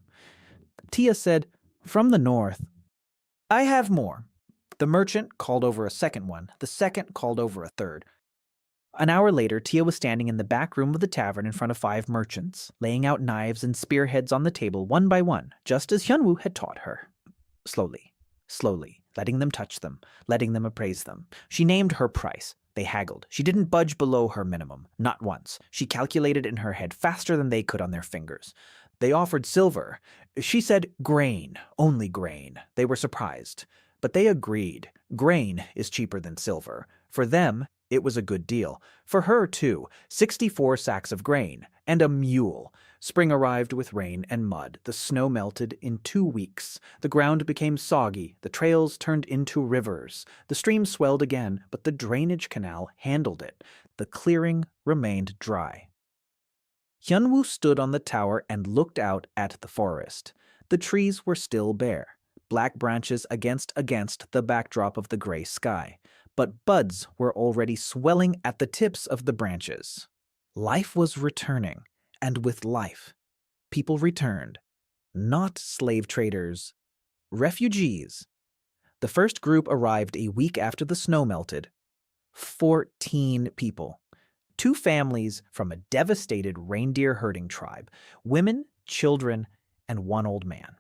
A: Tia said, "From the north." "I have more." The merchant called over a second one. The second called over a third. An hour later, Tia was standing in the back room of the tavern in front of 5 merchants, laying out knives and spearheads on the table one by one, just as Hyun Woo had taught her. Slowly, slowly, letting them touch them, letting them appraise them. She named her price. They haggled. She didn't budge below her minimum, not once. She calculated in her head faster than they could on their fingers. They offered silver. She said grain, only grain. They were surprised. But they agreed. Grain is cheaper than silver. For them, it was a good deal. For her, too, 64 sacks of grain and a mule. Spring arrived with rain and mud. The snow melted in 2 weeks. The ground became soggy. The trails turned into rivers. The stream swelled again, but the drainage canal handled it. The clearing remained dry. Hyun Woo stood on the tower and looked out at the forest. The trees were still bare, black branches against the backdrop of the gray sky. But buds were already swelling at the tips of the branches. Life was returning, and with life, people returned. Not slave traders, refugees. The first group arrived a week after the snow melted. 14 people. 2 families from a devastated reindeer herding tribe, women, children, and 1 old man.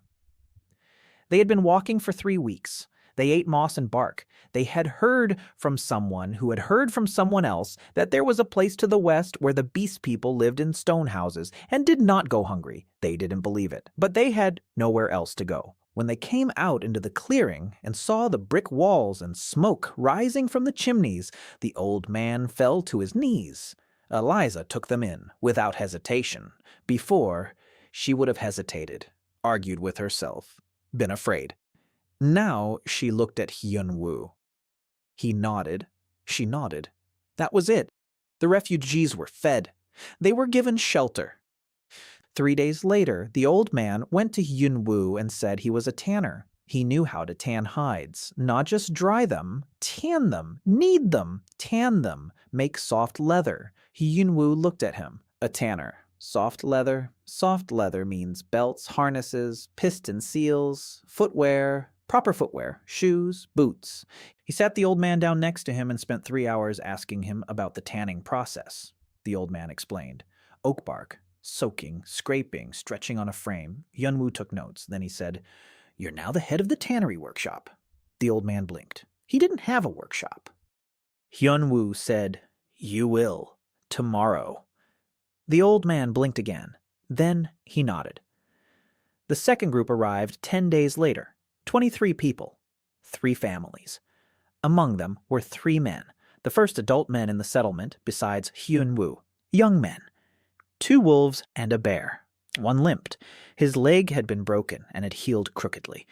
A: They had been walking for 3 weeks. They ate moss and bark. They had heard from someone who had heard from someone else that there was a place to the west where the beast people lived in stone houses and did not go hungry. They didn't believe it, but they had nowhere else to go. When they came out into the clearing and saw the brick walls and smoke rising from the chimneys, the old man fell to his knees. Eliza took them in without hesitation. Before, she would have hesitated, argued with herself, been afraid. Now she looked at Hyun Woo. He nodded. She nodded. That was it. The refugees were fed. They were given shelter. 3 days later, the old man went to Hyun Woo and said he was a tanner. He knew how to tan hides, not just dry them, tan them, knead them, tan them, make soft leather. Hyun Woo looked at him. A tanner. Soft leather means belts, harnesses, piston seals, footwear, proper footwear, shoes, boots. He sat the old man down next to him and spent 3 hours asking him about the tanning process. The old man explained. Oak bark, soaking, scraping, stretching on a frame. Hyun Woo took notes. Then he said, "You're now the head of the tannery workshop." The old man blinked. He didn't have a workshop. Hyun Woo said, "You will. Tomorrow." The old man blinked again. Then he nodded. The second group arrived 10 days later. 23 people, 3 families. Among them were 3 men, the first adult men in the settlement besides Hyun Woo, young men. 2 wolves and a bear. One limped. His leg had been broken and had healed crookedly.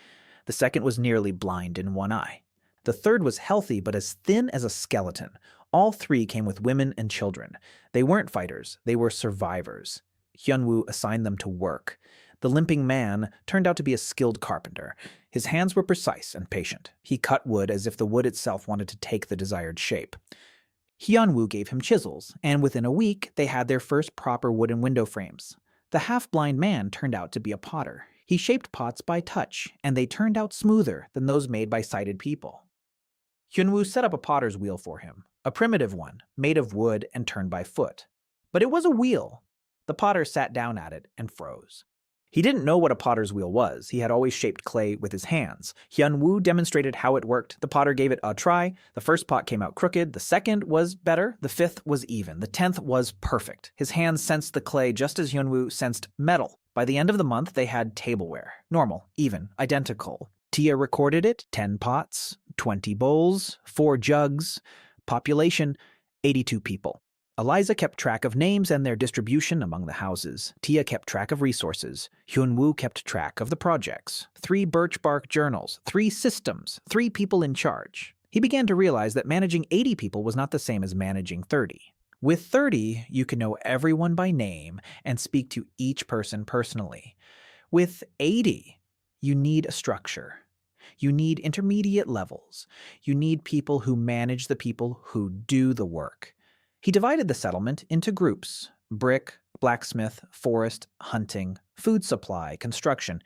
A: The second was nearly blind in one eye. The third was healthy but as thin as a skeleton. All 3 came with women and children. They weren't fighters, they were survivors. Hyun Woo assigned them to work. The limping man turned out to be a skilled carpenter. His hands were precise and patient. He cut wood as if the wood itself wanted to take the desired shape. Hyun Woo gave him chisels, and within a week they had their first proper wooden window frames. The half-blind man turned out to be a potter. He shaped pots by touch, and they turned out smoother than those made by sighted people. Hyun Woo set up a potter's wheel for him, a primitive one, made of wood and turned by foot. But it was a wheel. The potter sat down at it and froze. He didn't know what a potter's wheel was. He had always shaped clay with his hands. Hyun Woo demonstrated how it worked. The potter gave it a try. The first pot came out crooked. The second was better. The 5th was even. The 10th was perfect. His hands sensed the clay just as Hyun Woo sensed metal. By the end of the month, they had tableware. Normal, even, identical. Tia recorded it: 10 pots, 20 bowls, 4 jugs, population 82 people. Eliza kept track of names and their distribution among the houses. Tia kept track of resources. Hyun Woo kept track of the projects. 3 birch bark journals, 3 systems, 3 people in charge. He began to realize that managing 80 people was not the same as managing 30. With 30, you can know everyone by name and speak to each person personally. With 80, you need a structure. You need intermediate levels. You need people who manage the people who do the work. He divided the settlement into groups: brick, blacksmith, forest, hunting, food supply, construction.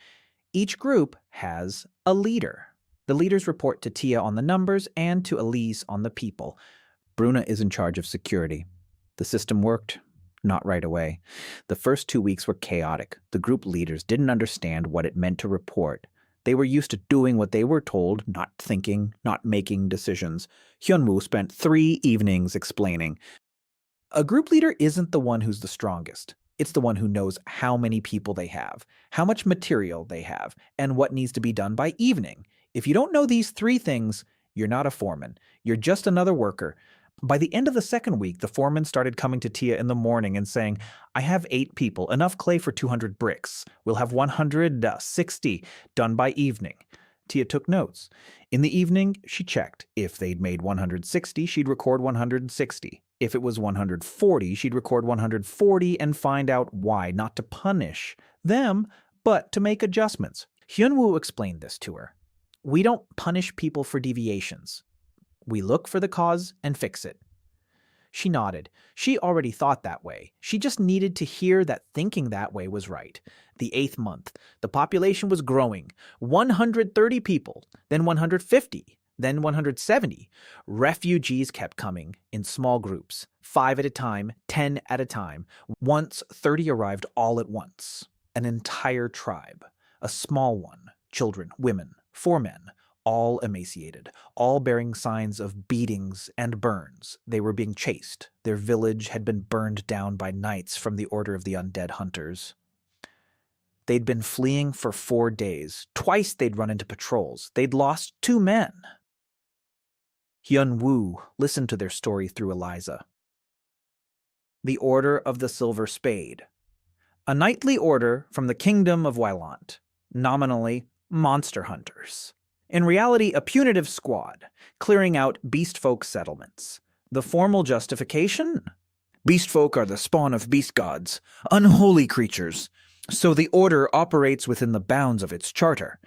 A: Each group has a leader. The leaders report to Tia on the numbers and to Elise on the people. Bruna is in charge of security. The system worked. Not right away. The first 2 weeks were chaotic. The group leaders didn't understand what it meant to report. They were used to doing what they were told, not thinking, not making decisions. Hyun Woo spent 3 evenings explaining. A group leader isn't the one who's the strongest. It's the one who knows how many people they have, how much material they have, and what needs to be done by evening. If you don't know these 3 things, you're not a foreman. You're just another worker. By the end of the second week, the foreman started coming to Tia in the morning and saying, "I have 8 people, enough clay for 200 bricks. We'll have 160 done by evening." Tia took notes. In the evening, she checked. If they'd made 160, she'd record 160. If it was 140, she'd record 140 and find out why, not to punish them, but to make adjustments. Hyun Woo explained this to her. We don't punish people for deviations. We look for the cause and fix it. She nodded. She already thought that way. She just needed to hear that thinking that way was right. The 8th month, the population was growing. 130 people, then 150, then 170. Refugees kept coming in small groups, 5 at a time, 10 at a time. Once 30 arrived all at once. An entire tribe. A small one. Children, women, 4 men. All emaciated, all bearing signs of beatings and burns. They were being chased. Their village had been burned down by knights from the Order of the Undead Hunters. They'd been fleeing for 4 days. Twice they'd run into patrols. They'd lost 2 men. Hyun Woo listened to their story through Eliza. The Order of the Silver Spade. A knightly order from the Kingdom of Wylant. Nominally, monster hunters. In reality, a punitive squad, clearing out beastfolk settlements. The formal justification? Beastfolk are the spawn of beast gods, unholy creatures, so the order operates within the bounds of its charter.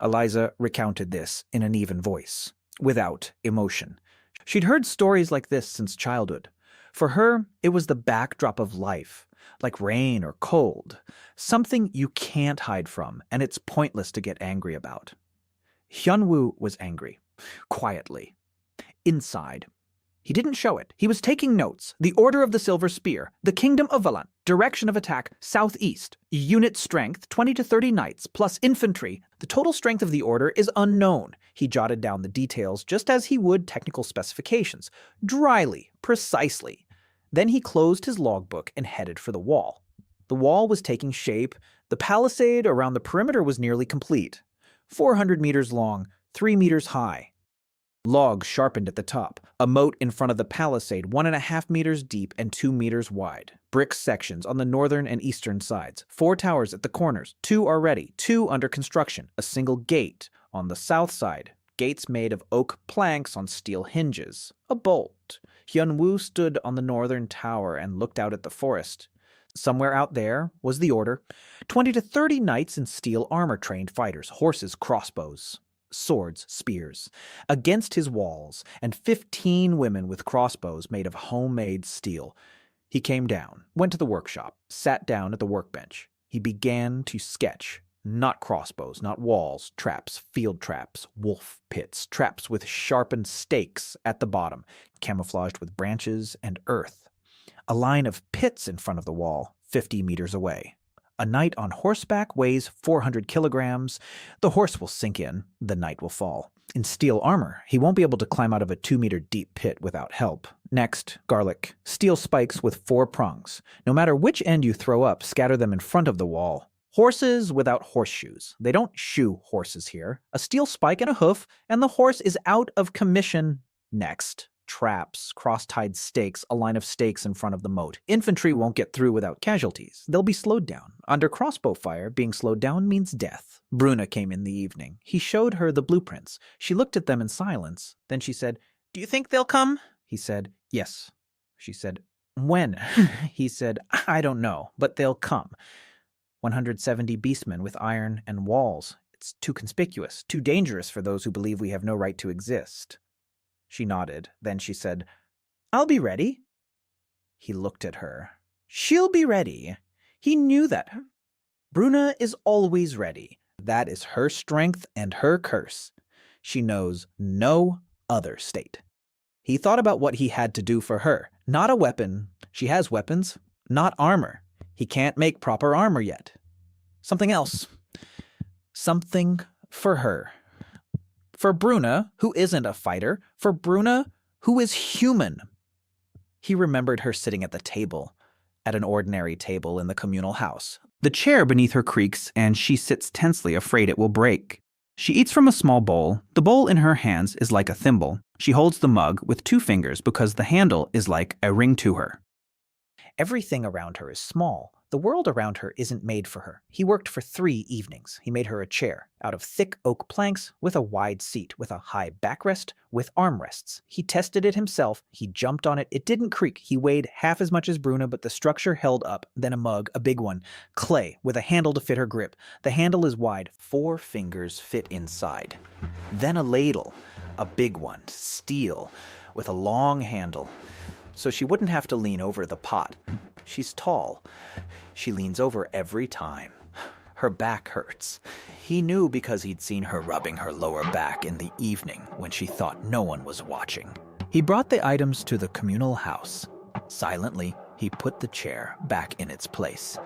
A: Eliza recounted this in an even voice, without emotion. She'd heard stories like this since childhood. For her, it was the backdrop of life, like rain or cold, something you can't hide from, and it's pointless to get angry about. Hyun Woo was angry, quietly. Inside. He didn't show it. He was taking notes. The Order of the Silver Spear. The Kingdom of Valant. Direction of attack, southeast. Unit strength, 20 to 30 knights, plus infantry. The total strength of the order is unknown. He jotted down the details just as he would technical specifications. Dryly, precisely. Then he closed his logbook and headed for the wall. The wall was taking shape. The palisade around the perimeter was nearly complete. 400 meters long, 3 meters high. Logs sharpened at the top. A moat in front of the palisade, 1.5 meters deep and 2 meters wide. Brick sections on the northern and eastern sides. 4 towers at the corners. 2 are ready. 2 under construction. A single gate on the south side. Gates made of oak planks on steel hinges. A bolt. Hyun Woo stood on the northern tower and looked out at the forest. Somewhere out there was the order. 20 to 30 knights in steel armor, trained fighters, horses, crossbows, swords, spears, against his walls, and 15 women with crossbows made of homemade steel. He came down, went to the workshop, sat down at the workbench. He began to sketch. Not crossbows, not walls, traps, field traps, wolf pits, traps with sharpened stakes at the bottom, camouflaged with branches and earth. A line of pits in front of the wall, 50 meters away. A knight on horseback weighs 400 kilograms. The horse will sink in, the knight will fall. In steel armor, he won't be able to climb out of a 2-meter deep pit without help. Next, garlic. Steel spikes with 4 prongs. No matter which end you throw up, scatter them in front of the wall. Horses without horseshoes. They don't shoe horses here. A steel spike and a hoof, and the horse is out of commission. Next, traps, cross-tied stakes, a line of stakes in front of the moat. Infantry won't get through without casualties. They'll be slowed down. Under crossbow fire, being slowed down means death. Bruna came in the evening. He showed her the blueprints. She looked at them in silence. Then she said, "Do you think they'll come?" He said, "Yes." She said, "When?" He said, "I don't know, but they'll come. 170 beastmen with iron and walls. It's too conspicuous, too dangerous for those who believe we have no right to exist." She nodded. Then she said, "I'll be ready." He looked at her. She'll be ready. He knew that. Bruna is always ready. That is her strength and her curse. She knows no other state. He thought about what he had to do for her. Not a weapon. She has weapons. Not armor. He can't make proper armor yet. Something else. Something for her. For Bruna, who isn't a fighter. For Bruna, who is human. He remembered her sitting at the table, at an ordinary table in the communal house. The chair beneath her creaks, and she sits tensely, afraid it will break. She eats from a small bowl. The bowl in her hands is like a thimble. She holds the mug with 2 fingers because the handle is like a ring to her. Everything around her is small. The world around her isn't made for her. He worked for 3 evenings. He made her a chair out of thick oak planks with a wide seat, with a high backrest, with armrests. He tested it himself. He jumped on it. It didn't creak. He weighed half as much as Bruna, but the structure held up. Then a mug, a big one, clay with a handle to fit her grip. The handle is wide. 4 fingers fit inside. Then a ladle, a big one, steel, with a long handle, so she wouldn't have to lean over the pot. She's tall. She leans over every time. Her back hurts. He knew because he'd seen her rubbing her lower back in the evening when she thought no one was watching. He brought the items to the communal house. Silently, he put the chair back in its place.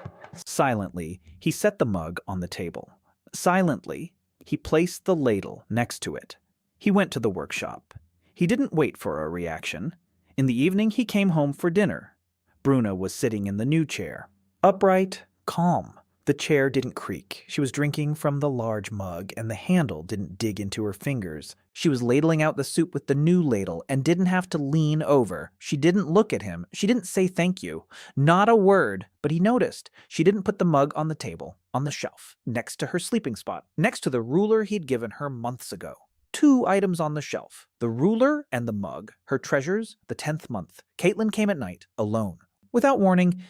A: Silently, he set the mug on the table. Silently, he placed the ladle next to it. He went to the workshop. He didn't wait for a reaction. In the evening, he came home for dinner. Bruna was sitting in the new chair, upright, calm. The chair didn't creak. She was drinking from the large mug, and the handle didn't dig into her fingers. She was ladling out the soup with the new ladle and didn't have to lean over. She didn't look at him. She didn't say thank you. Not a word, but he noticed. She didn't put the mug on the table, on the shelf, next to her sleeping spot, next to the ruler he'd given her months ago. 2 items on the shelf, the ruler and the mug, her treasures, the 10th month. Caitlin came at night, alone. Without warning,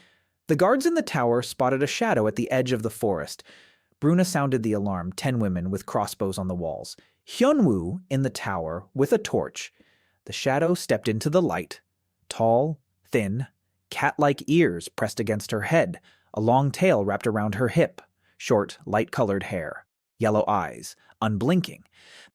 A: the guards in the tower spotted a shadow at the edge of the forest. Bruna sounded the alarm, 10 women with crossbows on the walls. Hyun Woo in the tower with a torch. The shadow stepped into the light. Tall, thin, cat-like ears pressed against her head, a long tail wrapped around her hip, short, light-colored hair, yellow eyes, unblinking.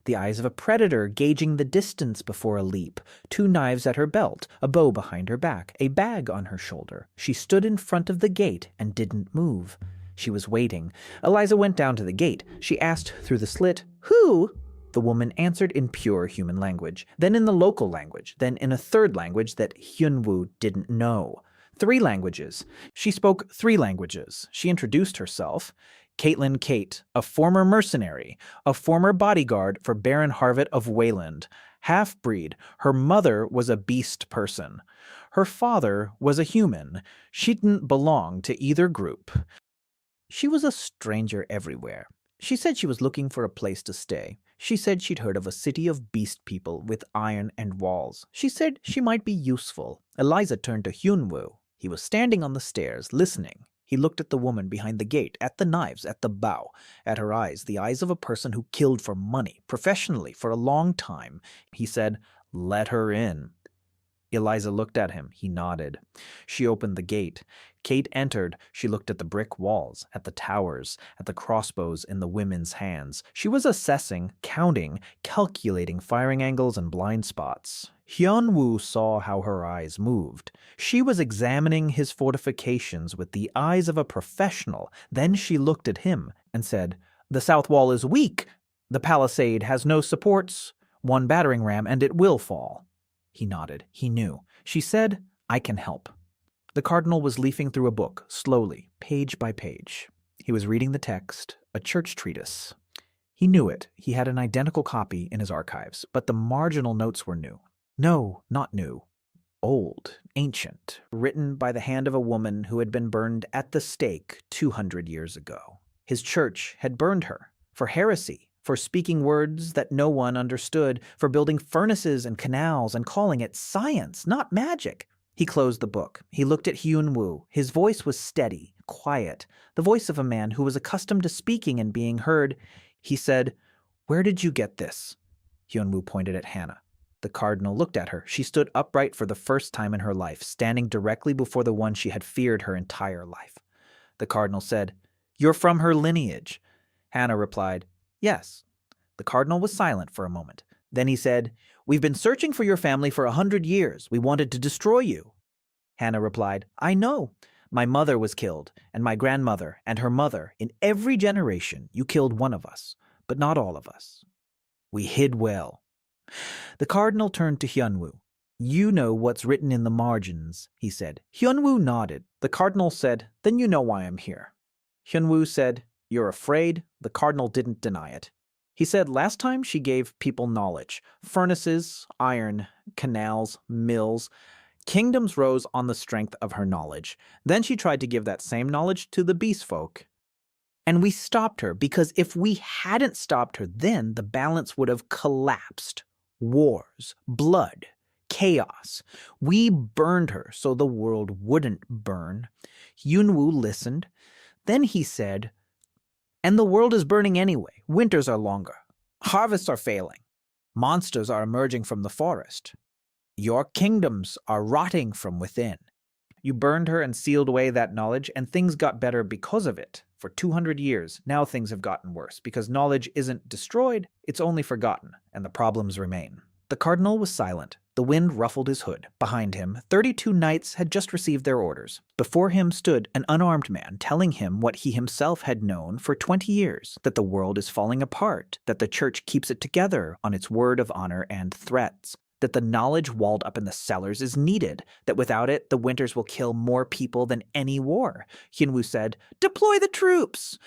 A: The eyes of a predator gauging the distance before a leap, 2 knives at her belt, a bow behind her back, a bag on her shoulder. She stood in front of the gate and didn't move. She was waiting. Eliza went down to the gate. She asked through the slit, "Who?" The woman answered in pure human language, then in the local language, then in a 3rd language that Hyun Woo didn't know. 3 languages. She spoke 3 languages. She introduced herself. Caitlin Kate, a former mercenary, a former bodyguard for Baron Harvett of Wayland, half-breed. Her mother was a beast person. Her father was a human. She didn't belong to either group. She was a stranger everywhere. She said she was looking for a place to stay. She said she'd heard of a city of beast people with iron and walls. She said she might be useful. Eliza turned to Hyun Woo. He was standing on the stairs, listening. He looked at the woman behind the gate, at the knives, at the bow, at her eyes, the eyes of a person who killed for money, professionally, for a long time. He said, "Let her in." Eliza looked at him. He nodded. She opened the gate. Kate entered. She looked at the brick walls, at the towers, at the crossbows in the women's hands. She was assessing, counting, calculating firing angles and blind spots. Hyun Woo saw how her eyes moved. She was examining his fortifications with the eyes of a professional. Then she looked at him and said, "The south wall is weak. The palisade has no supports. 1 battering ram and it will fall." He nodded. He knew. She said, "I can help." The cardinal was leafing through a book, slowly, page by page. He was reading the text, a church treatise. He knew it. He had an identical copy in his archives, but the marginal notes were new. No, not new. Old, ancient, written by the hand of a woman who had been burned at the stake 200 years ago. His church had burned her for heresy, for speaking words that no one understood, for building furnaces and canals and calling it science, not magic. He closed the book. He looked at Hyun Woo. His voice was steady, quiet, the voice of a man who was accustomed to speaking and being heard. He said, "Where did you get this?" Hyun Woo pointed at Hannah. The cardinal looked at her. She stood upright for the first time in her life, standing directly before the one she had feared her entire life. The cardinal said, "You're from her lineage." Hannah replied, "Yes." The cardinal was silent for a moment. Then he said, "We've been searching for your family for 100 years. We wanted to destroy you." Hannah replied, "I know. My mother was killed, and my grandmother, and her mother. In every generation, you killed one of us, but not all of us. We hid well." The cardinal turned to Hyun Woo. "You know what's written in the margins," he said. Hyun Woo nodded. The cardinal said, "Then you know why I'm here." Hyun Woo said, "You're afraid?" The cardinal didn't deny it. He said last time she gave people knowledge. Furnaces, iron, canals, mills. Kingdoms rose on the strength of her knowledge. Then she tried to give that same knowledge to the beastfolk. And we stopped her, because if we hadn't stopped her then, the balance would have collapsed. Wars, blood, chaos. We burned her so the world wouldn't burn. Hyun Woo listened. Then he said, "And the world is burning anyway. Winters are longer. Harvests are failing. Monsters are emerging from the forest. Your kingdoms are rotting from within." You burned her and sealed away that knowledge, and things got better because of it. For 200 years, now things have gotten worse, because knowledge isn't destroyed, it's only forgotten, and the problems remain. The cardinal was silent. The wind ruffled his hood. Behind him, 32 knights had just received their orders. Before him stood an unarmed man telling him what he himself had known for 20 years, that the world is falling apart, that the church keeps it together on its word of honor and threats, that the knowledge walled up in the cellars is needed, that without it, the winters will kill more people than any war. Hyun Woo said, "Deploy the troops!"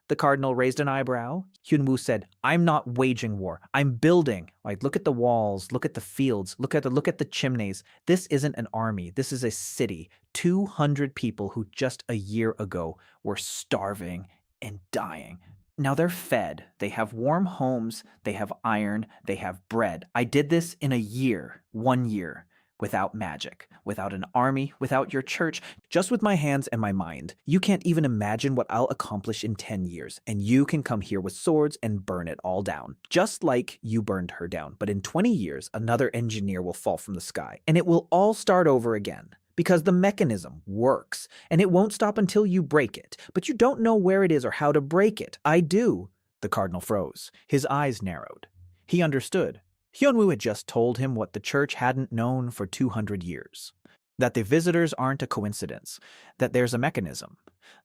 A: The cardinal raised an eyebrow. Hyun Woo said, "I'm not waging war. I'm building. Like, look at the walls, look at the fields, look at the chimneys. This isn't an army. This is a city. 200 people who just a year ago were starving and dying. Now they're fed. They have warm homes. They have iron. They have bread. I did this in a year, 1 year. Without magic, without an army, without your church, just with my hands and my mind. You can't even imagine what I'll accomplish in 10 years, and you can come here with swords and burn it all down, just like you burned her down. But in 20 years, another engineer will fall from the sky, and it will all start over again, because the mechanism works, and it won't stop until you break it. But you don't know where it is or how to break it. I do." The cardinal froze. His eyes narrowed. He understood. Hyun Woo had just told him what the church hadn't known for 200 years. That the visitors aren't a coincidence. That there's a mechanism.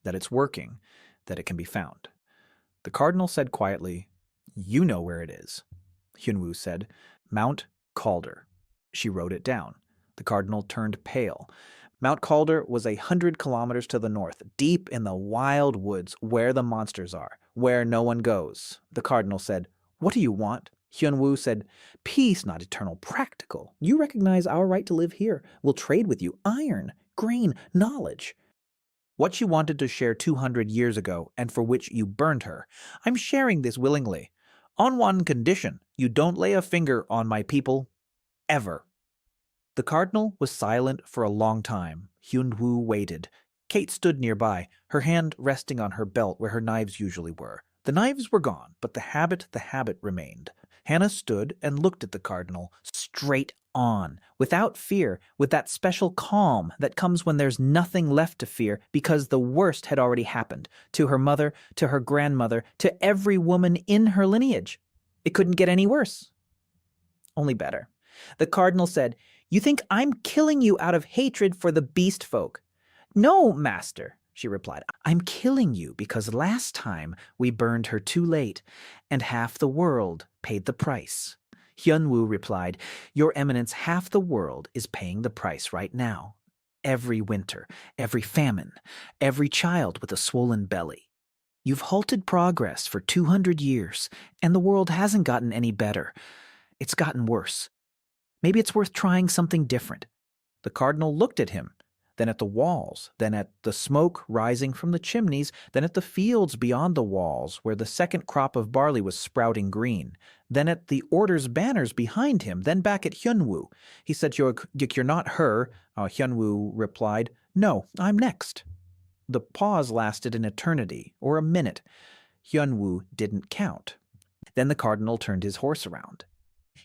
A: That it's working. That it can be found. The cardinal said quietly, "You know where it is." Hyun Woo said, "Mount Calder." She wrote it down. The cardinal turned pale. Mount Calder was 100 kilometers to the north, deep in the wild woods where the monsters are, where no one goes. The cardinal said, "What do you want?" Hyun Woo said, "Peace, not eternal, practical. You recognize our right to live here. We'll trade with you iron, grain, knowledge. What you wanted to share 200 years ago and for which you burned her, I'm sharing this willingly. On one condition, you don't lay a finger on my people, ever." The cardinal was silent for a long time. Hyun Woo waited. Kate stood nearby, her hand resting on her belt where her knives usually were. The knives were gone, but the habit remained. Hannah stood and looked at the cardinal, straight on, without fear, with that special calm that comes when there's nothing left to fear because the worst had already happened, to her mother, to her grandmother, to every woman in her lineage. It couldn't get any worse. Only better. The cardinal said, "You think I'm killing you out of hatred for the beast folk?" "No, master," she replied. "I'm killing you because last time we burned her too late, and half the world paid the price." Hyun Woo replied, "Your Eminence, half the world is paying the price right now. Every winter, every famine, every child with a swollen belly. You've halted progress for 200 years, and the world hasn't gotten any better. It's gotten worse. Maybe it's worth trying something different." The cardinal looked at him, then at the walls, then at the smoke rising from the chimneys, then at the fields beyond the walls where the second crop of barley was sprouting green, then at the order's banners behind him, then back at Hyun Woo. He said, You're not her." Hyun Woo replied, "No, I'm next." The pause lasted an eternity, or a minute. Hyun Woo didn't count. Then the cardinal turned his horse around.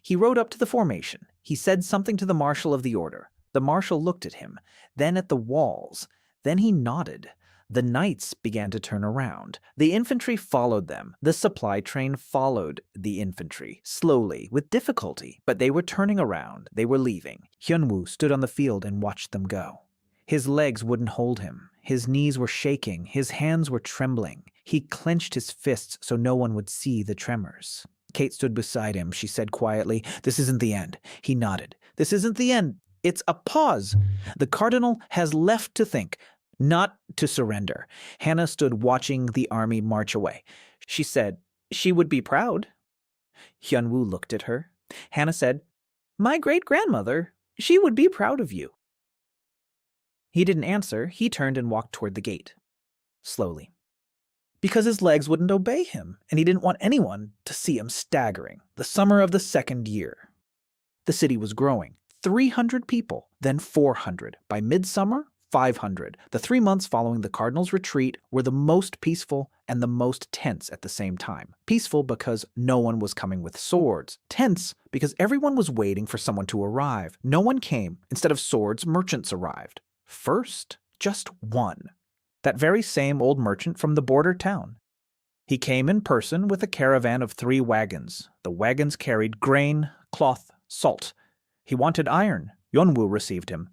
A: He rode up to the formation. He said something to the marshal of the order. The marshal looked at him, then at the walls. Then he nodded. The knights began to turn around. The infantry followed them. The supply train followed the infantry, slowly, with difficulty, but they were turning around. They were leaving. Hyun Woo stood on the field and watched them go. His legs wouldn't hold him. His knees were shaking. His hands were trembling. He clenched his fists so no one would see the tremors. Kate stood beside him. She said quietly, "This isn't the end." He nodded. "This isn't the end. It's a pause. The cardinal has left to think, not to surrender." Hannah stood watching the army march away. She said, "She would be proud." Hyun Woo looked at her. Hannah said, "My great-grandmother, she would be proud of you." He didn't answer. He turned and walked toward the gate, slowly, because his legs wouldn't obey him, and he didn't want anyone to see him staggering. The summer of the second year. The city was growing. 300 people, then 400. By midsummer, 500. The 3 months following the cardinal's retreat were the most peaceful and the most tense at the same time. Peaceful because no one was coming with swords. Tense because everyone was waiting for someone to arrive. No one came. Instead of swords, merchants arrived. First, just one. That very same old merchant from the border town. He came in person with a caravan of 3 wagons. The wagons carried grain, cloth, salt. He wanted iron. Hyun Woo received him.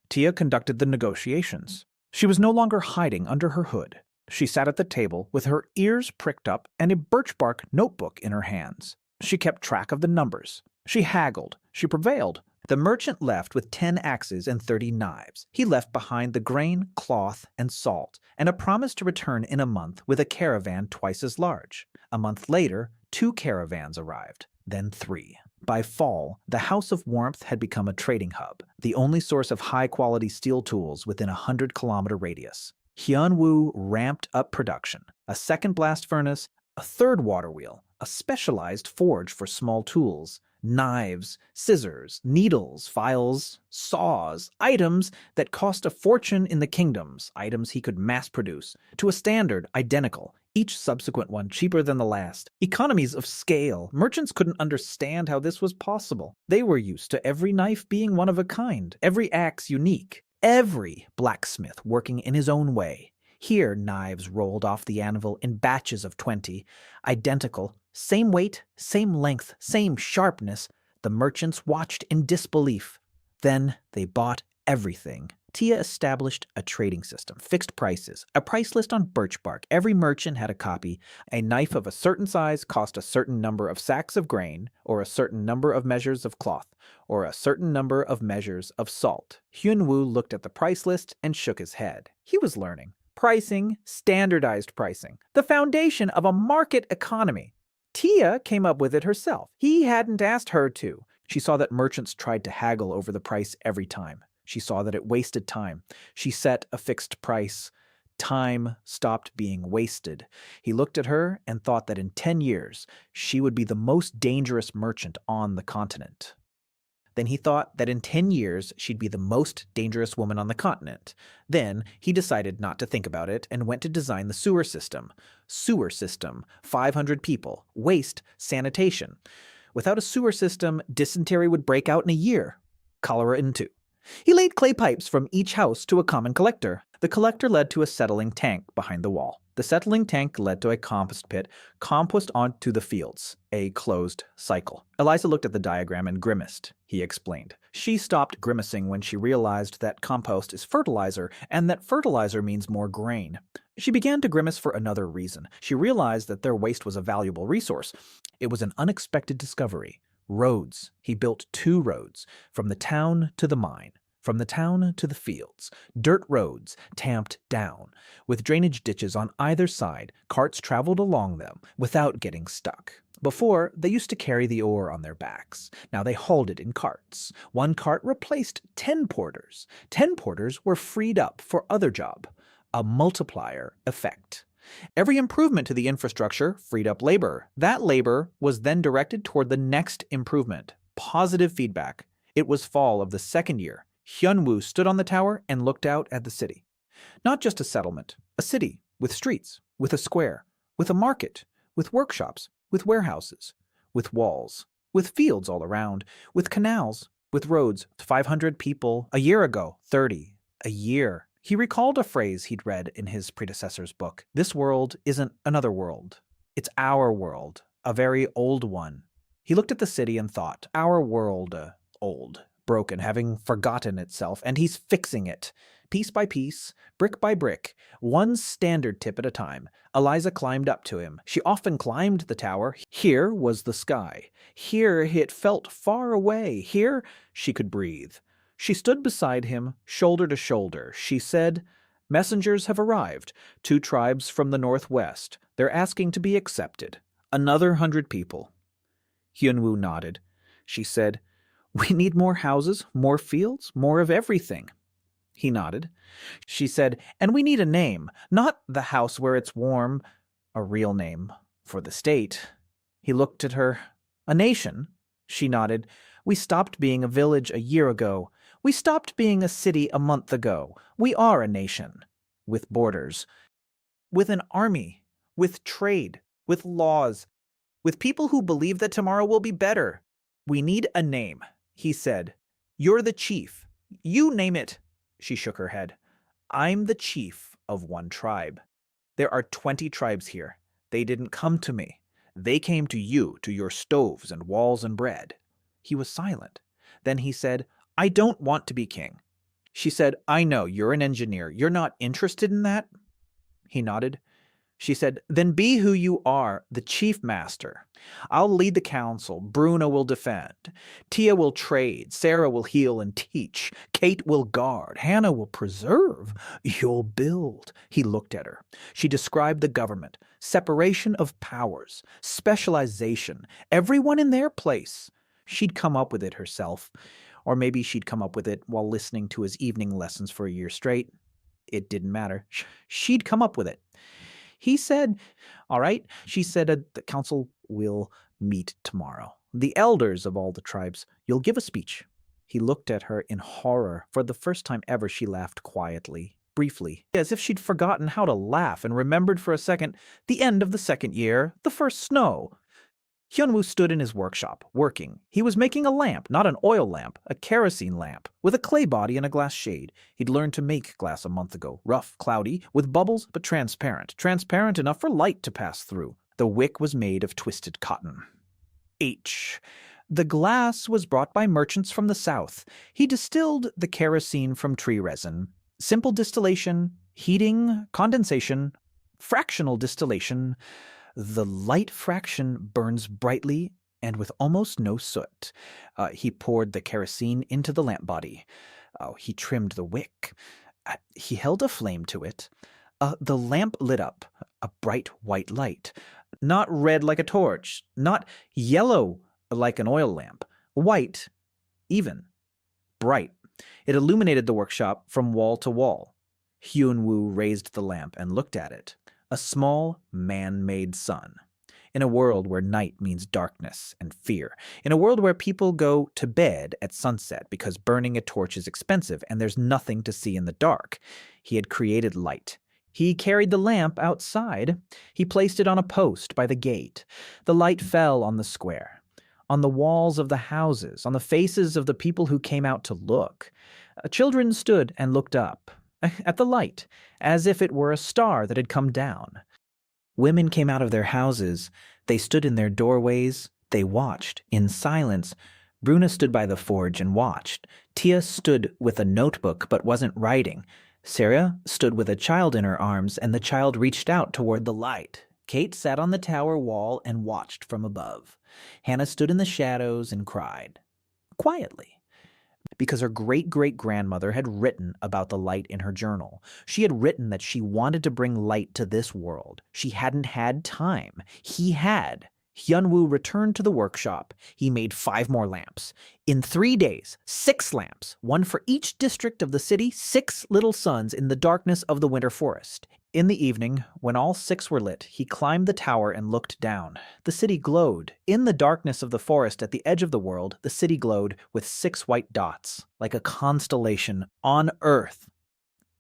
A: Tia conducted the negotiations. She was no longer hiding under her hood. She sat at the table with her ears pricked up and a birch bark notebook in her hands. She kept track of the numbers. She haggled. She prevailed. The merchant left with 10 axes and 30 knives. He left behind the grain, cloth, and salt, and a promise to return in a month with a caravan twice as large. A month later, 2 caravans arrived, then 3. By fall, the House of Warmth had become a trading hub, the only source of high-quality steel tools within a 100-kilometer radius. Hyun Woo ramped up production. A second blast furnace, a third water wheel, a specialized forge for small tools, knives, scissors, needles, files, saws, items that cost a fortune in the kingdoms, items he could mass produce, to a standard identical, each subsequent one cheaper than the last. Economies of scale. Merchants couldn't understand how this was possible. They were used to every knife being one of a kind, every axe unique, every blacksmith working in his own way. Here, knives rolled off the anvil in batches of 20, identical, same weight, same length, same sharpness. The merchants watched in disbelief. Then they bought everything. Tia established a trading system, fixed prices, a price list on birch bark. Every merchant had a copy. A knife of a certain size cost a certain number of sacks of grain, or a certain number of measures of cloth, or a certain number of measures of salt. Hyun Woo looked at the price list and shook his head. He was learning. Pricing, standardized pricing, the foundation of a market economy. Tia came up with it herself. He hadn't asked her to. She saw that merchants tried to haggle over the price every time. She saw that it wasted time. She set a fixed price. Time stopped being wasted. He looked at her and thought that in 10 years, she would be the most dangerous merchant on the continent. Then he thought that in 10 years, she'd be the most dangerous woman on the continent. Then he decided not to think about it and went to design the sewer system. Sewer system, 500 people, waste, sanitation. Without a sewer system, dysentery would break out in a year, cholera in 2. He laid clay pipes from each house to a common collector. The collector led to a settling tank behind the wall. The settling tank led to a compost pit, compost onto the fields, a closed cycle. Eliza looked at the diagram and grimaced. He explained. She stopped grimacing when she realized that compost is fertilizer and that fertilizer means more grain. She began to grimace for another reason. She realized that their waste was a valuable resource. It was an unexpected discovery. Roads. He built 2 roads, from the town to the mine. From the town to the fields, dirt roads tamped down. With drainage ditches on either side, carts traveled along them without getting stuck. Before, they used to carry the ore on their backs. Now they hauled it in carts. One cart replaced 10 porters. 10 porters were freed up for other job. A multiplier effect. Every improvement to the infrastructure freed up labor. That labor was then directed toward the next improvement. Positive feedback. It was fall of the second year. Hyun Woo stood on the tower and looked out at the city. Not just a settlement, a city with streets, with a square, with a market, with workshops, with warehouses, with walls, with fields all around, with canals, with roads. 500 people a year ago, 30 a year. He recalled a phrase he'd read in his predecessor's book. This world isn't another world. It's our world, a very old one. He looked at the city and thought, our world, old, broken, having forgotten itself, and he's fixing it. Piece by piece, brick by brick, one standard tip at a time. Eliza climbed up to him. She often climbed the tower. Here was the sky. Here it felt far away. Here she could breathe. She stood beside him, shoulder to shoulder. She said, messengers have arrived. 2 tribes from the northwest. They're asking to be accepted. Another 100 people. Hyun Woo nodded. She said, we need more houses, more fields, more of everything. He nodded. She said, and we need a name, not the house where it's warm, a real name for the state. He looked at her. A nation? She nodded. We stopped being a village a year ago. We stopped being a city a month ago. We are a nation. With borders. With an army. With trade. With laws. With people who believe that tomorrow will be better. We need a name, he said. You're the chief. You name it. She shook her head. I'm the chief of one tribe. There are 20 tribes here. They didn't come to me. They came to you, to your stoves and walls and bread. He was silent. Then he said, I don't want to be king. She said, I know, you're an engineer. You're not interested in that? He nodded. She said, then be who you are, the chief master. I'll lead the council. Bruno will defend. Tia will trade. Sarah will heal and teach. Kate will guard. Hannah will preserve. You'll build. He looked at her. She described the government. Separation of powers. Specialization. Everyone in their place. She'd come up with it herself. Or maybe she'd come up with it while listening to his evening lessons for a year straight. It didn't matter. She'd come up with it. He said, all right. She said, the council will meet tomorrow. The elders of all the tribes, you'll give a speech. He looked at her in horror. For the first time ever, she laughed quietly, briefly, as if she'd forgotten how to laugh and remembered for a second the end of the second year, the first snow. Hyun Woo stood in his workshop, working. He was making a lamp, not an oil lamp, a kerosene lamp, with a clay body and a glass shade. He'd learned to make glass a month ago, rough, cloudy, with bubbles, but transparent enough for light to pass through. The wick was made of twisted cotton. H. The glass was brought by merchants from the south. He distilled the kerosene from tree resin. Simple distillation, heating, condensation, fractional distillation. The light fraction burns brightly and with almost no soot. He poured the kerosene into the lamp body. He trimmed the wick. He held a flame to it. The lamp lit up, a bright white light. Not red like a torch, not yellow like an oil lamp. White, even, bright. It illuminated the workshop from wall to wall. Hyun Woo raised the lamp and looked at it. A small, man-made sun. In a world where night means darkness and fear. In a world where people go to bed at sunset because burning a torch is expensive and there's nothing to see in the dark. He had created light. He carried the lamp outside. He placed it on a post by the gate. The light fell on the square, on the walls of the houses, on the faces of the people who came out to look. Children stood and looked up at the light, as if it were a star that had come down. Women came out of their houses. They stood in their doorways. They watched, in silence. Bruna stood by the forge and watched. Tia stood with a notebook but wasn't writing. Sarah stood with a child in her arms, and the child reached out toward the light. Kate sat on the tower wall and watched from above. Hannah stood in the shadows and cried. Quietly. because her great-great-grandmother had written about the light in her journal. She had written that she wanted to bring light to this world. She hadn't had time. He had. Hyun Woo returned to the workshop. He made 5 more lamps. In 3 days, 6 lamps, 1 for each district of the city, 6 little suns in the darkness of the winter forest. In the evening, when all 6 were lit, he climbed the tower and looked down. The city glowed. In the darkness of the forest at the edge of the world, the city glowed with 6 white dots, like a constellation on Earth.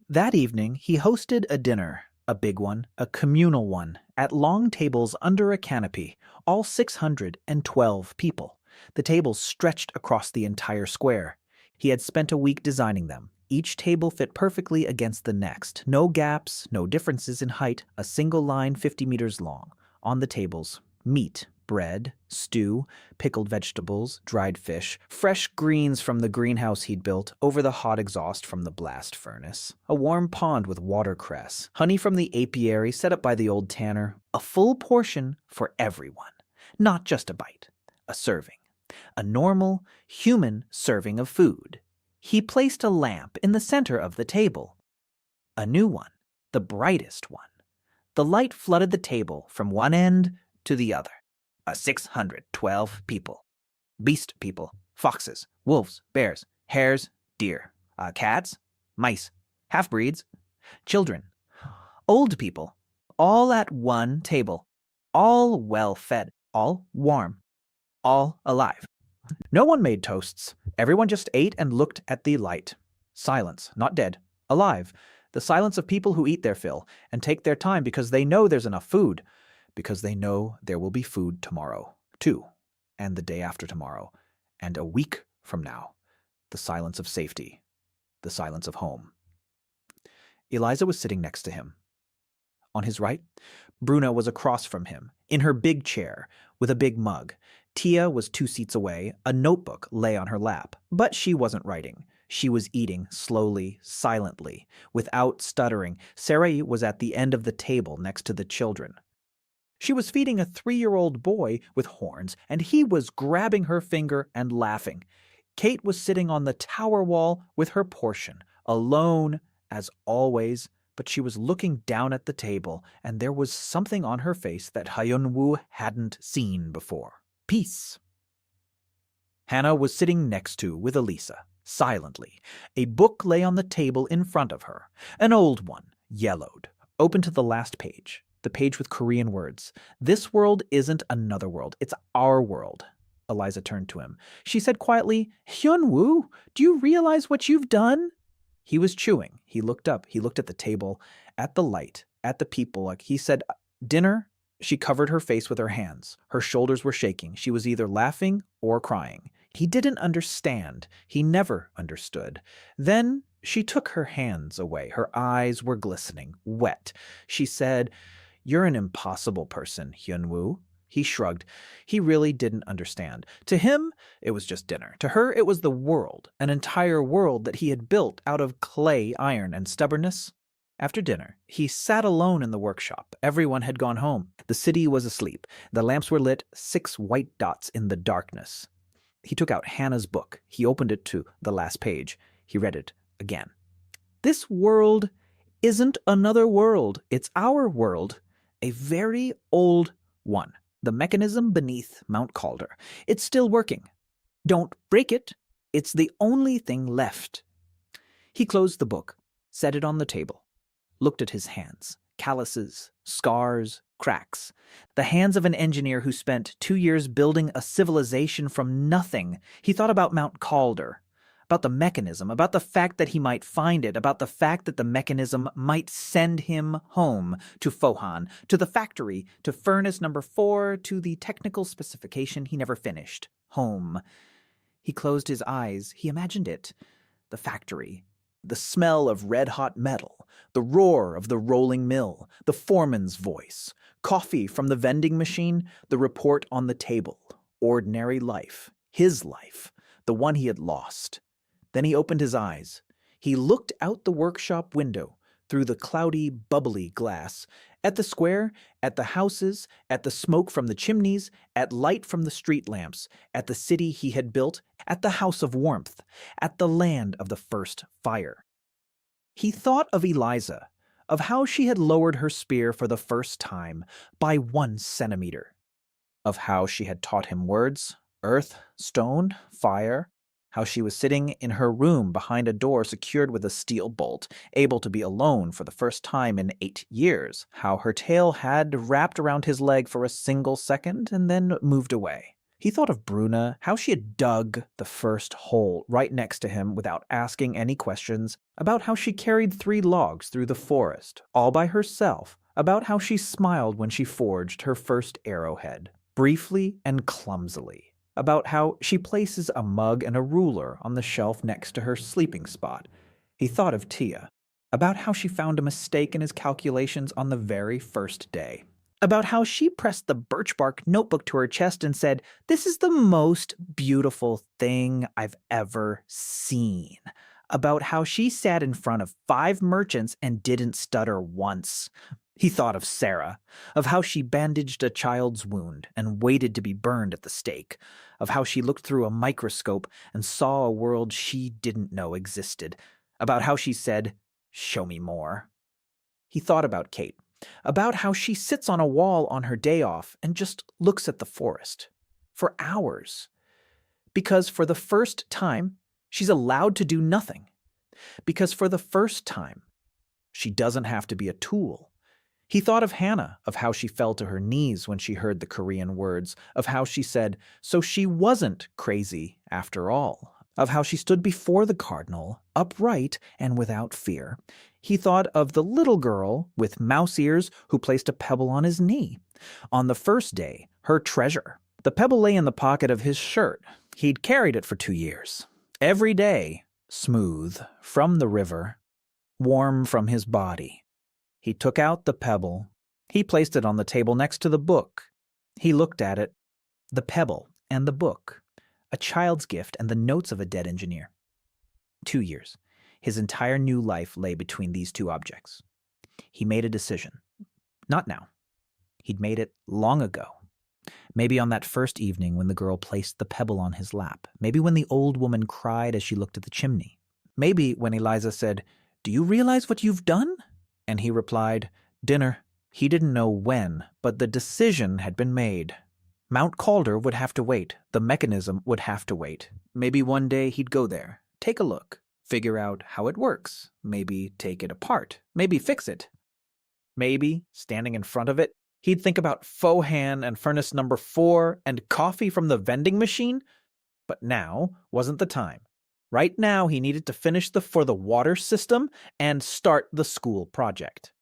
A: That evening, he hosted a dinner, a big one, a communal one, at long tables under a canopy, all 612 people. The tables stretched across the entire square. He had spent a week designing them. Each table fit perfectly against the next. No gaps, no differences in height, a single line 50 meters long. On the tables, meat, bread, stew, pickled vegetables, dried fish, fresh greens from the greenhouse he'd built, over the hot exhaust from the blast furnace, a warm pond with watercress, honey from the apiary set up by the old tanner, a full portion for everyone. Not just a bite, a serving. A normal, human serving of food. He placed a lamp in the center of the table. A new one, the brightest one. The light flooded the table from one end to the other. 612 people. Beast people, foxes, wolves, bears, hares, deer, cats, mice, half-breeds, children, old people, all at one table, all well-fed, all warm, all alive. No one made toasts. Everyone just ate and looked at the light. Silence, not dead, alive. The silence of people who eat their fill and take their time because they know there's enough food, because they know there will be food tomorrow, too, and the day after tomorrow, and a week from now. The silence of safety, the silence of home. Eliza was sitting next to him. On his right, Bruna was across from him, in her big chair, with a big mug. Tia was 2 seats away. A notebook lay on her lap, but she wasn't writing. She was eating, slowly, silently, without stuttering. Sarai was at the end of the table next to the children. She was feeding a 3-year-old boy with horns, and he was grabbing her finger and laughing. Kate was sitting on the tower wall with her portion, alone, as always, but she was looking down at the table, and there was something on her face that Hyun Woo hadn't seen before. Peace. Hannah was sitting next to with Elisa, silently. A book lay on the table in front of her, an old one, yellowed, open to the last page, the page with Korean words. This world isn't another world, it's our world. Eliza turned to him. She said quietly, Hyun Woo, do you realize what you've done? He was chewing. He looked up. He looked at the table, at the light, at the people. He said, dinner? She covered her face with her hands. Her shoulders were shaking. She was either laughing or crying. He didn't understand. He never understood. Then she took her hands away. Her eyes were glistening, wet. She said, You're an impossible person, Hyun Woo. He shrugged. He really didn't understand. To him, it was just dinner. To her, it was the world, an entire world that he had built out of clay, iron, and stubbornness. After dinner, he sat alone in the workshop. Everyone had gone home. The city was asleep. The lamps were lit, 6 white dots in the darkness. He took out Hannah's book. He opened it to the last page. He read it again. This world isn't another world. It's our world. A very old one. The mechanism beneath Mount Calder. It's still working. Don't break it. It's the only thing left. He closed the book, set it on the table, looked at his hands, calluses, scars, cracks. The hands of an engineer who spent 2 years building a civilization from nothing. He thought about Mount Calder, about the mechanism, about the fact that he might find it, about the fact that the mechanism might send him home to Fohan, to the factory, to furnace number 4, to the technical specification he never finished. Home. He closed his eyes. He imagined it. The factory. The smell of red-hot metal, the roar of the rolling mill, the foreman's voice, coffee from the vending machine, the report on the table, ordinary life, his life, the one he had lost. Then he opened his eyes. He looked out the workshop window, through the cloudy, bubbly glass, at the square, at the houses, at the smoke from the chimneys, at light from the street lamps, at the city he had built, at the house of warmth, at the land of the first fire. He thought of Eliza, of how she had lowered her spear for the first time by 1 centimeter, of how she had taught him words, earth, stone, fire, how she was sitting in her room behind a door secured with a steel bolt, able to be alone for the first time in 8 years, how her tail had wrapped around his leg for a single second and then moved away. He thought of Bruna, how she had dug the first hole right next to him without asking any questions, about how she carried 3 logs through the forest, all by herself, about how she smiled when she forged her first arrowhead, briefly and clumsily, about how she places a mug and a ruler on the shelf next to her sleeping spot. He thought of Tia, about how she found a mistake in his calculations on the very first day, about how she pressed the birch bark notebook to her chest and said, "This is the most beautiful thing I've ever seen," about how she sat in front of 5 merchants and didn't stutter once. He thought of Sarah, of how she bandaged a child's wound and waited to be burned at the stake, of how she looked through a microscope and saw a world she didn't know existed, about how she said, "Show me more." He thought about Kate, about how she sits on a wall on her day off and just looks at the forest for hours, because for the first time, she's allowed to do nothing, because for the first time, she doesn't have to be a tool. He thought of Hannah, of how she fell to her knees when she heard the Korean words, of how she said, so she wasn't crazy after all, of how she stood before the cardinal, upright and without fear. He thought of the little girl with mouse ears who placed a pebble on his knee. On the first day, her treasure. The pebble lay in the pocket of his shirt. He'd carried it for 2 years. Every day, smooth from the river, warm from his body. He took out the pebble. He placed it on the table next to the book. He looked at it, the pebble and the book, a child's gift and the notes of a dead engineer. 2 years. His entire new life lay between these 2 objects. He made a decision. Not now. He'd made it long ago. Maybe on that first evening when the girl placed the pebble on his lap. Maybe when the old woman cried as she looked at the chimney. Maybe when Eliza said, "Do you realize what you've done?" And he replied, "Dinner." He didn't know when, but the decision had been made. Mount Calder would have to wait. The mechanism would have to wait. Maybe one day he'd go there, take a look, figure out how it works, maybe take it apart, maybe fix it. Maybe, standing in front of it, he'd think about Fohan and furnace number 4 and coffee from the vending machine. But now wasn't the time. Right now, he needed to finish for the water system and start the school project.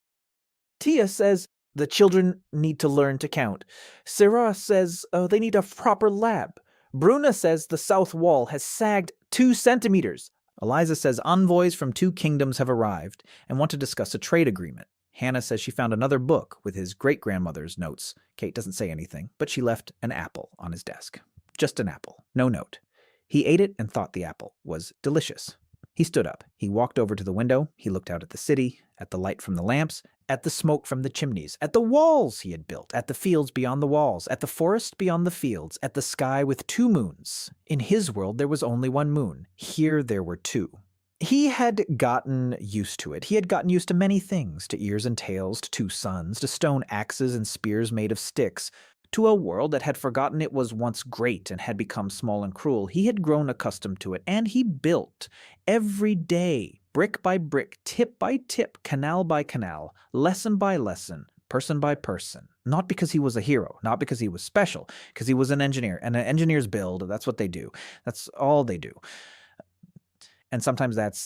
A: Tia says the children need to learn to count. Sarah says they need a proper lab. Bruna says the south wall has sagged 2 centimeters. Eliza says envoys from 2 kingdoms have arrived and want to discuss a trade agreement. Hannah says she found another book with his great-grandmother's notes. Kate doesn't say anything, but she left an apple on his desk. Just an apple, no note. He ate it and thought the apple was delicious. He stood up. He walked over to the window. He looked out at the city, at the light from the lamps, at the smoke from the chimneys, at the walls he had built, at the fields beyond the walls, at the forest beyond the fields, at the sky with 2 moons. In his world, there was only 1 moon. Here there were 2. He had gotten used to it. He had gotten used to many things, to ears and tails, to 2 suns, to stone axes and spears made of sticks, to a world that had forgotten it was once great and had become small and cruel. He had grown accustomed to it, and he built every day, brick by brick, tip by tip, canal by canal, lesson by lesson, person by person. Not because he was a hero, not because he was special, because he was an engineer, and engineers build. That's what they do. That's all they do. And sometimes that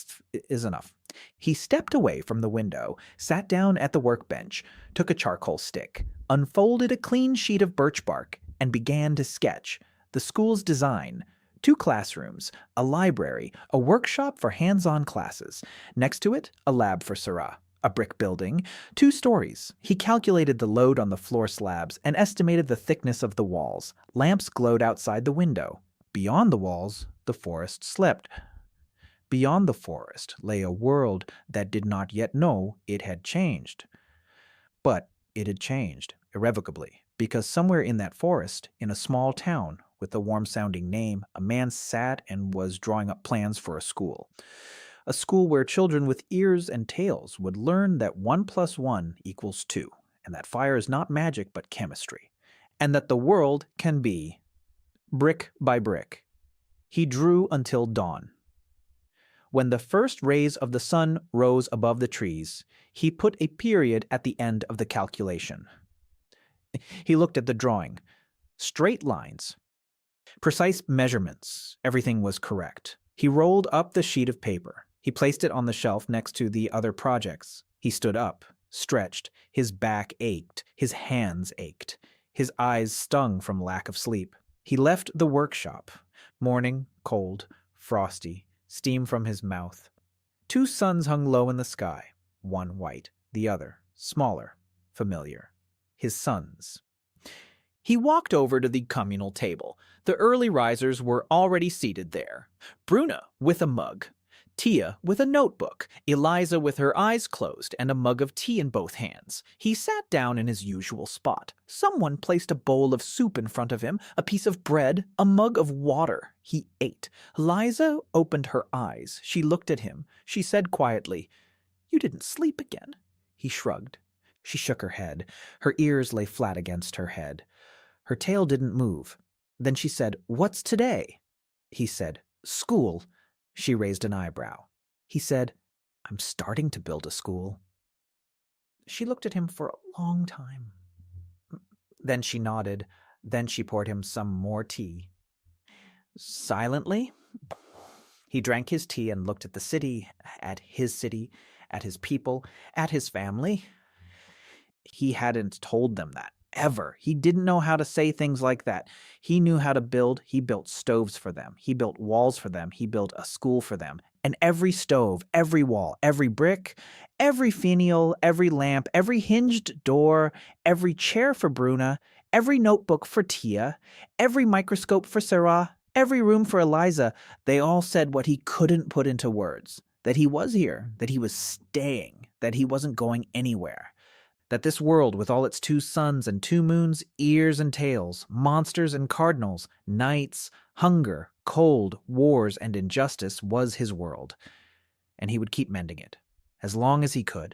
A: is enough. He stepped away from the window, sat down at the workbench, took a charcoal stick, unfolded a clean sheet of birch bark, and began to sketch the school's design. 2 classrooms, a library, a workshop for hands-on classes. Next to it, a lab for Sarah. A brick building, 2 stories. He calculated the load on the floor slabs and estimated the thickness of the walls. Lamps glowed outside the window. Beyond the walls, the forest slept. Beyond the forest lay a world that did not yet know it had changed. But it had changed, irrevocably, because somewhere in that forest, in a small town with a warm-sounding name, a man sat and was drawing up plans for a school. A school where children with ears and tails would learn that 1 + 1 = 2, and that fire is not magic but chemistry, and that the world can be brick by brick. He drew until dawn. When the first rays of the sun rose above the trees, he put a period at the end of the calculation. He looked at the drawing. Straight lines. Precise measurements. Everything was correct. He rolled up the sheet of paper. He placed it on the shelf next to the other projects. He stood up, stretched. His back ached. His hands ached. His eyes stung from lack of sleep. He left the workshop. Morning, cold, frosty, steam from his mouth. 2 suns hung low in the sky, one white, the other smaller, familiar. His sons. He walked over to the communal table. The early risers were already seated there. Bruna with a mug, Tia with a notebook, Eliza with her eyes closed and a mug of tea in both hands. He sat down in his usual spot. Someone placed a bowl of soup in front of him, a piece of bread, a mug of water. He ate. Eliza opened her eyes. She looked at him. She said quietly, "You didn't sleep again." He shrugged. She shook her head. Her ears lay flat against her head. Her tail didn't move. Then she said, "What's today?" He said, "School." She raised an eyebrow. He said, "I'm starting to build a school." She looked at him for a long time. Then she nodded. Then she poured him some more tea. Silently, he drank his tea and looked at the city, at his people, at his family. He hadn't told them that. Ever. He didn't know how to say things like that. He knew how to build. He built stoves for them. He built walls for them. He built a school for them. And every stove, every wall, every brick, every finial, every lamp, every hinged door, every chair for Bruna, every notebook for Tia, every microscope for Sarah, every room for Eliza, they all said what he couldn't put into words. That he was here, that he was staying, that he wasn't going anywhere. That this world, with all its 2 suns and 2 moons, ears and tails, monsters and cardinals, nights, hunger, cold, wars, and injustice, was his world. And he would keep mending it, as long as he could.